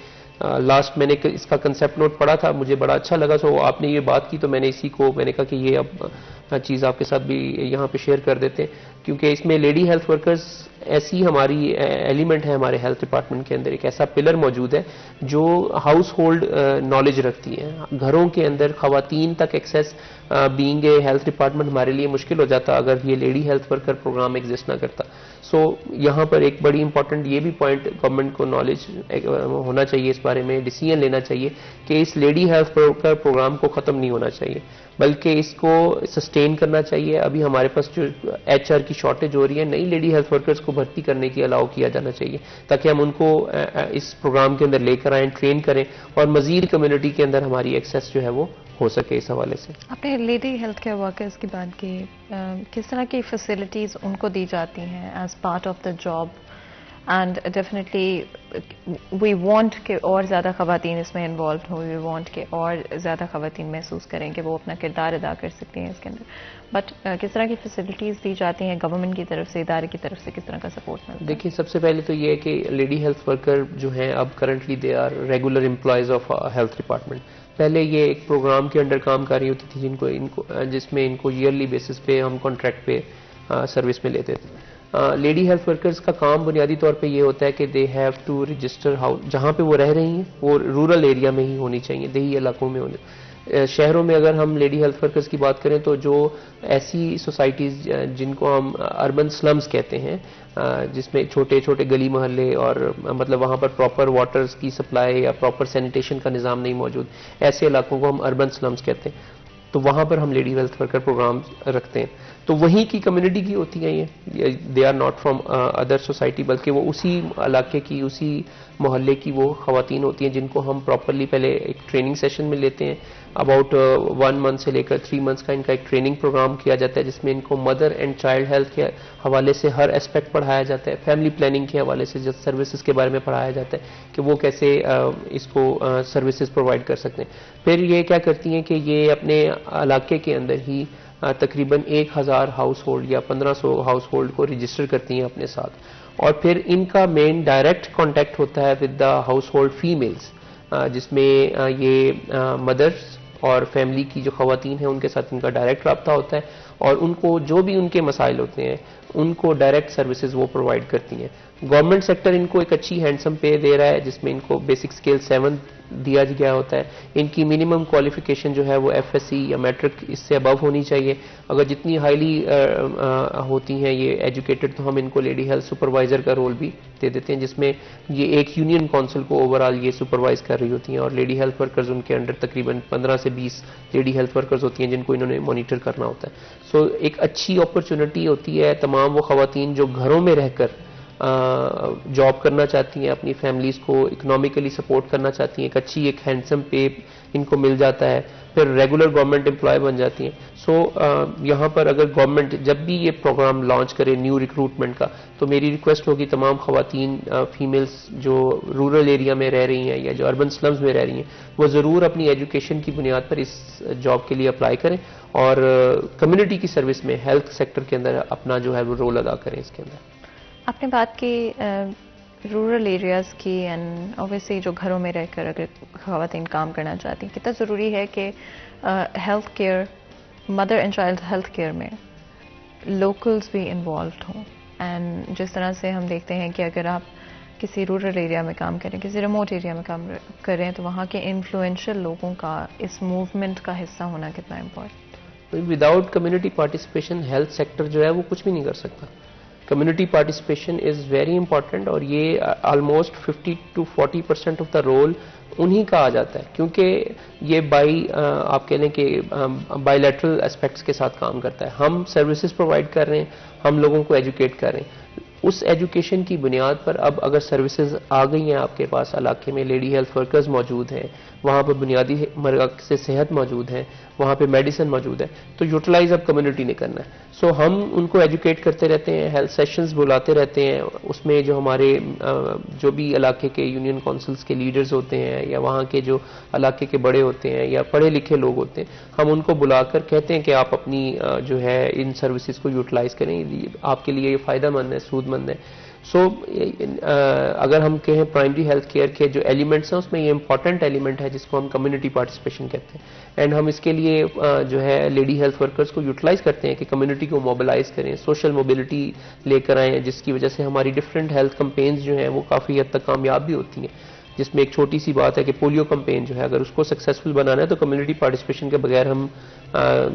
लास्ट मैंने इसका कंसेप्ट नोट पढ़ा था, मुझे बड़ा अच्छा लगा, सो आपने ये बात की तो मैंने इसी को मैंने कहा कि ये अब चीज़ आपके साथ भी यहाँ पे शेयर कर देते हैं, क्योंकि इसमें लेडी हेल्थ वर्कर्स ऐसी हमारी एलिमेंट है हमारे हेल्थ डिपार्टमेंट के अंदर, एक ऐसा पिलर मौजूद है जो हाउस होल्ड नॉलेज रखती है। घरों के अंदर खवातीन तक access being a health department हमारे लिए मुश्किल हो जाता अगर ये lady health worker program exist ना करता। सो यहाँ पर एक बड़ी इंपॉर्टेंट ये भी पॉइंट गवर्नमेंट को नॉलेज होना चाहिए, इस बारे में डिसीजन लेना चाहिए कि इस लेडी हेल्थ वर्कर प्रोग्राम को ख़त्म नहीं होना चाहिए बल्कि इसको सस्टेन करना चाहिए। अभी हमारे पास जो HR की शॉर्टेज हो रही है, नई लेडी हेल्थ वर्कर्स को भर्ती करने की अलाउ किया जाना चाहिए ताकि हम उनको इस प्रोग्राम के अंदर लेकर आएँ, ट्रेन करें और मजीद कम्युनिटी के अंदर हमारी एक्सेस जो है वो हो सके। इस हवाले से आपने लेडी हेल्थ केयर वर्कर्स की बात की, किस तरह की फैसिलिटीज़ उनको दी जाती हैं as part of the job, and definitely we want कि और ज़्यादा ख़वातीन इसमें इन्वॉल्व हो, वी वांट कि और ज़्यादा ख़वातीन महसूस करें कि वो अपना किरदार अदा कर सकती हैं इसके अंदर, बट किस तरह की फैसिलिटीज़ दी जाती हैं गवर्नमेंट की तरफ से, इदारे की तरफ से किस तरह का सपोर्ट मिलता है? देखिए, सबसे पहले तो ये है कि लेडी हेल्थ वर्कर जो हैं अब currently they are regular employees of health department. पहले ये एक प्रोग्राम के अंडर काम कर रही होती थी जिसमें इनको ईयरली बेसिस पे हम कॉन्ट्रैक्ट पे सर्विस में लेते थे। लेडी हेल्थ वर्कर्स का काम बुनियादी तौर पे ये होता है कि they have to register house, जहाँ पे वो रह रही हैं वो रूरल एरिया में ही होनी चाहिए, देही इलाकों में होने। शहरों में अगर हम लेडी हेल्थ वर्कर्स की बात करें तो जो ऐसी सोसाइटीज़ जिनको हम अर्बन स्लम्स कहते हैं, जिसमें छोटे छोटे गली मोहल्ले और मतलब वहाँ पर प्रॉपर वाटर्स की सप्लाई या प्रॉपर सैनिटेशन का निज़ाम नहीं मौजूद, ऐसे इलाकों को हम अर्बन स्लम्स कहते हैं, तो वहाँ पर हम लेडी हेल्थ वर्कर प्रोग्राम रखते हैं। तो वहीं की कम्युनिटी की होती हैं ये, they are not from other society, बल्कि वो उसी इलाके की, उसी मोहल्ले की वो खवातीन होती हैं जिनको हम प्रॉपरली पहले एक ट्रेनिंग सेशन में लेते हैं। अबाउट 1 मंथ से लेकर 3 मंथ्स का इनका एक ट्रेनिंग प्रोग्राम किया जाता है जिसमें इनको मदर एंड चाइल्ड हेल्थ के हवाले से हर एस्पेक्ट पढ़ाया जाता है, फैमिली प्लानिंग के हवाले से जो सर्विसेज के बारे में पढ़ाया जाता है कि वो कैसे इसको सर्विसेज प्रोवाइड कर सकते हैं। फिर ये क्या करती हैं कि ये अपने इलाके के अंदर ही तकरीबन 1000 हाउस होल्ड या 1500 हाउस होल्ड को रजिस्टर करती हैं अपने साथ, और फिर इनका मेन डायरेक्ट कांटेक्ट होता है with the house hold females, जिसमें ये मदर्स और फैमिली की जो खवातीन हैं उनके साथ इनका डायरेक्ट रब्ता होता है और उनको जो भी उनके मसाइल होते हैं उनको डायरेक्ट सर्विसेज वो प्रोवाइड करती हैं। गवर्नमेंट सेक्टर इनको एक अच्छी हैंडसम पे दे रहा है, जिसमें इनको बेसिक स्केल 7 दिया गया होता है। इनकी मिनिमम क्वालिफिकेशन जो है वो FSC या मैट्रिक इससे अबव होनी चाहिए। अगर जितनी हाईली होती हैं ये एजुकेटेड, तो हम इनको लेडी हेल्थ सुपरवाइजर का रोल भी दे देते हैं, जिसमें ये एक यूनियन काउंसिल को ओवरऑल ये सुपरवाइज कर रही होती हैं, और लेडी हेल्थ वर्कर्स उनके अंडर तकरीबन 15 से 20 लेडी हेल्थ वर्कर्स होती हैं जिनको इन्होंने मॉनिटर करना होता है। सो एक अच्छी अपॉर्चुनिटी होती है तमाम वो खवातीन जो घरों में रहकर जॉब करना चाहती हैं, अपनी फैमिलीज को इकोनॉमिकली सपोर्ट करना चाहती हैं, एक अच्छी एक हैंडसम पे इनको मिल जाता है, फिर रेगुलर गवर्नमेंट एम्प्लॉय बन जाती हैं। सो यहाँ पर अगर गवर्नमेंट जब भी ये प्रोग्राम लॉन्च करे न्यू रिक्रूटमेंट का, तो मेरी रिक्वेस्ट होगी तमाम खवातीन फीमेल्स जो रूरल एरिया में रह रही हैं या जो अर्बन स्लम्स में रह रही हैं, वो ज़रूर अपनी एजुकेशन की बुनियाद पर इस जॉब के लिए अप्लाई करें और कम्युनिटी की सर्विस में हेल्थ सेक्टर के अंदर अपना जो है वो रोल अदा करें इसके अंदर। आपने बात की रूरल एरियाज़ की एंड ऑब्वियसली जो घरों में रहकर अगर ख़वातीन काम करना चाहती हैं, कितना ज़रूरी है कि health care, mother and child health care में लोकल्स भी इन्वॉल्व हों। एंड जिस तरह से हम देखते हैं कि अगर आप किसी रूरल एरिया में काम करें, किसी रिमोट एरिया में काम करें, तो वहाँ के इन्फ्लुएंशियल लोगों का इस मूवमेंट का हिस्सा होना कितना important. Without community participation health sector जो है वो कुछ भी नहीं कर सकता। Community participation is very important, और ये almost 50 to 40% of the role उन्हीं का आ जाता है, क्योंकि ये आप कह लें कि बायलैटरल एस्पेक्ट्स के साथ काम करता है। हम सर्विसेज प्रोवाइड कर रहे हैं, हम लोगों को एजुकेट कर रहे हैं, उस एजुकेशन की बुनियाद पर अब अगर सर्विसेज आ गई हैं आपके पास, इलाके में लेडी हेल्थ वर्कर्स मौजूद हैं, वहाँ पर बुनियादी मरकज़ से सेहत मौजूद है, वहाँ पे मेडिसिन मौजूद है, तो यूटिलाइज अब कम्युनिटी ने करना है। सो हम उनको एजुकेट करते रहते हैं, हेल्थ सेशंस बुलाते रहते हैं, उसमें जो हमारे जो भी इलाके के यूनियन काउंसिल्स के लीडर्स होते हैं या वहाँ के जो इलाके के बड़े होते हैं या पढ़े लिखे लोग होते हैं, हम उनको बुलाकर कहते हैं कि आप अपनी जो है इन सर्विसेज को यूटिलाइज करें, आपके लिए ये फ़ायदेमंद है, सूदमंद है। सो अगर हम कहें प्राइमरी हेल्थ केयर के जो एलिमेंट्स हैं उसमें ये इंपॉर्टेंट एलिमेंट है जिसको हम कम्युनिटी पार्टिसिपेशन कहते हैं, एंड हम इसके लिए जो है लेडी हेल्थ वर्कर्स को यूटिलाइज करते हैं कि कम्युनिटी को मोबिलाइज करें, सोशल मोबिलिटी लेकर आएँ, जिसकी वजह से हमारी डिफरेंट हेल्थ कैंपेन्स जो हैं वो काफ़ी हद तक कामयाब भी होती हैं। जिसमें एक छोटी सी बात है कि पोलियो कैंपेन जो है, अगर उसको सक्सेसफुल बनाना है तो कम्युनिटी पार्टिसिपेशन के बगैर हम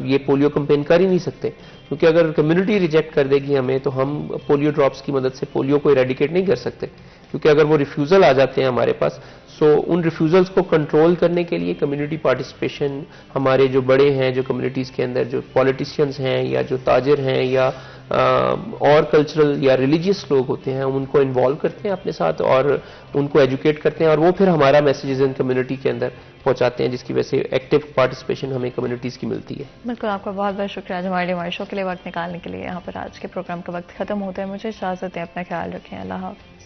ये पोलियो कैंपेन कर ही नहीं सकते, क्योंकि अगर कम्युनिटी रिजेक्ट कर देगी हमें तो हम पोलियो ड्रॉप्स की मदद से पोलियो को इरेडिकेट नहीं कर सकते, क्योंकि अगर वो रिफ्यूज़ल आ जाते हैं हमारे पास, सो उन रिफ्यूज़ल्स को कंट्रोल करने के लिए कम्युनिटी पार्टिसिपेशन, हमारे जो बड़े हैं जो कम्युनिटीज़ के अंदर जो पॉलिटिशियंस हैं या जो ताजिर हैं या और कल्चरल या रिलीजियस लोग होते हैं, उनको इन्वॉल्व करते हैं अपने साथ और उनको एजुकेट करते हैं, और वो फिर हमारा मैसेजेस इन कम्युनिटी के अंदर पहुंचाते हैं, जिसकी वजह से एक्टिव पार्टिसिपेशन हमें कम्युनिटीज़ की मिलती है। बिल्कुल, आपका बहुत बहुत शुक्रिया आज हमारे शो के लिए वक्त निकालने के लिए। यहाँ पर आज के प्रोग्राम का वक्त खत्म होता है, मुझे इजाज़त दें, अपना ख्याल रखें, अल्लाह हाफ़िज़।